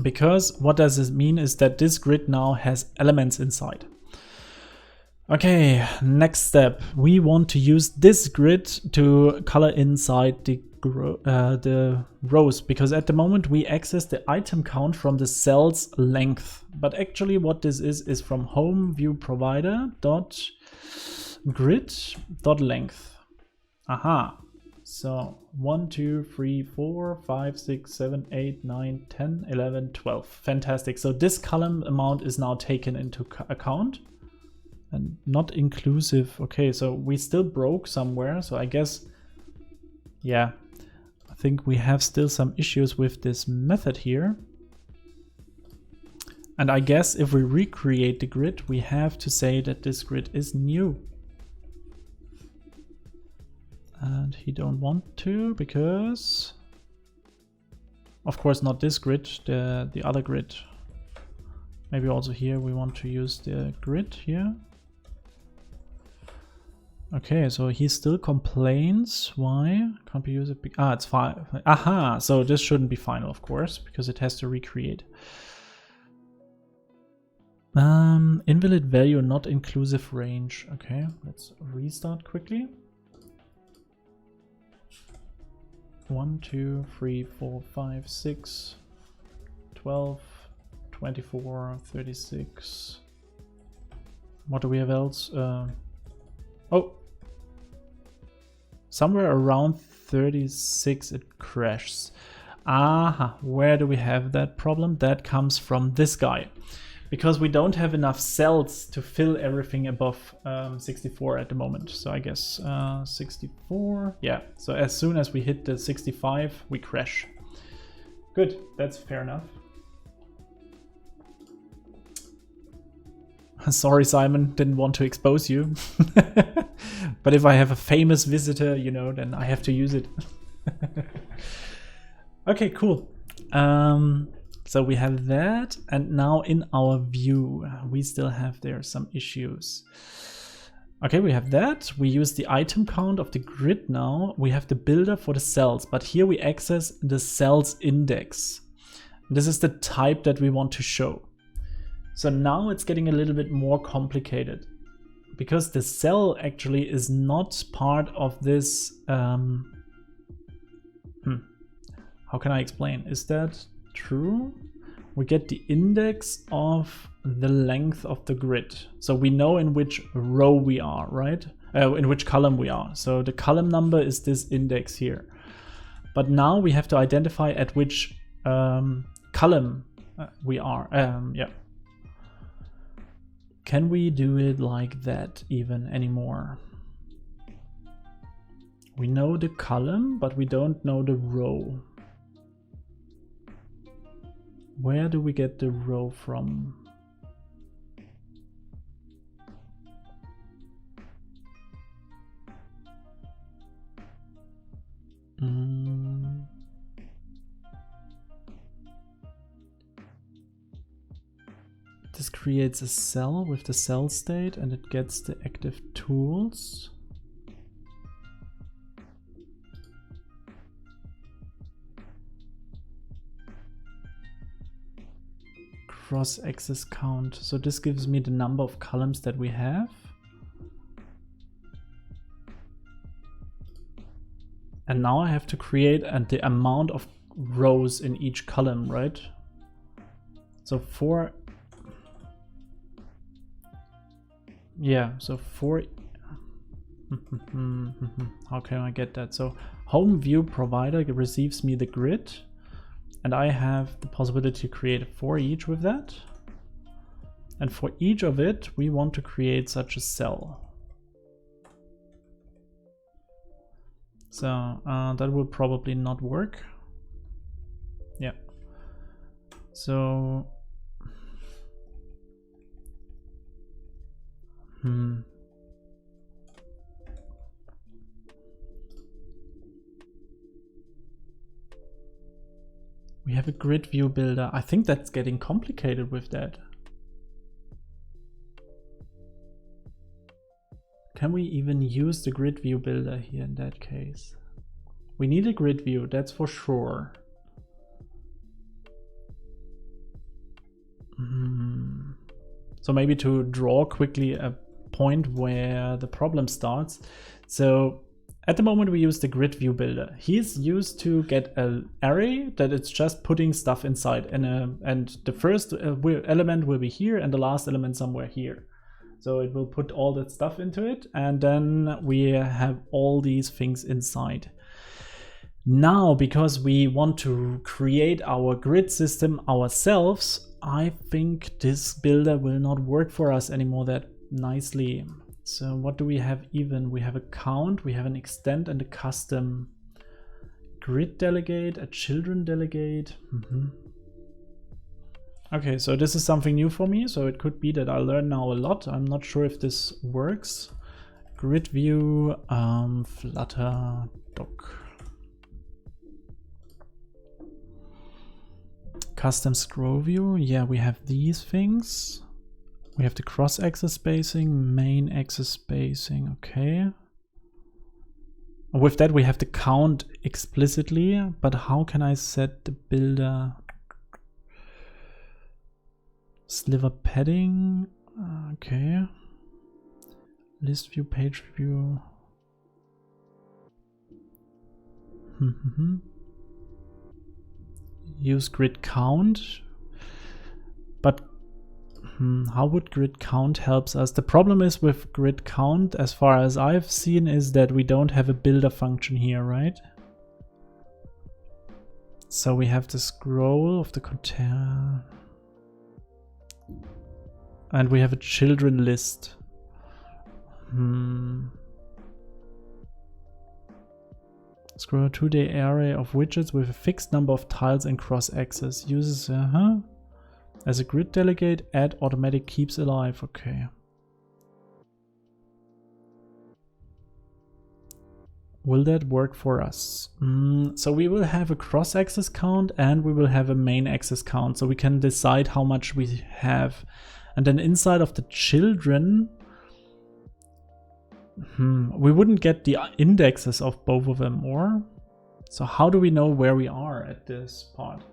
Because what does this mean is that this grid now has elements inside. Okay, next step. We want to use this grid to color inside the rows, because at the moment we access the item count from the cell's length. But actually what this is from home view provider dot grid dot length. Aha. So 1, 2, 3, 4, 5, 6, 7, 8, 9, 10, 11, 12. Fantastic. So this column amount is now taken into account. And not inclusive. Okay, so we still broke somewhere. So I guess, yeah, I think we have still some issues with this method here. And I guess if we recreate the grid, we have to say that this grid is new. And he don't want to, because, of course, not this grid, the other grid. Maybe also here we want to use the grid here. Okay, so he still complains. Why? Can't be used. Ah, it's fine. Aha, so this shouldn't be final, of course, because it has to recreate. Invalid value, not inclusive range. Okay, let's restart quickly. 1, 2, 3, 4, 5, 6, 12, 24, 36. What do we have else? Oh, somewhere around 36 it crashes. Aha, where do we have that problem? That comes from this guy. Because we don't have enough cells to fill everything above 64 at the moment. So I guess 64, yeah. So as soon as we hit the 65, we crash. Good, that's fair enough. Sorry, Simon, didn't want to expose you. But if I have a famous visitor, you know, then I have to use it. Okay, cool. So we have that, and now in our view, we still have there some issues. Okay, we have that. We use the item count of the grid now. We have the builder for the cells, but here we access the cells index. This is the type that we want to show. So now it's getting a little bit more complicated, because the cell actually is not part of this. How can I explain? Is that true? We get the index of the length of the grid. So we know in which row we are, right? In which column we are. So the column number is this index here. But now we have to identify at which column we are. Yeah. Can we do it like that even anymore? We know the column, but we don't know the row. Where do we get the row from? This creates a cell with the cell state and it gets the active tools. Cross-axis count. So this gives me the number of columns that we have. And now I have to create the amount of rows in each column, right? So for how can I get that? So home view provider receives me the grid and I have the possibility to create a for each with that. And for each of it, we want to create such a cell. So that will probably not work. Yeah. So we have a grid view builder. I think that's getting complicated with that. Can we even use the grid view builder here in that case? We need a grid view, that's for sure. So maybe to draw quickly a point where the problem starts. So at the moment we use the grid view builder. He's used to get an array that it's just putting stuff inside, and the first element will be here and the last element somewhere here. So it will put all that stuff into it, and then we have all these things inside. Now, because we want to create our grid system ourselves, I think this builder will not work for us anymore that nicely. So what do we have even? We have a count, we have an extend and a custom grid delegate, a children delegate. Okay, so this is something new for me, so it could be that I learn now a lot. I'm not sure if this works. Grid view, Flutter doc. Custom scroll view, yeah, we have these things. We have the cross-axis spacing, main axis spacing, okay. With that we have the count explicitly, but how can I set the builder? Sliver padding, okay. List view, page view. Use grid count, but how would grid count helps us? The problem is with grid count, as far as I've seen, is that we don't have a builder function here, right? So we have the scroll of the container. And we have a children list. Scroll to the array of widgets with a fixed number of tiles and cross-axis. Uses as a grid delegate, add automatic keeps alive. Okay. Will that work for us? So we will have a cross-axis count and we will have a main axis count, so we can decide how much we have. And then inside of the children, we wouldn't get the indexes of both of them, or? So how do we know where we are at this part?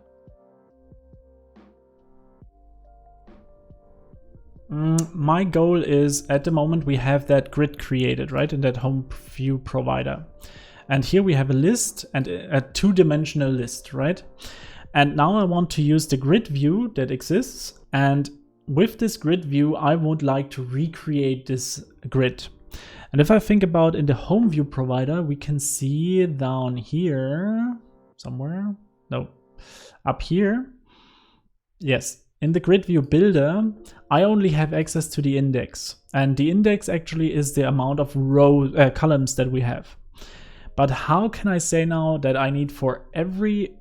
My goal is, at the moment we have that grid created, right, in that home view provider. And here we have a list, and a two-dimensional list, right? And now I want to use the grid view that exists, and with this grid view I would like to recreate this grid. And if I think about in the home view provider, we can see down here, somewhere. No, up here. Yes, in the grid view builder, I only have access to the index, and the index actually is the amount of columns that we have. But how can I say now that I need for every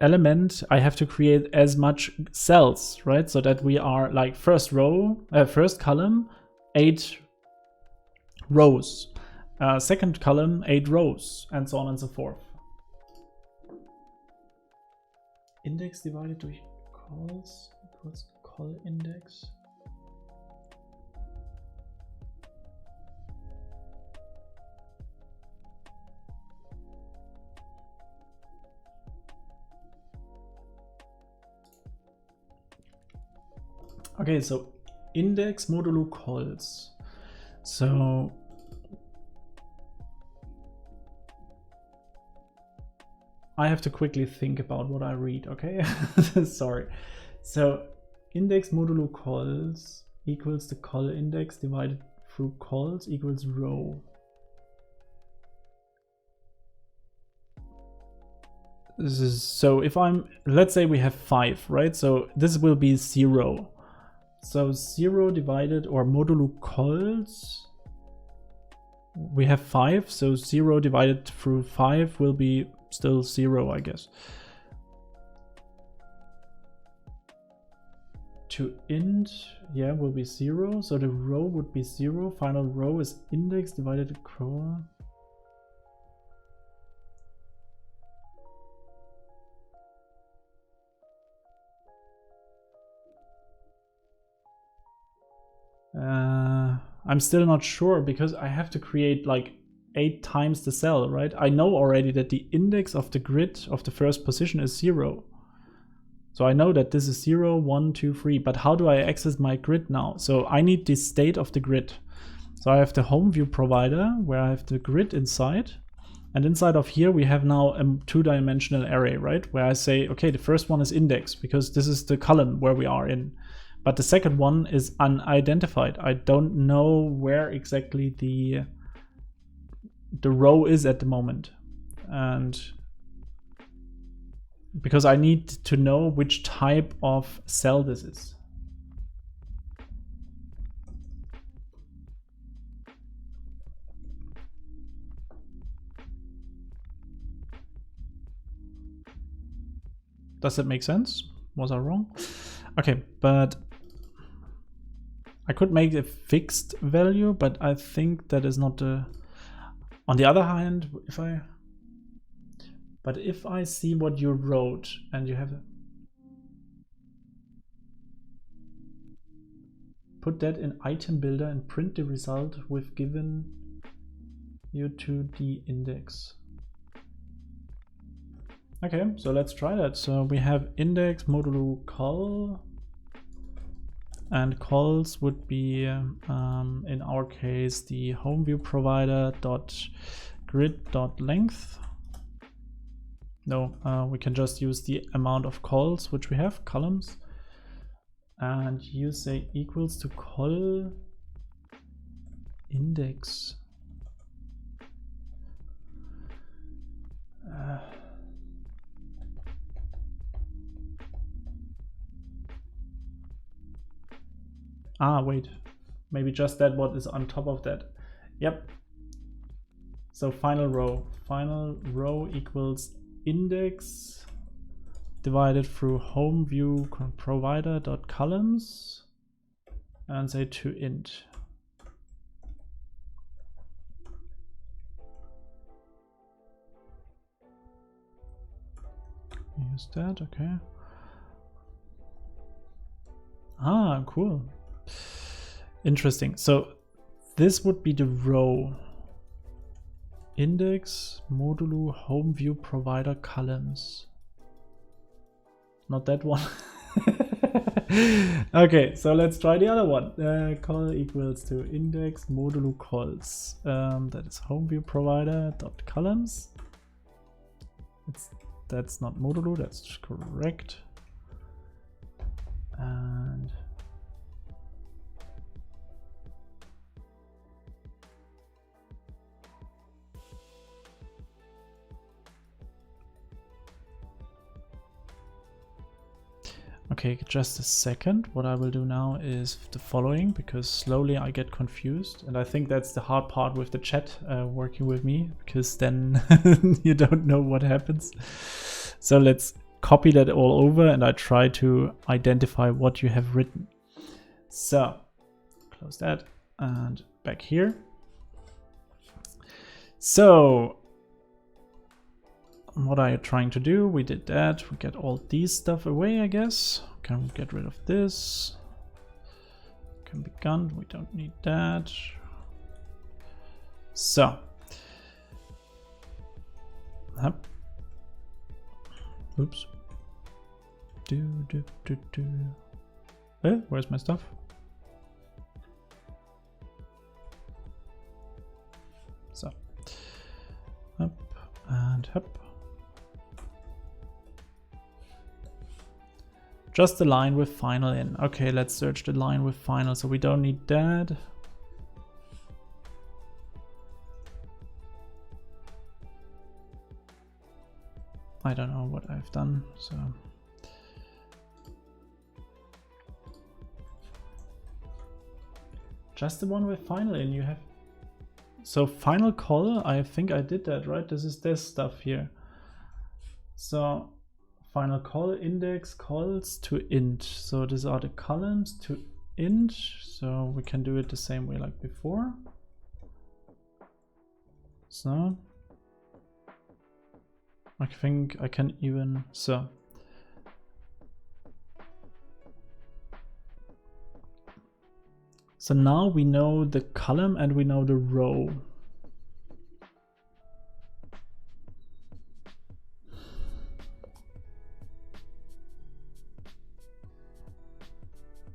element I have to create as much cells, right? So that we are like first column 8 rows, second column 8 rows, and so on and so forth. Index divided by calls equals call index. Okay, so index modulo calls. So I have to quickly think about what I read, okay? Sorry. So index modulo calls equals the call index divided through calls equals row. This is, so if let's say we have 5, right? So this will be 0. So 0 divided, or modulo calls, we have 5, so 0 divided through 5 will be still 0, I guess. To int, yeah, will be 0, so the row would be 0. Final row is index divided call. I'm still not sure, because I have to create like 8 times the cell, right? I know already that the index of the grid of the first position is 0. So I know that this is 0, 1, 2, 3, but how do I access my grid now? So I need the state of the grid. So I have the home view provider where I have the grid inside. And inside of here, we have now a 2-dimensional array, right? Where I say, okay, the first one is index because this is the column where we are in. But the second one is unidentified. I don't know where exactly the row is at the moment. And because I need to know which type of cell this is. Does that make sense? Was I wrong? Okay, but I could make a fixed value, but I think that is not the... On the other hand, if I see what you wrote and you have put that in item builder and print the result with given you to the index. Okay, so let's try that. So we have index modulo call, and calls would be in our case the home view provider dot grid dot length. No, we can just use the amount of calls which we have, columns, and you say equals to call index. Wait, maybe just that what is on top of that. Yep. So final row equals index divided through home view provider dot columns and say to int. Use that, okay. Cool. Interesting. So this would be the row. Index modulo home view provider columns. Not that one. Okay, so let's try the other one. Call equals to index modulo calls. That is home view provider dot columns. That's not modulo, that's correct. And Okay, just a second. What I will do now is the following, because slowly I get confused. And I think that's the hard part with the chat working with me, because then you don't know what happens. So let's copy that all over and I try to identify what you have written. So close that and back here. So what are you trying to do? We did that. We get all these stuff away, I guess. Can we get rid of this? Can be gunned. We don't need that. So. Oops. Where's my stuff? So. Up and up. Just the line with final in. Okay, let's search the line with final, so we don't need that. I don't know what I've done, so. Just the one with final in, you have. So final call, I think I did that, right? This is this stuff here. So final call index calls to int. So these are the columns to int. So we can do it the same way like before. So I think I can even, so. So now we know the column and we know the row.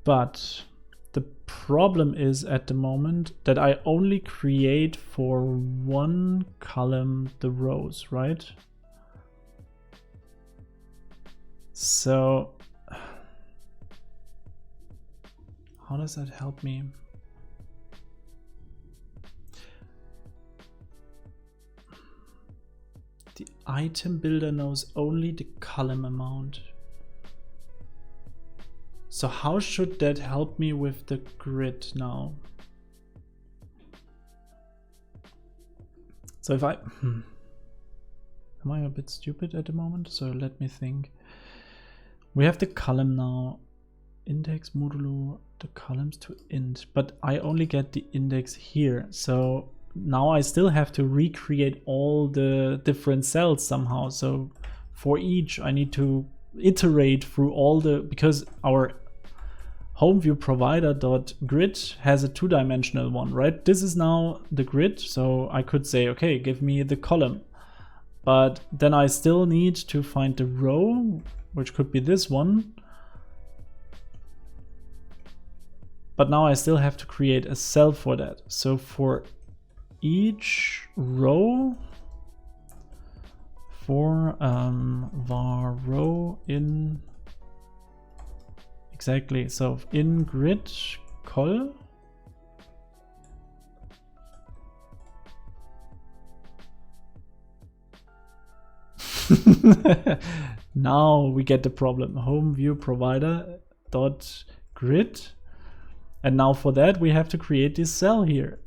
But the problem is at the moment that I only create for one column the rows, right? So how does that help me? The item builder knows only the column amount. So how should that help me with the grid now? So if am I a bit stupid at the moment? So let me think. We have the column now, index modulo the columns to int, but I only get the index here. So now I still have to recreate all the different cells somehow. So for each I need to iterate through all the, because our home view provider.grid has a two-dimensional one, right? This is now the grid, so I could say, okay, give me the column. But then I still need to find the row, which could be this one. But now I still have to create a cell for that. So for each row, for var row in, exactly, so in grid col, now we get the problem. Home view provider dot grid, and now for that we have to create this cell here.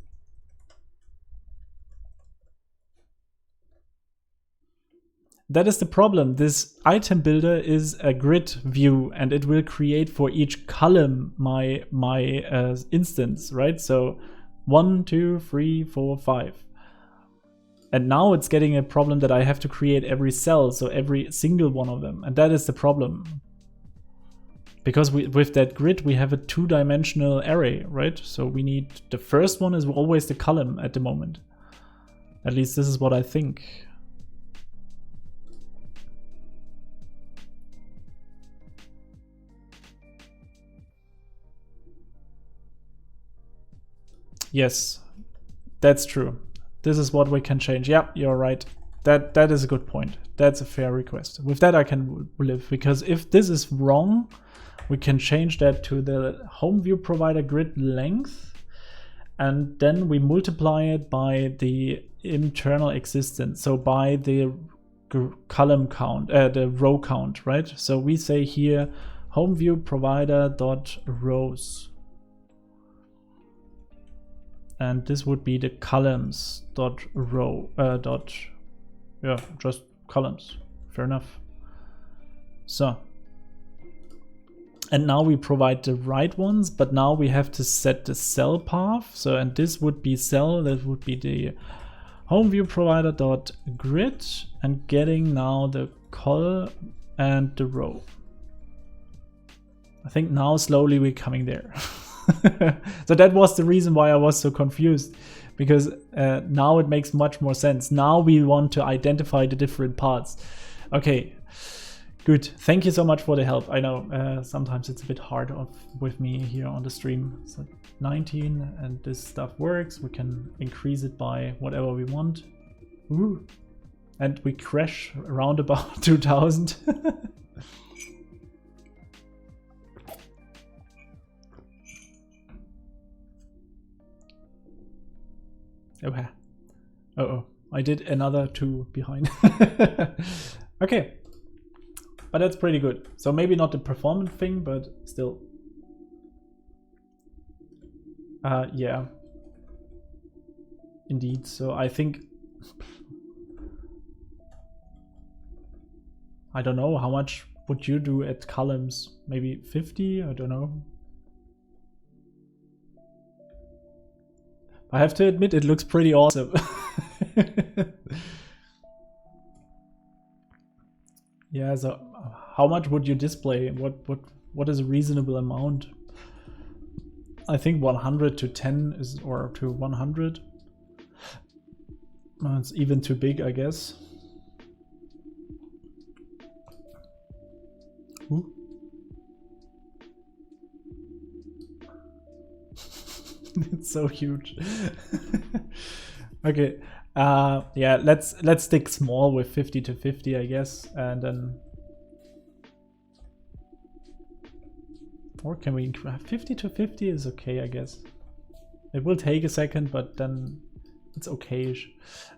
That is the problem. This item builder is a grid view and it will create for each column my instance, right? So 1, 2, 3, 4, 5. And now it's getting a problem that I have to create every cell, so every single one of them. And that is the problem. Because with that grid, we have a two-dimensional array, right? So we need, the first one is always the column at the moment. At least this is what I think. Yes, that's true. This is what we can change. Yeah, you're right. That is a good point. That's a fair request. With that I can live, because if this is wrong, we can change that to the home view provider grid length, and then we multiply it by the internal existence, so by the column count, the row count, right? So we say here home view provider dot rows. And this would be the columns dot row just columns. Fair enough. So, and now we provide the right ones, but now we have to set the cell path. So, and this would be cell, that would be the home view provider dot grid, and getting now the col and the row. I think now slowly we're coming there. So that was the reason why I was so confused, because now it makes much more sense. Now we want to identify the different parts. Okay, good. Thank you so much for the help. I know sometimes it's a bit hard with me here on the stream. So 19, and this stuff works. We can increase it by whatever we want. Ooh. And we crash around about 2000. Okay. Uh-oh. I did another 2 behind. Okay. But that's pretty good. So maybe not the performance thing, but still. Yeah. Indeed. So I think... I don't know, how much would you do at columns? Maybe 50? I don't know. I have to admit, it looks pretty awesome. Yeah, so how much would you display? What is a reasonable amount? I think 100 to 10 is, or to 100. It's even too big, I guess. Ooh. It's so huge. Okay. Yeah, let's stick small with 50 to 50, I guess, and then, or can we 50 to 50 is okay, I guess. It will take a second, but then it's okay-ish.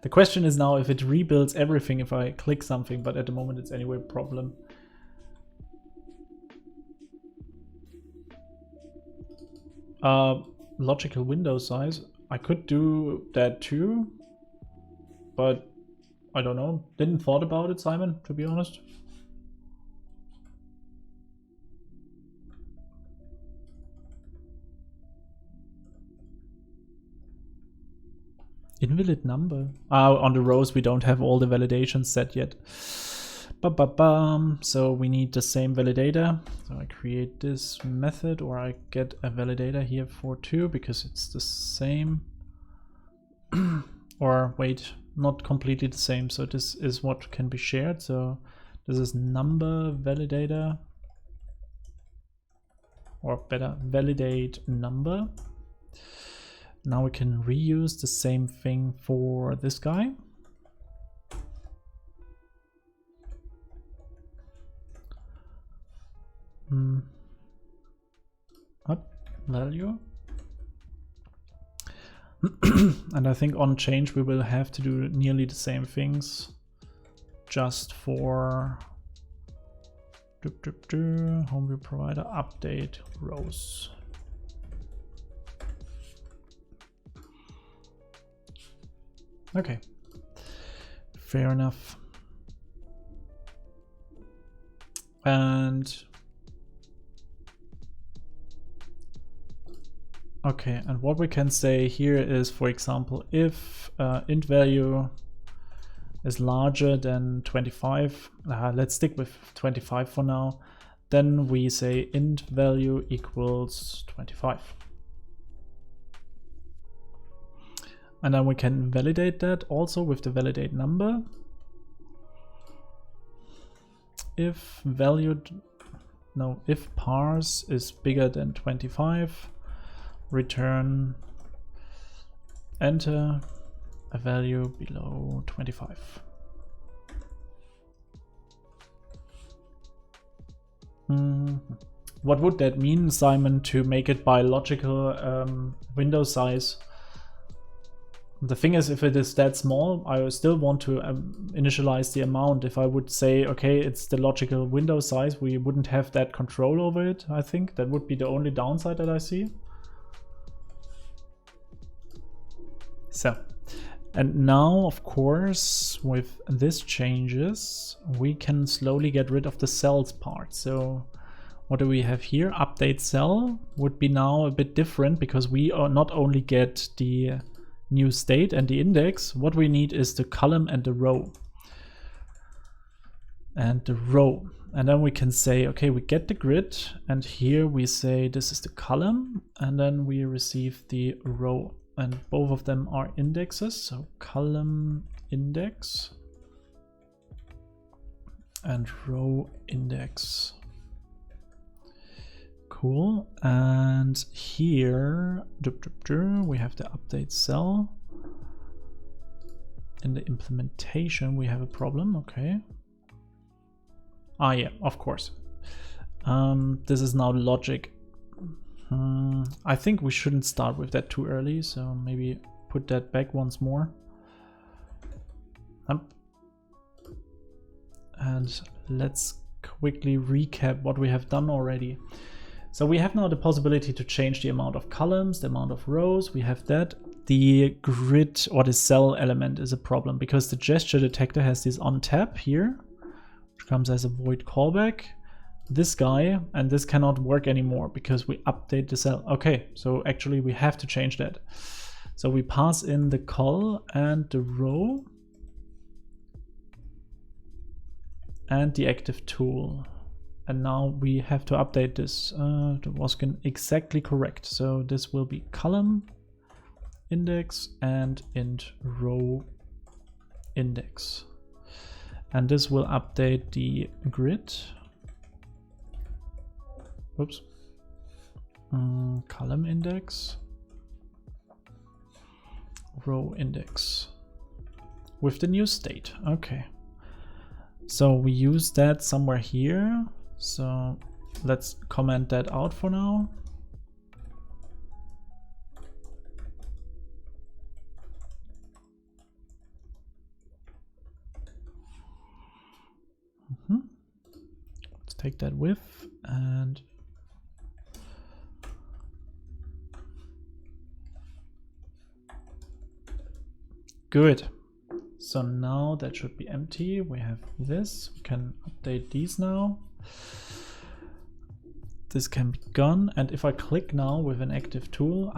The question is now if it rebuilds everything if I click something, but at the moment it's anyway a problem. Logical window size. I could do that too, but I don't know. Didn't thought about it, Simon, to be honest. Invalid number. On the rows we don't have all the validations set yet. So we need the same validator. So I create this method, or I get a validator here for 2 because it's the same. Or wait, not completely the same. So this is what can be shared. So this is number validator, or better, validate number. Now we can reuse the same thing for this guy. What value? And I think on change we will have to do nearly the same things, just for home view provider update rows. Okay, fair enough. And okay, and what we can say here is, for example, if int value is larger than 25, let's stick with 25 for now, then we say int value equals 25. And then we can validate that also with the validate number. If if parse is bigger than 25, return enter a value below 25. What would that mean, Simon, to make it by logical window size? The thing is, if it is that small, I still want to initialize the amount. If I would say, okay, it's the logical window size, we wouldn't have that control over it, I think. That would be the only downside that I see. So, and now, of course, with this changes, we can slowly get rid of the cells part. So what do we have here? Update cell would be now a bit different because we not only get the new state and the index, what we need is the column and the row. And the row. And then we can say, okay, we get the grid, and here we say this is the column, and then we receive the row. And both of them are indexes, so column index and row index. Cool. And here we have the update cell. In the implementation we have a problem. Okay. Ah, yeah, of course. This is now logic. I think we shouldn't start with that too early, so maybe put that back once more. And let's quickly recap what we have done already. So we have now the possibility to change the amount of columns, the amount of rows, we have that. The grid or the cell element is a problem because the gesture detector has this on tap here, which comes as a void callback. This guy, and this cannot work anymore because we update the cell. Okay, so actually we have to change that. So we pass in the col and the row and the active tool. And now we have to update this. That was exactly correct. So this will be column index and int row index. And this will update the grid. Oops. Column index, row index with the new state. Okay. So we use that somewhere here. So let's comment that out for now. Let's take that with and good. So now that should be empty. We have this. We can update these now. This can be gone. And if I click now with an active tool,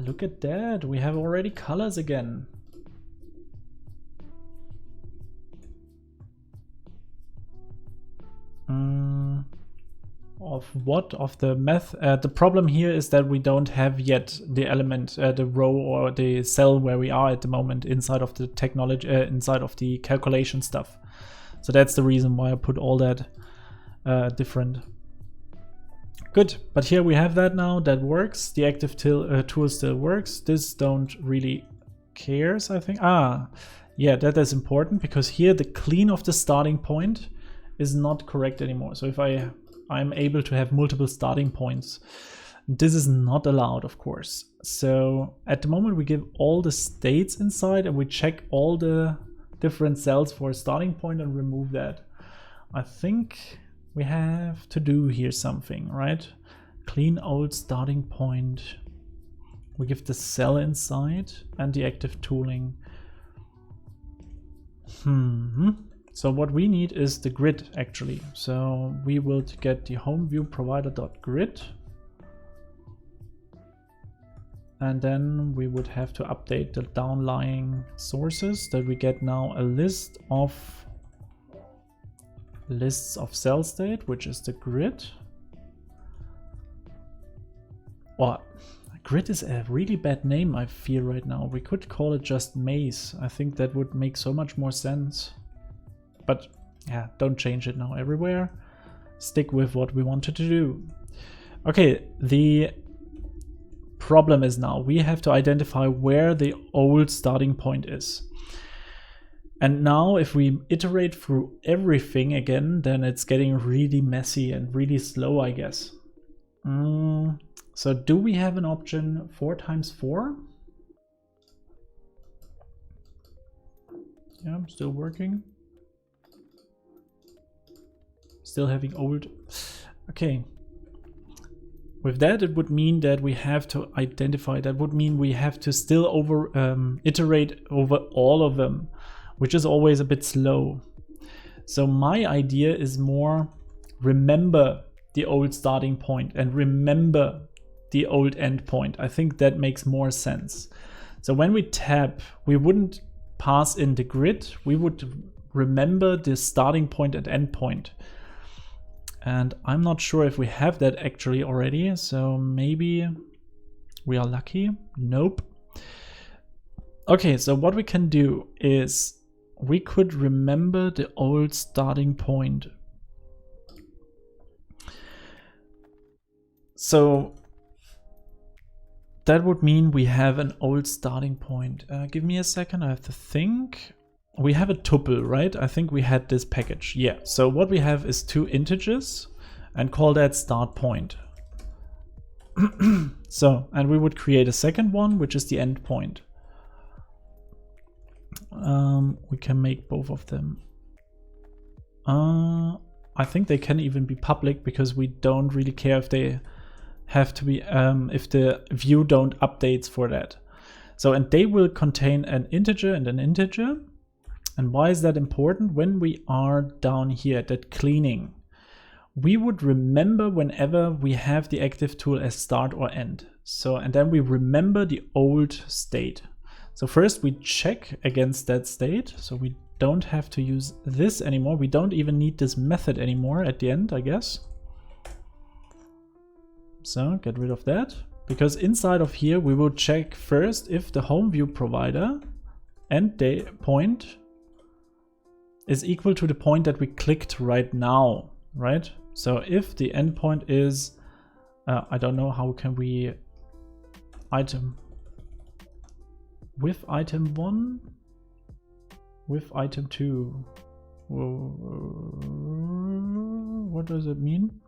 look at that. We have already colors again. Of what? Of the math? The problem here is that we don't have yet the element, the row or the cell where we are at the moment inside of the technology, inside of the calculation stuff. So that's the reason why I put all that different. Good, but here we have that now. That works. The active tool still works. This don't really cares, I think. Yeah, that is important because here the clean of the starting point is not correct anymore. So if I'm able to have multiple starting points. This is not allowed, of course. So at the moment we give all the states inside and we check all the different cells for a starting point and remove that. I think we have to do here something, right? Clean old starting point. We give the cell inside and the active tooling. So what we need is the grid actually. So we will get the home view provider.grid. And then we would have to update the downlying sources that we get now a list of lists of cell state, which is the grid. Or grid is a really bad name, I feel right now. We could call it just maze. I think that would make so much more sense. But yeah, don't change it now everywhere. Stick with what we wanted to do. Okay, the problem is now we have to identify where the old starting point is. And now if we iterate through everything again, then it's getting really messy and really slow, I guess. So do we have an option 4 times 4? Yeah, I'm still working. Still having old. Okay. With that, it would mean that we have to identify. That would mean we have to still iterate over all of them, which is always a bit slow. So my idea is more remember the old starting point and remember the old end point. I think that makes more sense. So when we tap, we wouldn't pass in the grid. We would remember the starting point and end point. And I'm not sure if we have that actually already. So maybe we are lucky. Nope. Okay, so what we can do is we could remember the old starting point. So that would mean we have an old starting point. Give me a second, I have to think. We have a tuple, right? I think we had this package. Yeah, so what we have is 2 integers and call that start point. So, and we would create a second one, which is the end point. We can make both of them. I think they can even be public because we don't really care if they have to be, if the view don't updates for that. So, and they will contain an integer and an integer. And why is that important? When we are down here at that cleaning, we would remember whenever we have the active tool as start or end. So, and then we remember the old state. So first we check against that state. So we don't have to use this anymore. We don't even need this method anymore at the end, I guess. So get rid of that, because inside of here we will check first if the home view provider end date point is equal to the point that we clicked right now, right? So if the endpoint is, I don't know, how can we item with item 1, with item 2. What does it mean?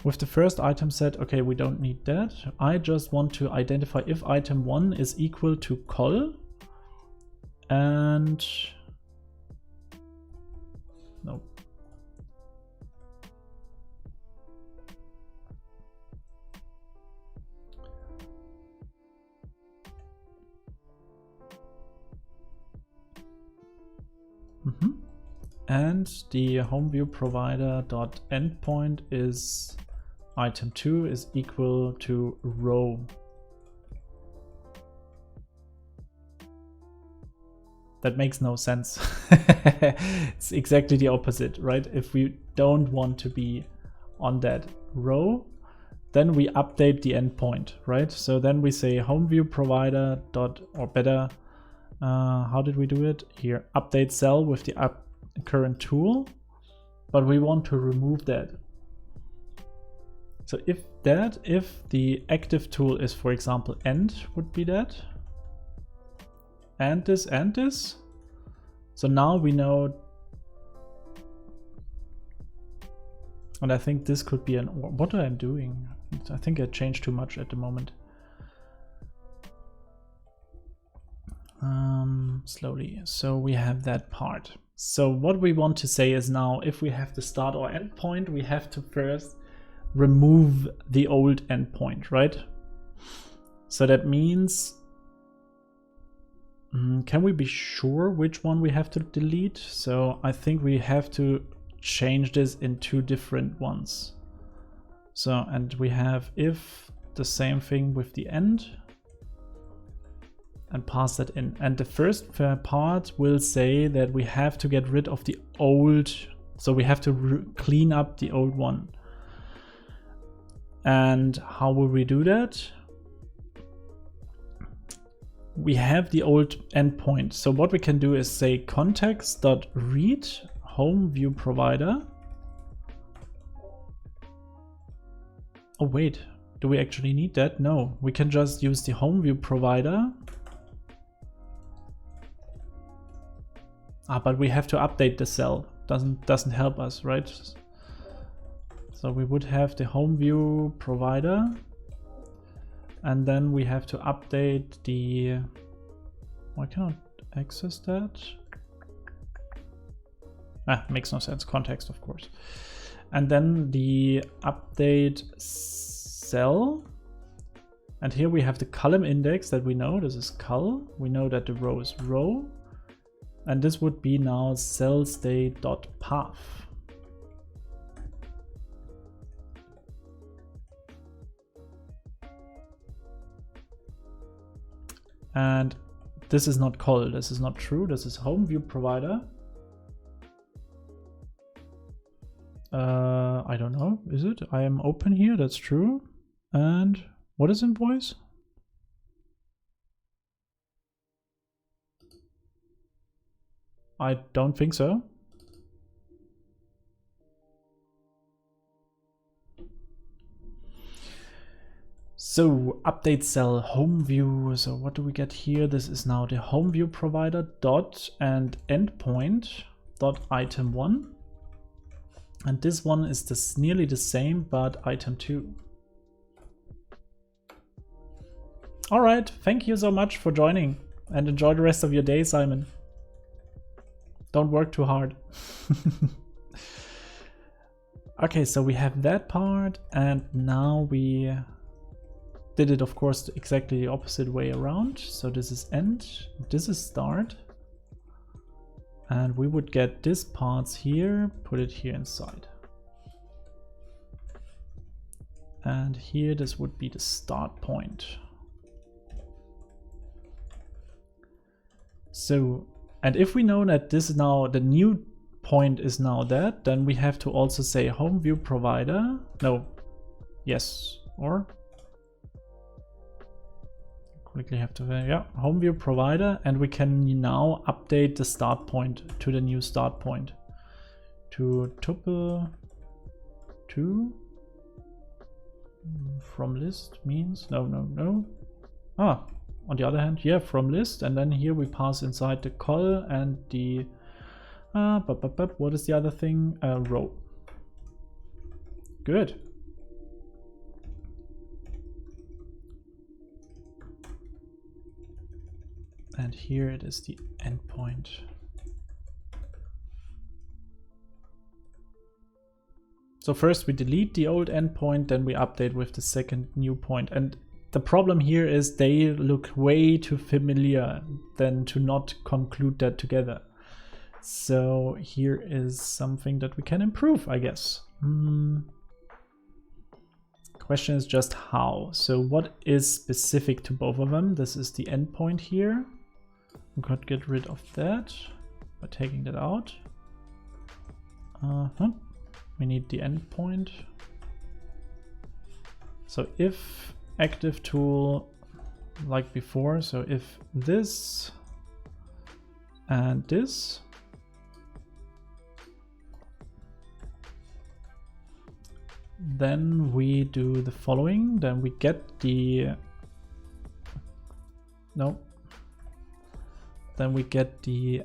With the first item set, okay, we don't need that. I just want to identify if item 1 is equal to col, and no. And the home view provider dot endpoint is item 2 is equal to row. That makes no sense. It's exactly the opposite, right? If we don't want to be on that row, then we update the endpoint, right? So then we say home view provider dot, or better, how did we do it? Here, update cell with the current tool, but we want to remove that. So if the active tool is, for example, end would be that. And this. So now we know, and I think this could be an, what am I doing? I think I changed too much at the moment. Slowly. So we have that part. So what we want to say is now, if we have the start or end point, we have to first remove the old endpoint, right? So that means, can we be sure which one we have to delete? So I think we have to change this in 2 different ones. So, and we have if the same thing with the end, and pass that in. And the first part will say that we have to get rid of the old, so we have to clean up the old one. And how will we do that? We have the old endpoint. So what we can do is say context.read home view provider. Oh wait, do we actually need that? No, we can just use the home view provider. But we have to update the cell. Doesn't help us, right? So we would have the home view provider, and then we have to update the, I cannot access that. Makes no sense. Context, of course. And then the update cell. And here we have the column index that we know. This is col. We know that the row is row. And this would be now cell state.path. And this is not col. This is not true. This is home view provider. I don't know. Is it? I am open here. That's true. And what is invoice? I don't think so. So update cell home view. So what do we get here? This is now the home view provider dot and endpoint dot item 1. And this one is this nearly the same, but item 2. All right. Thank you so much for joining and enjoy the rest of your day, Simon. Don't work too hard. Okay, so we have that part, and now we did it, of course, exactly the opposite way around. So this is end, this is start. And we would get this parts here, put it here inside. And here, this would be the start point. So, and if we know that this is now, the new point is now that, then we have to also say home view provider. No, yes, or quickly have to, yeah, home view provider, and we can now update the start point to the new start point to tuple 2 from list means no. On the other hand, yeah, from list, and then here we pass inside the col and the what is the other thing? Row. Good. And here it is the endpoint. So first we delete the old endpoint, then we update with the second new point. And the problem here is they look way too familiar than to not conclude that together. So here is something that we can improve, I guess. Question is just how. So what is specific to both of them? This is the endpoint here. We could get rid of that by taking that out. We need the endpoint. So if active tool like before, so if this and this, then we do the following, then we get the, then we get the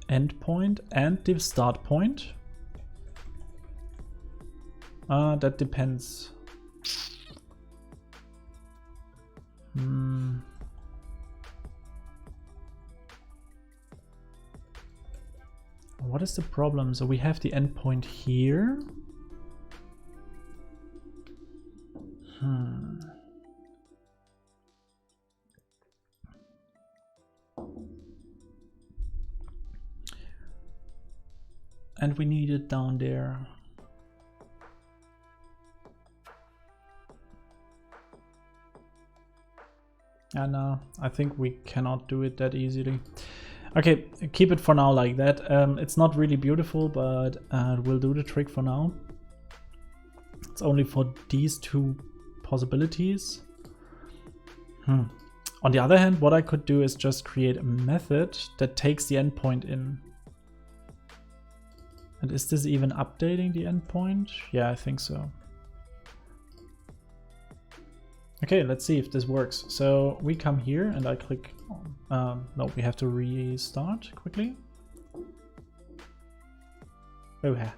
endpoint and the start point. That depends. What is the problem? So we have the endpoint here. And we need it down there. And I think we cannot do it that easily. Okay, keep it for now like that. It's not really beautiful, but we'll do the trick for now. It's only for these two possibilities. On the other hand, what I could do is just create a method that takes the endpoint in. And is this even updating the endpoint? Yeah, I think so. Okay, let's see if this works. So we come here and I click on, no, we have to restart quickly. Oh yeah.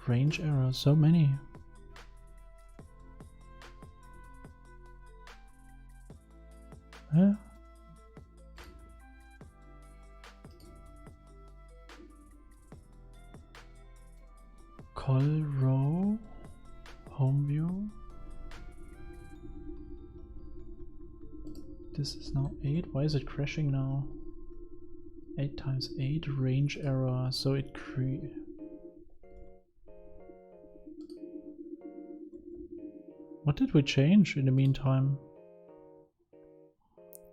Range errors, so many. col row, home view. This is now 8. Why is it crashing now? 8 times 8 range error. So it what did we change in the meantime?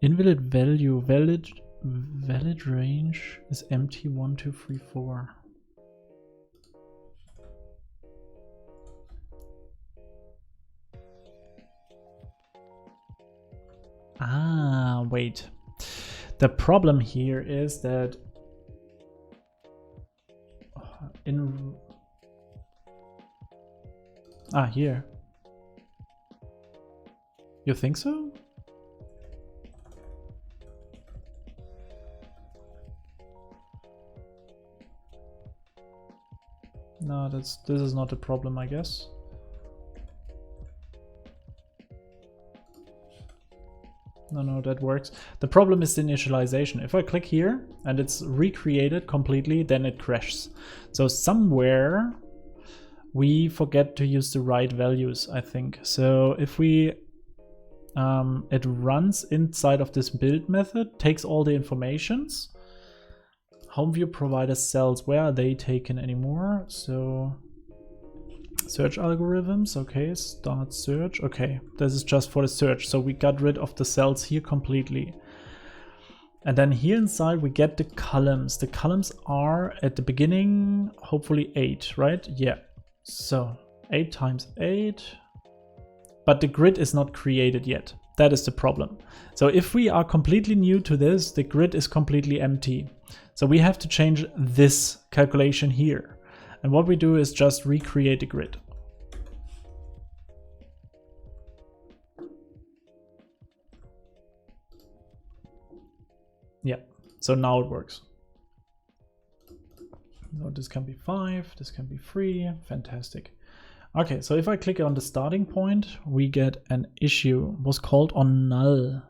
Invalid value. Valid range is empty 1, 2, 3, 4. Ah, wait. The problem here is that here. You think so? No, this is not a problem, I guess. No, that works. The problem is the initialization. If I click here and it's recreated completely, then it crashes. So somewhere we forget to use the right values, I think. So if we, it runs inside of this build method, takes all the informations. Home view provider cells, where are they taken anymore? So search algorithms, okay, start search, okay, this is just for the search, so we got rid of the cells here completely. And then here inside we get the columns. The columns are at the beginning, hopefully 8, right? Yeah, so 8 times 8, but the grid is not created yet. That is the problem. So if we are completely new to this, the grid is completely empty. So we have to change this calculation here. And what we do is just recreate the grid. Yeah, so now it works. So this can be 5, this can be 3, fantastic. Okay, so if I click on the starting point, we get an issue, was called on null.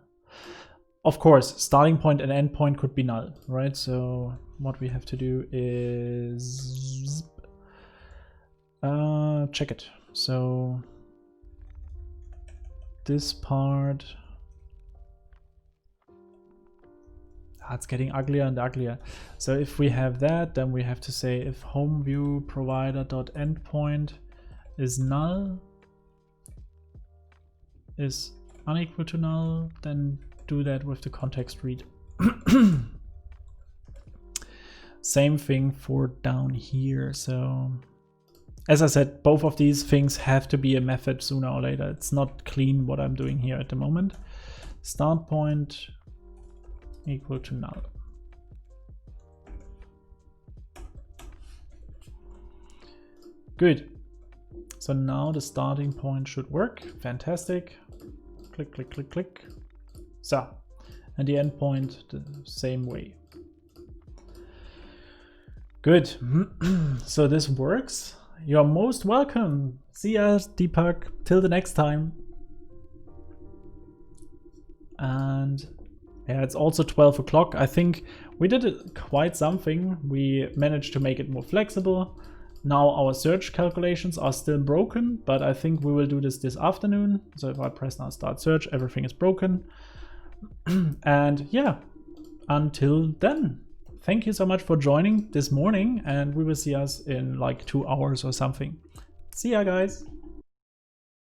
Of course, starting point and end point could be null, right? So what we have to do is check it. So this part, it's getting uglier and uglier. So if we have that, then we have to say if home view provider.endpoint is null, is unequal to null, then do that with the context read. Same thing for down here. So as I said, both of these things have to be a method sooner or later. It's not clean what I'm doing here at the moment. Start point equal to null. Good. So now the starting point should work. Fantastic. Click, click, click, click. So, and the endpoint the same way. Good. So this works. You're most welcome. See ya, Deepak. Till the next time. And yeah, it's also 12 o'clock. I think we did quite something. We managed to make it more flexible. Now our search calculations are still broken, but I think we will do this afternoon. So if I press now start search, everything is broken. And yeah, until then, thank you so much for joining this morning, and we will see us in like 2 hours or something. See ya, guys.